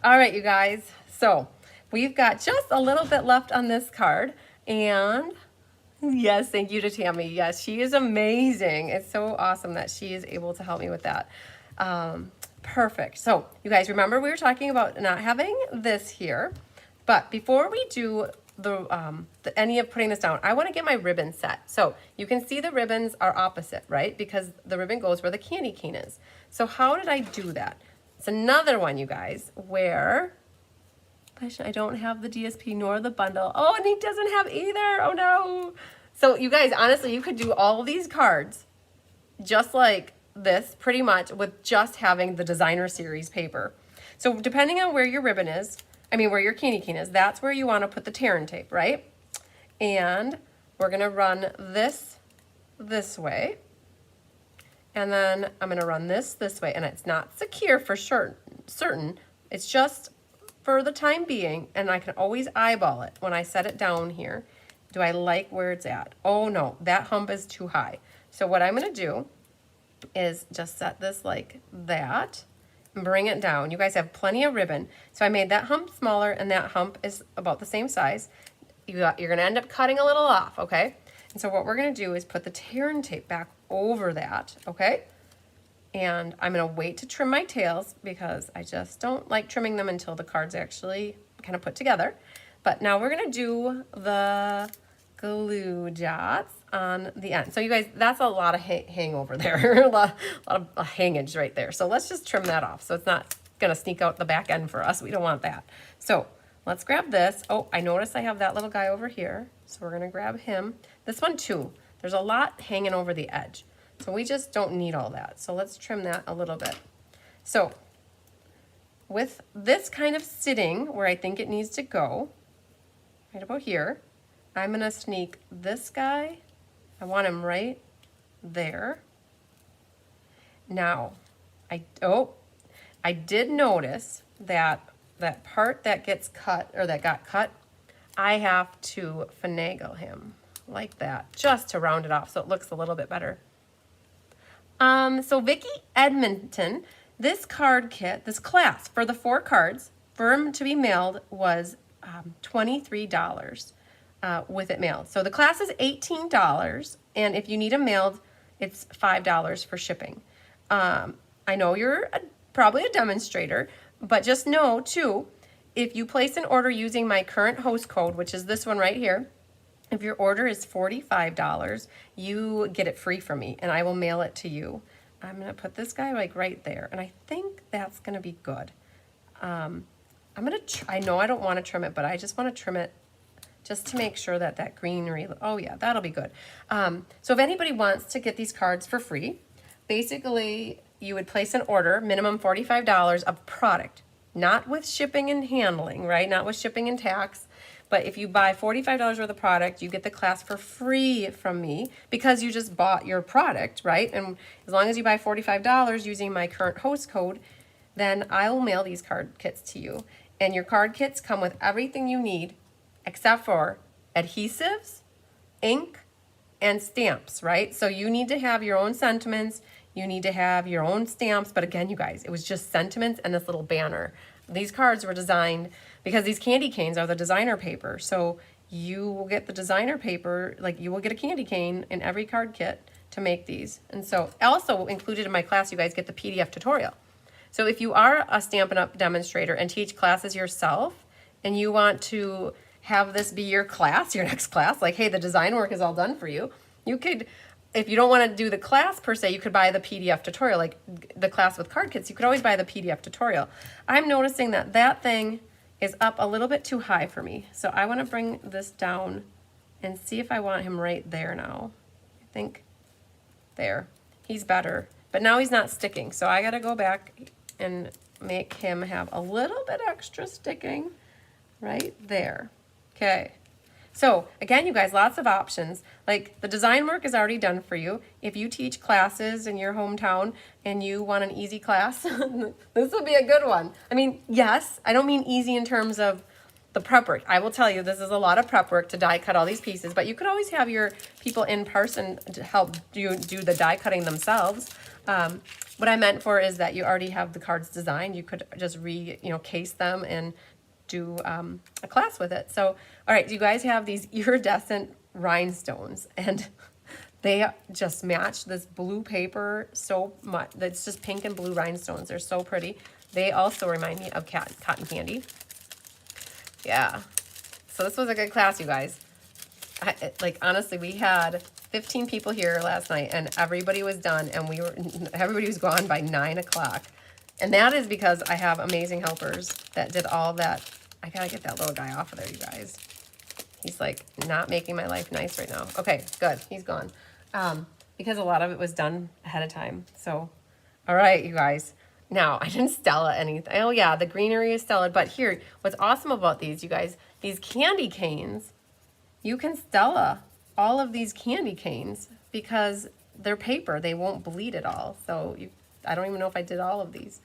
All right, you guys. So we've got just a little bit left on this card. And yes, thank you to Tammy. Yes, she is amazing. It's so awesome that she is able to help me with that. Perfect. So you guys remember we were talking about not having this here. But before we do any of putting this down, I want to get my ribbon set. So you can see the ribbons are opposite, right? Because the ribbon goes where the candy cane is. So how did I do that? It's another one, you guys, where I don't have the DSP nor the bundle. Oh, and he doesn't have either. Oh no. So you guys, honestly, you could do all of these cards just like this pretty much with just having the designer series paper. So depending on where your ribbon is, where your candy cane is, that's where you want to put the tear and tape, right? And we're gonna run this way. And then I'm gonna run this way. And it's not secure for certain. It's just for the time being. And I can always eyeball it when I set it down here. Do I like where it's at? Oh no, that hump is too high. So what I'm gonna do is just set this like that and bring it down. You guys have plenty of ribbon. So I made that hump smaller and that hump is about the same size. You're gonna end up cutting a little off, okay? And so what we're gonna do is put the tear and tape back over that, okay? And I'm gonna wait to trim my tails because I just don't like trimming them until the card's actually kind of put together. But now we're gonna do the glue dots on the end. So you guys, that's a lot of hangover there, a lot of hangage right there. So let's just trim that off so it's not gonna sneak out the back end for us. We don't want that. So let's grab this. Oh, I noticed I have that little guy over here. So we're gonna grab him. This one too. There's a lot hanging over the edge. So we just don't need all that. So let's trim that a little bit. So with this kind of sitting where I think it needs to go, right about here, I'm gonna sneak this guy. I want him right there. Now, I did notice that that part that gets cut, or that got cut, I have to finagle him like that, just to round it off so it looks a little bit better. So Vicki Edmonton, this card kit, this class for the 4 cards, for them to be mailed was $23 with it mailed. So the class is $18, and if you need them mailed, it's $5 for shipping. I know you're probably a demonstrator, but just know too, if you place an order using my current host code, which is this one right here, if your order is $45, you get it free from me and I will mail it to you. I'm gonna put this guy like right there, and I think that's gonna be good. I know I don't wanna trim it, but I just wanna trim it just to make sure that that greenery, oh yeah, that'll be good. So if anybody wants to get these cards for free, basically you would place an order, minimum $45 of product, not with shipping and handling, right? Not with shipping and tax. But if you buy $45 worth of product, you get the class for free from me because you just bought your product, right? And as long as you buy $45 using my current host code, then I will mail these card kits to you. And your card kits come with everything you need except for adhesives, ink, and stamps, right? So you need to have your own sentiments, you need to have your own stamps, but again, you guys, it was just sentiments and this little banner. These cards were designed because these candy canes are the designer paper. So you will get the designer paper, like you will get a candy cane in every card kit to make these. And so also included in my class, you guys get the PDF tutorial. So if you are a Stampin' Up! Demonstrator and teach classes yourself and you want to have this be your class, your next class, like, hey, the design work is all done for you, you could, if you don't want to do the class per se, you could buy the PDF tutorial, like the class with card kits, you could always buy the PDF tutorial. I'm noticing that that thing is up a little bit too high for me. So I want to bring this down and see if I want him right there now. I think there, he's better, but now he's not sticking. So I got to go back and make him have a little bit extra sticking right there. Okay. So again, you guys, lots of options. Like the design work is already done for you. If you teach classes in your hometown and you want an easy class, this would be a good one. I mean, yes, I don't mean easy in terms of the prep work. I will tell you, this is a lot of prep work to die cut all these pieces, but you could always have your people in person to help do the die cutting themselves. What I meant for is that you already have the cards designed. You could just case them and do a class with it. So, all right, you guys have these iridescent rhinestones, and they just match this blue paper so much. It's just pink and blue rhinestones. They're so pretty. They also remind me of cotton candy. Yeah. So this was a good class, you guys. Honestly, we had 15 people here last night, and everybody was done, and everybody was gone by 9 o'clock. And that is because I have amazing helpers that did all that. I gotta get that little guy off of there, you guys. He's like not making my life nice right now. Okay, good, he's gone. Because a lot of it was done ahead of time. So, all right, you guys. Now, I didn't Stella anything. Oh yeah, the greenery is Stella. But here, what's awesome about these, you guys, these candy canes, you can Stella all of these candy canes because they're paper. They won't bleed at all. So I don't even know if I did all of these.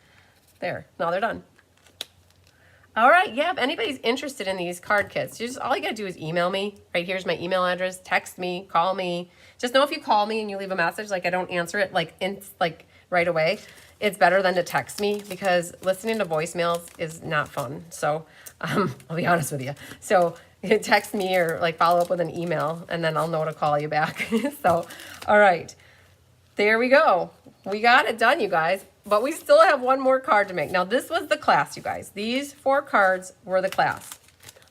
There, now they're done. All right, yeah, if anybody's interested in these card kits, all you gotta do is email me. Right here's my email address, text me, call me. Just know if you call me and you leave a message, like I don't answer it like right away, it's better than to text me because listening to voicemails is not fun. So I'll be honest with you. So you text me or like follow up with an email and then I'll know to call you back. So, all right, there we go. We got it done, you guys. But we still have one more card to make. Now, this was the class, you guys. These 4 cards were the class.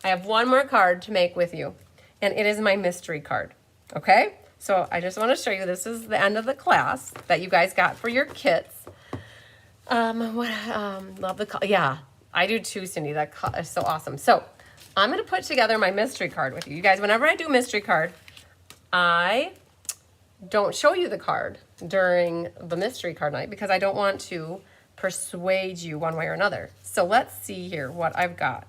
I have one more card to make with you, and it is my mystery card, okay? So I just want to show you, this is the end of the class that you guys got for your kits. Love the, yeah, I do too, Cindy. That is so awesome. So I'm going to put together my mystery card with you. You guys, whenever I do mystery card, I don't show you the card during the mystery card night because I don't want to persuade you one way or another. So let's see here what I've got.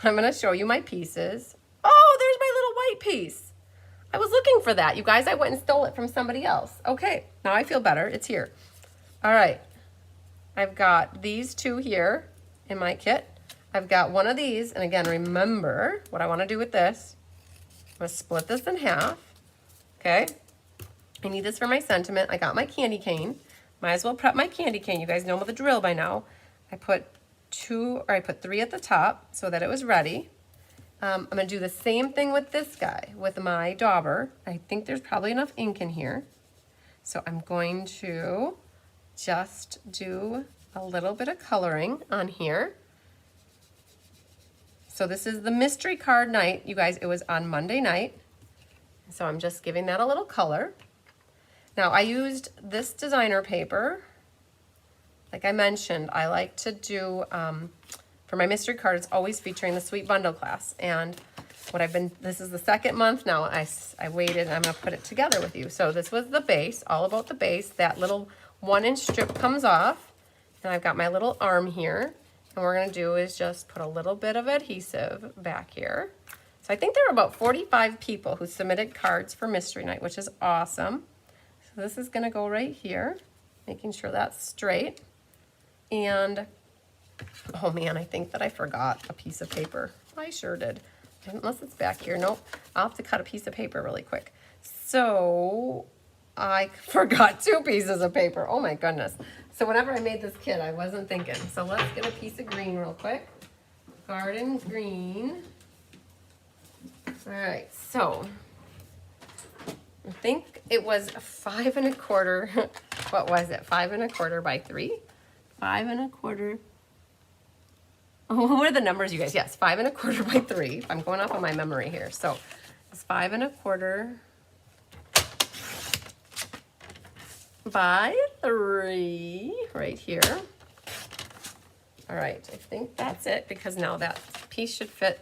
I'm going to show you my pieces. Oh, there's my little white piece. I was looking for that. You guys, I went and stole it from somebody else. Okay, now I feel better. It's here. All right. I've got these 2 here in my kit. I've got one of these. And again, remember what I want to do with this. I'm going to split this in half. Okay. I need this for my sentiment. I got my candy cane. Might as well prep my candy cane. You guys know the drill by now. I put 3 at the top so that it was ready. I'm going to do the same thing with this guy, with my dauber. I think there's probably enough ink in here. So I'm going to just do a little bit of coloring on here. So this is the mystery card night. You guys, it was on Monday night. So I'm just giving that a little color. Now, I used this designer paper. Like I mentioned, I like to do, for my mystery card, it's always featuring the Sweet Bundle class. And this is the 2nd month now. I waited, and I'm going to put it together with you. So this was the base, all about the base. That little 1-inch strip comes off. And I've got my little arm here. And what we're going to do is just put a little bit of adhesive back here. So I think there were about 45 people who submitted cards for Mystery Night, which is awesome. So this is going to go right here, making sure that's straight. And, oh man, I think that I forgot a piece of paper. I sure did. Unless it's back here. Nope. I'll have to cut a piece of paper really quick. So I forgot 2 pieces of paper. Oh my goodness. So whenever I made this kit, I wasn't thinking. So let's get a piece of green real quick. Garden green. All right, so I think it was 5 1/4. What was it? 5 1/4 by 3? 5 1/4. Oh, what are the numbers, you guys? Yes, 5 1/4 by 3. I'm going off of my memory here. So it's 5 1/4 by 3 right here. All right, I think that's it because now that piece should fit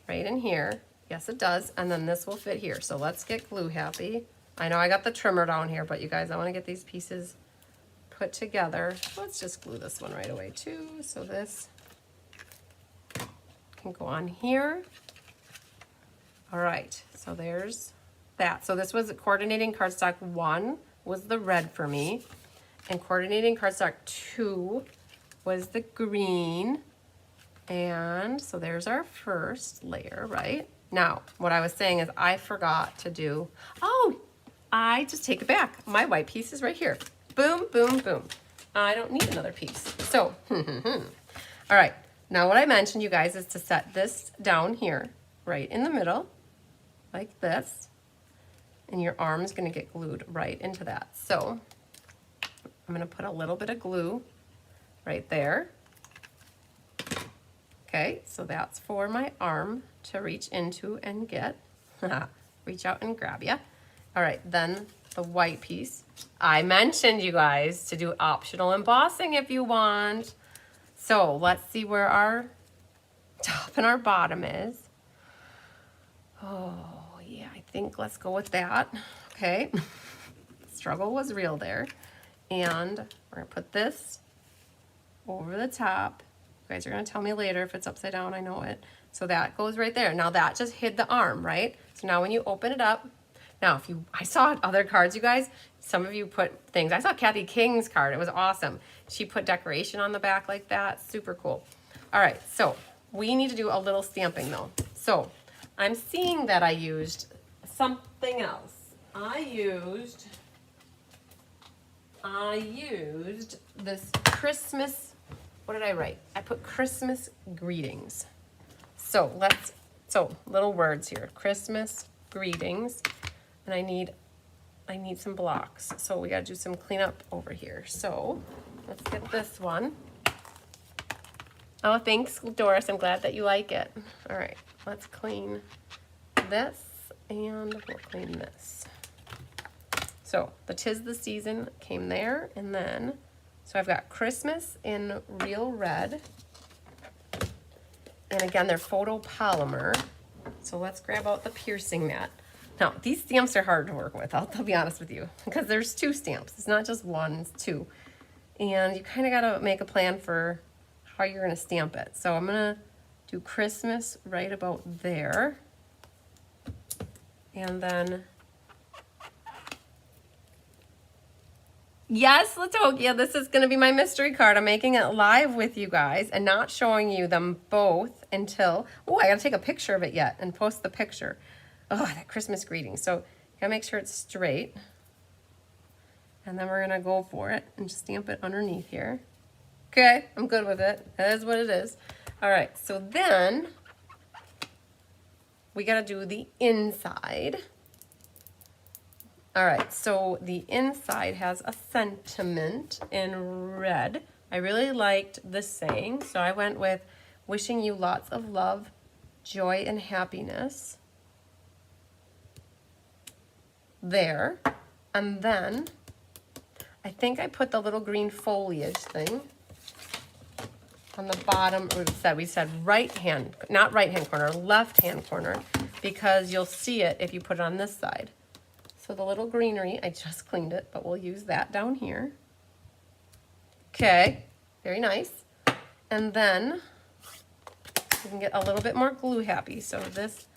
right in here. Yes, it does. And then this will fit here. So let's get glue happy. I know I got the trimmer down here, but you guys, I want to get these pieces put together. Let's just glue this one right away too. So this can go on here. All right, so there's that. So this was coordinating cardstock 1 was the red for me. And coordinating cardstock 2 was the green. And so there's our first layer, right? Now, what I was saying is I forgot to do, I just take it back. My white piece is right here. Boom, boom, boom. I don't need another piece. So, all right. Now what I mentioned, you guys, is to set this down here, right in the middle, like this. And your arm is going to get glued right into that. So I'm going to put a little bit of glue right there. Okay, so that's for my arm to reach into and get. Reach out and grab ya. All right, then the white piece. I mentioned, you guys, to do optional embossing if you want. So let's see where our top and our bottom is. Oh, yeah, I think let's go with that. Okay, struggle was real there. And we're gonna put this over the top. You guys are gonna tell me later if it's upside down, I know it. So that goes right there. Now that just hid the arm, right? So now when you open it up, now I saw other cards, you guys, some of you put things. I saw Kathy King's card, it was awesome. She put decoration on the back like that, super cool. All right, so we need to do a little stamping though. So I'm seeing that I used something else. I used this Christmas, what did I write? I put Christmas greetings. So little words here, Christmas greetings, and I need some blocks. So we gotta do some cleanup over here. So let's get this one. Oh, thanks, Doris, I'm glad that you like it. All right, let's clean this, and we'll clean this. So the 'Tis the Season came there, and then, so I've got Christmas in real red. And again, they're photopolymer. So let's grab out the piercing mat. Now, these stamps are hard to work with, I'll be honest with you, because there's 2 stamps. It's not just one, it's 2. And you kind of got to make a plan for how you're going to stamp it. So I'm going to do Christmas right about there. And then, yes, Latokia, this is going to be my mystery card. I'm making it live with you guys and not showing you them both until, oh, I got to take a picture of it yet and post the picture. Oh, that Christmas greeting. So you got to make sure it's straight. And then we're going to go for it and just stamp it underneath here. Okay, I'm good with it. That is what it is. All right, so then we got to do the inside. All right, so the inside has a sentiment in red. I really liked the saying, so I went with wishing you lots of love, joy, and happiness. There. And then I think I put the little green foliage thing on the bottom. We said right hand, not right hand corner, left hand corner, because you'll see it if you put it on this side. So the little greenery, I just cleaned it, but we'll use that down here. Okay, very nice. And then we can get a little bit more glue happy. So this,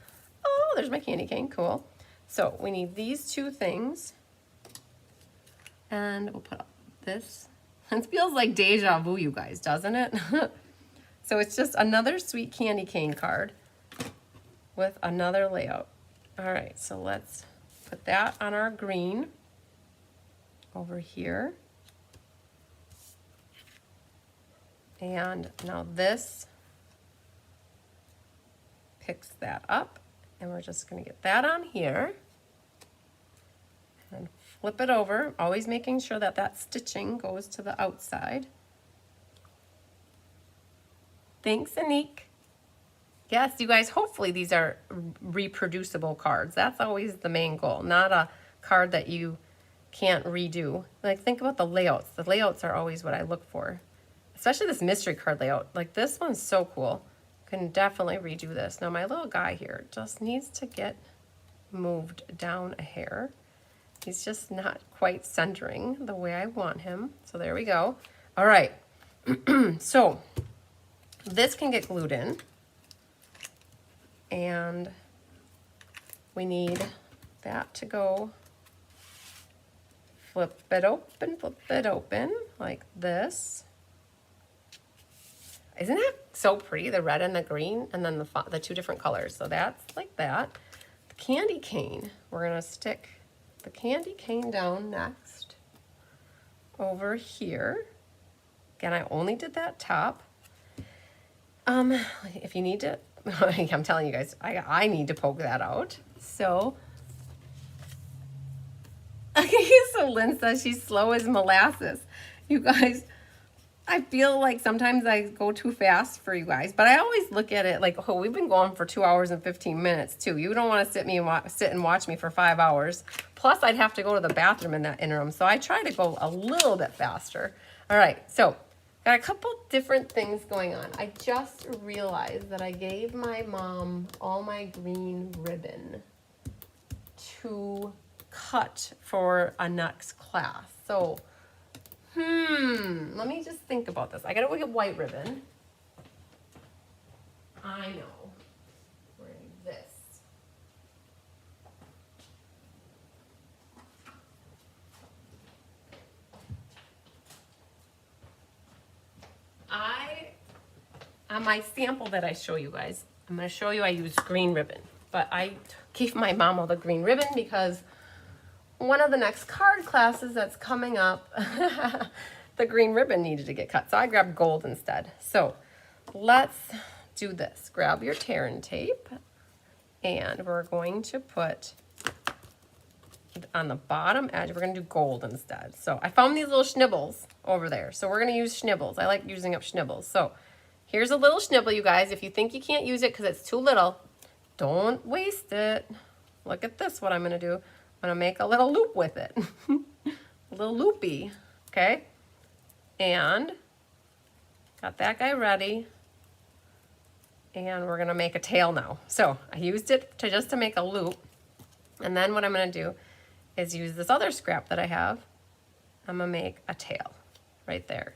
oh, there's my candy cane, cool. So we need these 2 things. And we'll put this. It feels like deja vu, you guys, doesn't it? So it's just another sweet candy cane card with another layout. All right, so let's put that on our green over here. And now this picks that up, and we're just going to get that on here and flip it over, always making sure that that stitching goes to the outside. Thanks, Anik. Yes, you guys, hopefully these are reproducible cards. That's always the main goal, not a card that you can't redo. Like, think about the layouts. The layouts are always what I look for, especially this mystery card layout. Like, this one's so cool. Can definitely redo this. Now, my little guy here just needs to get moved down a hair. He's just not quite centering the way I want him. So there we go. All right. So this can get glued in. And we need that to go. Flip it open like this. Isn't that so pretty? The red and the green, and then the 2 different colors. So that's like that. The candy cane, we're gonna stick the candy cane down next over here. Again, I only did that top. If you need to, I'm telling you guys, I need to poke that out. So, so Lynn says she's slow as molasses. You guys, I feel like sometimes I go too fast for you guys, but I always look at it like, oh, we've been going for 2 hours and 15 minutes too. You don't want to sit and watch me for 5 hours. Plus, I'd have to go to the bathroom in that interim, so I try to go a little bit faster. All right, so got a couple different things going on. I just realized that I gave my mom all my green ribbon to cut for a next class. So Let me just think about this. I gotta go get white ribbon. I know. We're gonna do this. On my sample that I show you guys, I'm gonna show you I use green ribbon, but I gave my mom all the green ribbon because one of the next card classes that's coming up, the green ribbon needed to get cut. So I grabbed gold instead. So let's do this. Grab your tear and tape, and we're going to put on the bottom edge, we're gonna do gold instead. So I found these little schnibbles over there. So we're gonna use schnibbles. I like using up schnibbles. So here's a little schnibble, you guys. If you think you can't use it because it's too little, don't waste it. Look at this, what I'm gonna do. I'm gonna make a little loop with it. A little loopy, okay? And got that guy ready. And we're gonna make a tail now. So I used it just to make a loop. And then what I'm gonna do is use this other scrap that I have. I'm gonna make a tail right there.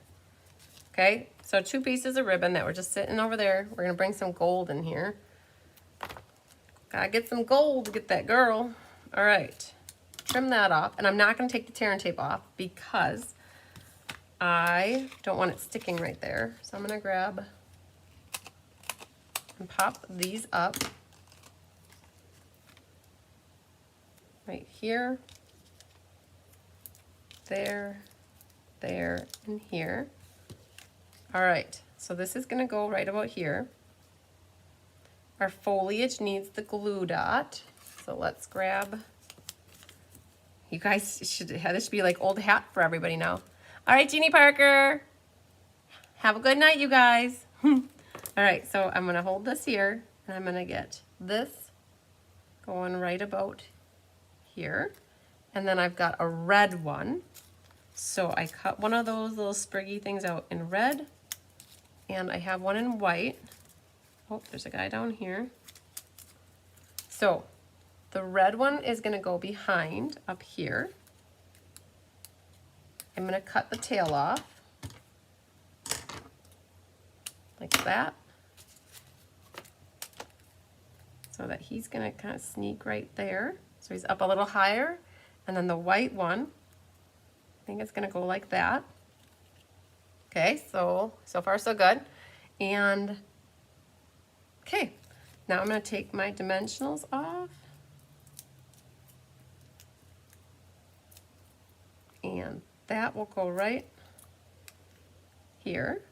Okay, so 2 pieces of ribbon that were just sitting over there. We're gonna bring some gold in here. Gotta get some gold to get that girl. All right, trim that off. And I'm not gonna take the tear and tape off because I don't want it sticking right there. So I'm gonna grab and pop these up. Right here, there, and here. All right, so this is gonna go right about here. Our foliage needs the glue dot. So let's grab, you guys this should be like old hat for everybody now. All right, Jeannie Parker, have a good night, you guys. All right, so I'm gonna hold this here and I'm gonna get this going right about here. And then I've got a red one. So I cut one of those little spriggy things out in red, and I have one in white. Oh, there's a guy down here. So the red one is gonna go behind up here. I'm gonna cut the tail off like that, so that he's gonna kind of sneak right there. So he's up a little higher, and then the white one, I think it's gonna go like that. Okay, so far so good. And, okay, now I'm gonna take my dimensionals off. And that will go right here.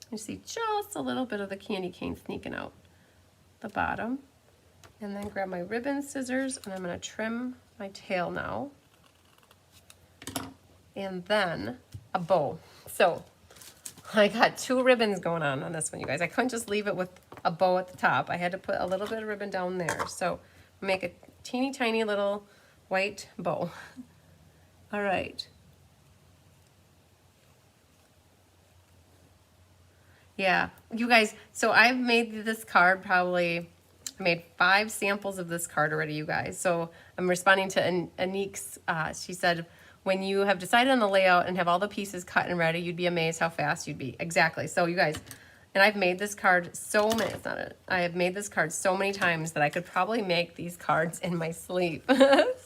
You see just a little bit of the candy cane sneaking out the bottom. And then grab my ribbon scissors, and I'm gonna trim my tail now. And then a bow. So I got 2 ribbons going on this one, you guys. I couldn't just leave it with a bow at the top. I had to put a little bit of ribbon down there. So make a teeny tiny little white bow. All right. Yeah, you guys, so I've made this card probably, I made 5 samples of this card already, you guys. So I'm responding to Anique's, she said, when you have decided on the layout and have all the pieces cut and ready, you'd be amazed how fast you'd be. Exactly. So you guys, and I've made this card so many, it's not it, I have made this card so many times that I could probably make these cards in my sleep.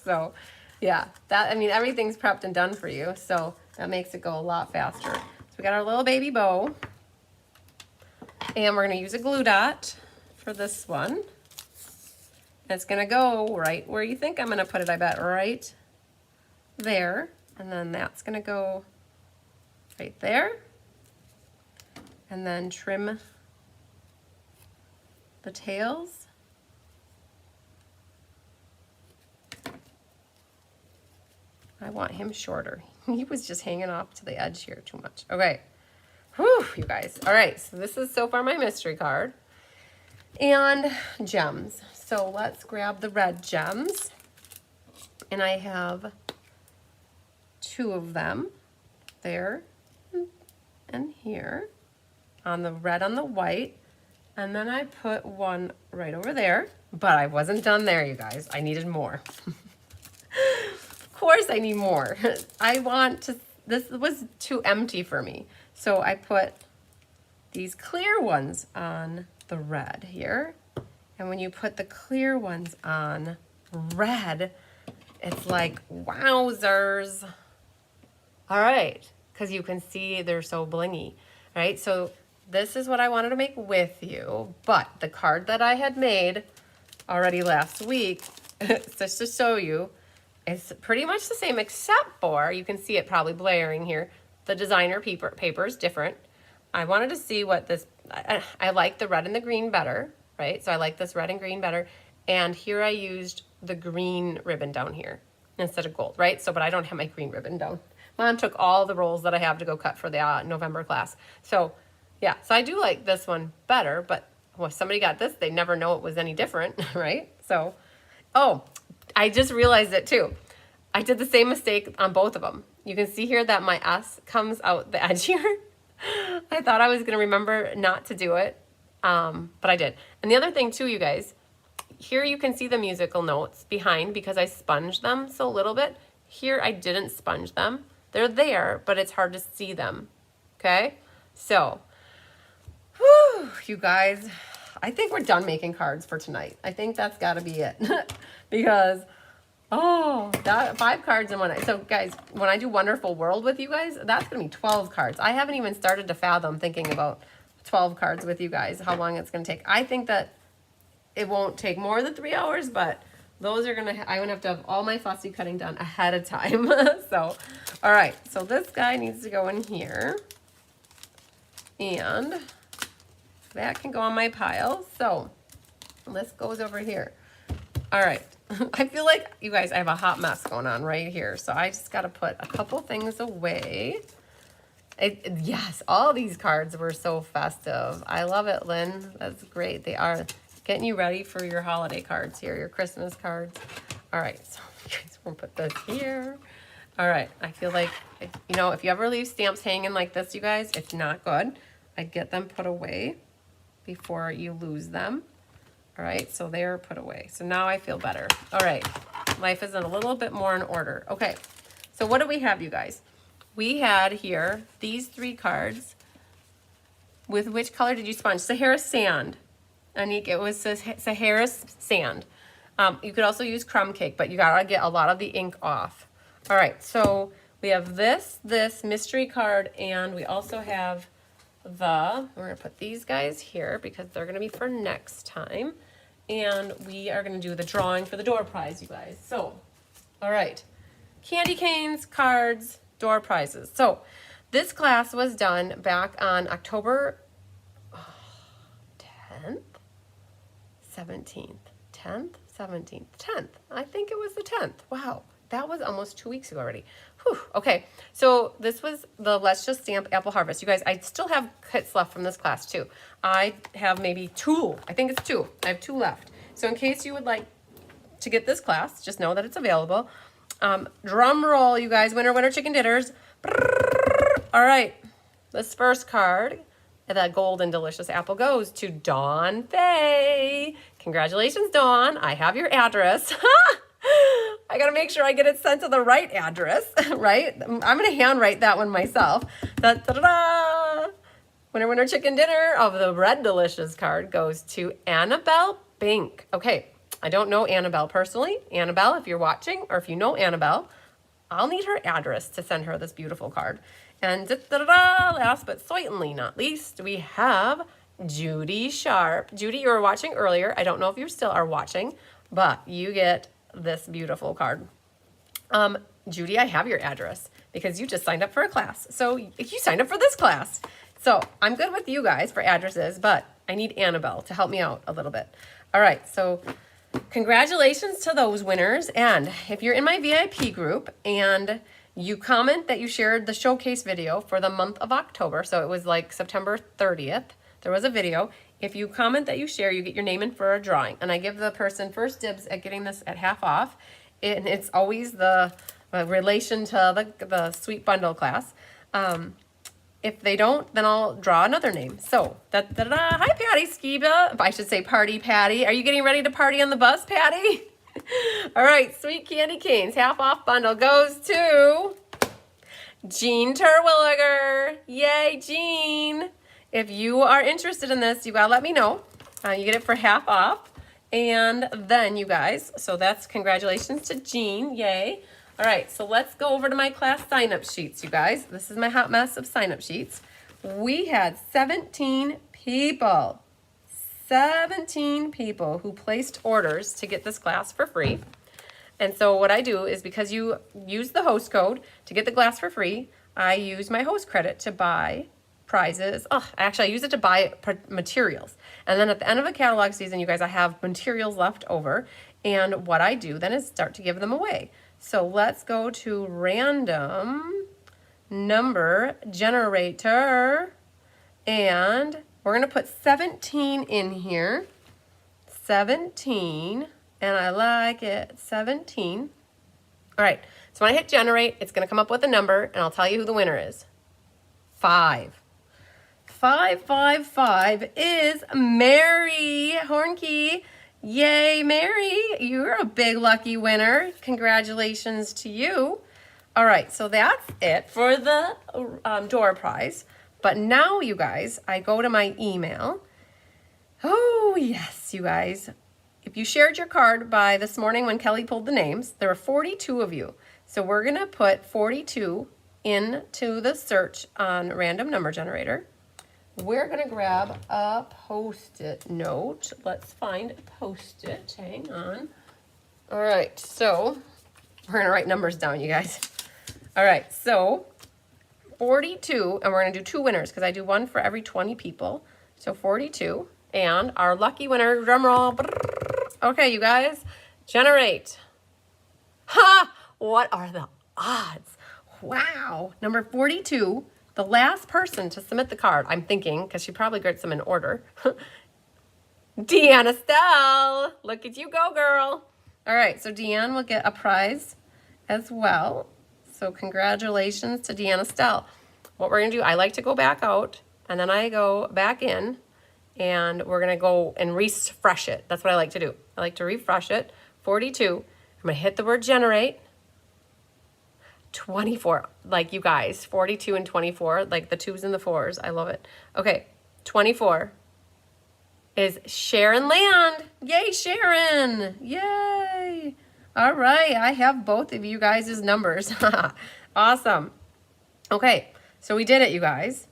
So yeah, that, I mean, everything's prepped and done for you. So that makes it go a lot faster. So we got our little baby bow, and we're gonna use a glue dot for this one. It's gonna go right where you think I'm gonna put it, I bet, right there. And then that's gonna go right there. And then trim the tails. I want him shorter. He was just hanging off to the edge here too much. Okay. Whew, you guys. All right, so this is so far my mystery card. And gems. So let's grab the red gems. And I have 2 of them there and here on the red on the white. And then I put one right over there, but I wasn't done there, you guys. I needed more. course I need more. I want to, this was too empty for me. So I put these clear ones on the red here. And when you put the clear ones on red, it's like, wowzers. All right, because you can see they're so blingy, right? So this is what I wanted to make with you, but the card that I had made already last week, just to show you, is pretty much the same except for, you can see it probably blaring here, the designer paper is different. I wanted to see what this, I like the red and the green better, right? So I like this red and green better. And here I used the green ribbon down here instead of gold, right? So, but I don't have my green ribbon down. Mom took all the rolls that I have to go cut for the November class. So yeah, so I do like this one better, but well, if somebody got this, they never know it was any different, right? So, oh, I just realized it too. I did the same mistake on both of them. You can see here that my S comes out the edge here. I thought I was gonna remember not to do it, but I did. And the other thing too, you guys, here you can see the musical notes behind because I sponged them so a little bit. Here I didn't sponge them. They're there, but it's hard to see them, okay? So, whew, you guys, I think we're done making cards for tonight. I think that's gotta be it because, oh, that 5 cards in one night. So guys, when I do Wonderful World with you guys, that's gonna be 12 cards. I haven't even started to fathom thinking about 12 cards with you guys, how long it's gonna take. I think that it won't take more than 3 hours, but those are gonna, I'm gonna have to have all my fussy cutting done ahead of time. So, all right, so this guy needs to go in here. And that can go on my pile. So this goes over here. All right. I feel like, you guys, I have a hot mess going on right here. So I just got to put a couple things away. Yes, all these cards were so festive. I love it, Lynn. That's great. They are getting you ready for your holiday cards here, your Christmas cards. All right. So you guys, we'll put this here. All right. I feel like, you know, if you ever leave stamps hanging like this, you guys, it's not good. I'd get them put away before you lose them. All right, so they're put away. So now I feel better. All right, life is in a little bit more in order. Okay, so what do we have, you guys? We had here these 3 cards. With which color did you sponge? Sahara Sand. Anik, it was Sahara Sand. You could also use crumb cake, but you gotta get a lot of the ink off. All right, so we have this mystery card, and we also have we're gonna put these guys here because they're gonna be for next time. And we are gonna do the drawing for the door prize, you guys. So, all right, candy canes, cards, door prizes. So this class was done back on October 10th, 17th, 10th, 17th, 10th. I think it was the 10th. Wow, that was almost 2 weeks ago already. Whew. Okay, so this was the Let's Just Stamp Apple Harvest. You guys, I still have kits left from this class too. I have maybe 2. I think it's 2. I have 2 left. So in case you would like to get this class, just know that it's available. Drum roll, you guys. Winner, winner, chicken dinners. All right, this first card, that golden delicious apple, goes to Dawn Faye. Congratulations, Dawn. I have your address. I gotta make sure I get it sent to the right address, right? I'm gonna handwrite that one myself. Da-da-da-da! Winner, winner, chicken dinner of the red delicious card goes to Annabelle Bink. Okay, I don't know Annabelle personally. Annabelle, if you're watching, or if you know Annabelle, I'll need her address to send her this beautiful card. And da-da-da-da, last but certainly not least, we have Judy Sharp. Judy, you were watching earlier. I don't know if you still are watching, but you get this beautiful card. Judy, I have your address because you just signed up for a class. So you signed up for this class. So I'm good with you guys for addresses, but I need Annabelle to help me out a little bit. All right, so congratulations to those winners. And if you're in my VIP group and you comment that you shared the showcase video for the month of October, so it was like September 30th, there was a video. If you comment that you share, you get your name in for a drawing. And I give the person first dibs at getting this at half off. And it's always the relation to the Sweet Bundle class. If they don't, then I'll draw another name. So, da-da-da. Hi, Patty Skiba. I should say Party Patty. Are you getting ready to party on the bus, Patty? All right, Sweet Candy Canes, half off bundle goes to Jean Terwilliger. Yay, Jean. If you are interested in this, you gotta let me know. You get it for half off. And then you guys, so that's congratulations to Jean, yay. All right, so let's go over to my class sign-up sheets, you guys. This is my hot mess of sign-up sheets. We had 17 people. 17 people who placed orders to get this glass for free. And so what I do is, because you use the host code to get the glass for free, I use my host credit to buy prizes. Actually, I use it to buy materials. And then at the end of a catalog season, you guys, I have materials left over. And what I do then is start to give them away. So let's go to random number generator. And we're going to put 17 in here. 17. And I like it. 17. All right. So when I hit generate, it's going to come up with a number, and I'll tell you who the winner is. 5. 555 is Mary Hornkey. Yay, Mary. You're a big lucky winner. Congratulations to you. All right, so that's it for the door prize. But now, you guys, I go to my email. Oh, yes, you guys. If you shared your card by this morning when Kelly pulled the names, there were 42 of you. So we're going to put 42 into the search on random number generator. We're going to grab a Post-it note. Let's find a Post-it. Hang on. All right, so we're going to write numbers down, you guys. All right, so 42, and we're going to do 2 winners because I do one for every 20 people. So 42, and our lucky winner, drum roll. Okay, you guys, generate. Ha! What are the odds? Wow. Number 42, the last person to submit the card, I'm thinking, because she probably gets them in order. Deanna Stell. Look at you go, girl. All right, so Deanne will get a prize as well. So congratulations to Deanna Stell. What we're going to do, I like to go back out, and then I go back in, and we're going to go and refresh it. That's what I like to do. I like to refresh it. 42. I'm going to hit the word generate. 24. Like, you guys, 42 and 24, like the 2s and the 4s. I love it. Okay, 24 is Sharon Land. Yay, Sharon. Yay. All right, I have both of you guys' numbers. Awesome. Okay, so we did it, you guys.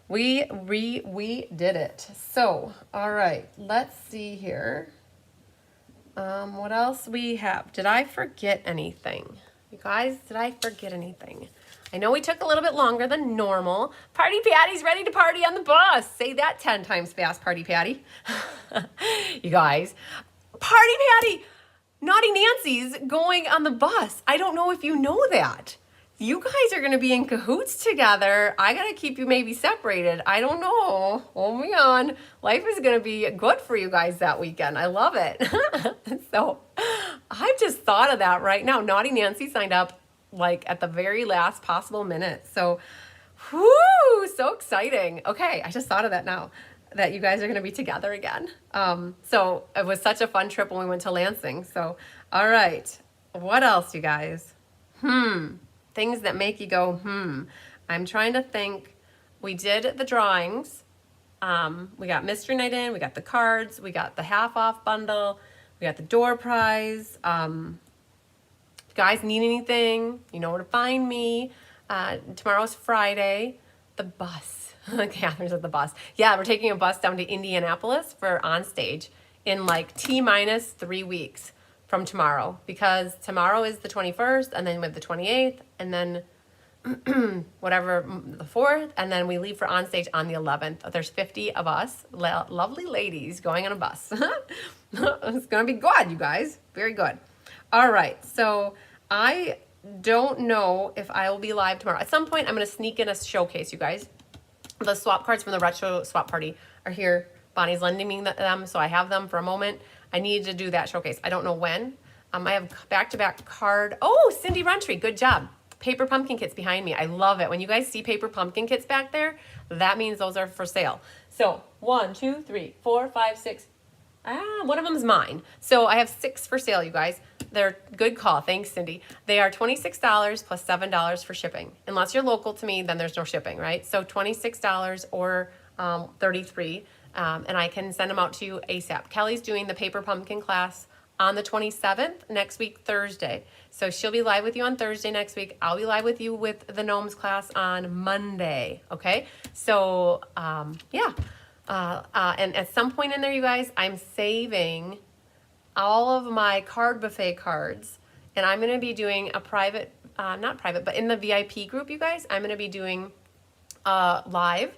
We did it. So, all right, let's see here. What else we have? Did I forget anything? You guys, did I forget anything? I know we took a little bit longer than normal. Party Patty's ready to party on the bus. Say that 10 times fast, Party Patty. You guys, Party Patty, Naughty Nancy's going on the bus. I don't know if you know that. You guys are going to be in cahoots together. I got to keep you maybe separated. I don't know. Oh, man. Life is going to be good for you guys that weekend. I love it. So I just thought of that right now. Naughty Nancy signed up like at the very last possible minute. So, whoo, so exciting. Okay, I just thought of that now, that you guys are going to be together again. So it was such a fun trip when we went to Lansing. So, all right. What else, you guys? Things that make you go, I'm trying to think. We did the drawings. We got Mystery Night in. We got the cards. We got the half off bundle. We got the door prize. If you guys need anything, you know where to find me. Tomorrow's Friday. The bus. Catherine's at the bus. Yeah, we're taking a bus down to Indianapolis for On Stage in like T-minus 3 weeks from tomorrow, because tomorrow is the 21st, and then we have the 28th, and then whatever, the 4th, and then we leave for On Stage on the 11th. There's 50 of us, lovely ladies, going on a bus. It's gonna be good, you guys. Very good. All right, so I don't know if I will be live tomorrow. At some point, I'm gonna sneak in a showcase, you guys. The swap cards from the retro swap party are here. Bonnie's lending me them, so I have them for a moment. I need to do that showcase. I don't know when. I have back-to-back card. Oh, Cindy Runtry, good job. Paper pumpkin kits behind me. I love it. When you guys see paper pumpkin kits back there, that means those are for sale. So 1, 2, 3, 4, 5, 6. One of them is mine. So I have 6 for sale, you guys. they're good call. Thanks, Cindy. They are $26 plus $7 for shipping. Unless you're local to me, then there's no shipping, right? So $26 or 33, and I can send them out to you ASAP. Kelly's doing the paper pumpkin class on the 27th, next week, Thursday. So she'll be live with you on Thursday next week. I'll be live with you with the gnomes class on Monday, okay? So, yeah. And at some point in there, you guys, I'm saving all of my card buffet cards, and I'm going to be doing a private, not private, but in the VIP group, you guys, I'm going to be doing live,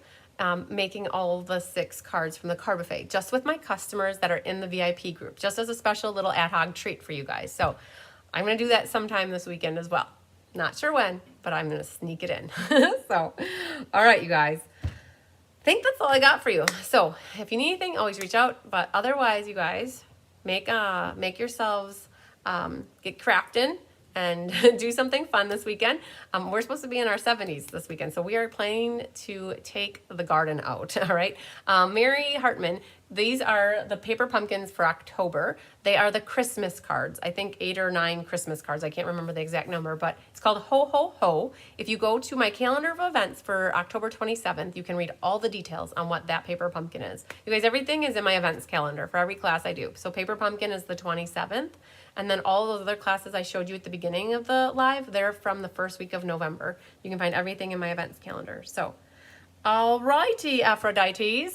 making all the 6 cards from the card buffet, just with my customers that are in the VIP group, just as a special little ad hoc treat for you guys. So I'm going to do that sometime this weekend as well. Not sure when, but I'm going to sneak it in. So, all right, you guys. I think that's all I got for you. So if you need anything, always reach out. But otherwise, you guys, make yourselves get crafting and do something fun this weekend. We're supposed to be in our 70s this weekend, so we are planning to take the garden out, all right? Mary Hartman, these are the paper pumpkins for October. They are the Christmas cards. I think 8 or 9 Christmas cards. I can't remember the exact number, but it's called Ho Ho Ho. If you go to my calendar of events for October 27th, you can read all the details on what that paper pumpkin is. You guys, everything is in my events calendar for every class I do. So paper pumpkin is the 27th. And then all those other classes I showed you at the beginning of the live, they're from the first week of November. You can find everything in my events calendar. So, all righty, Aphrodites.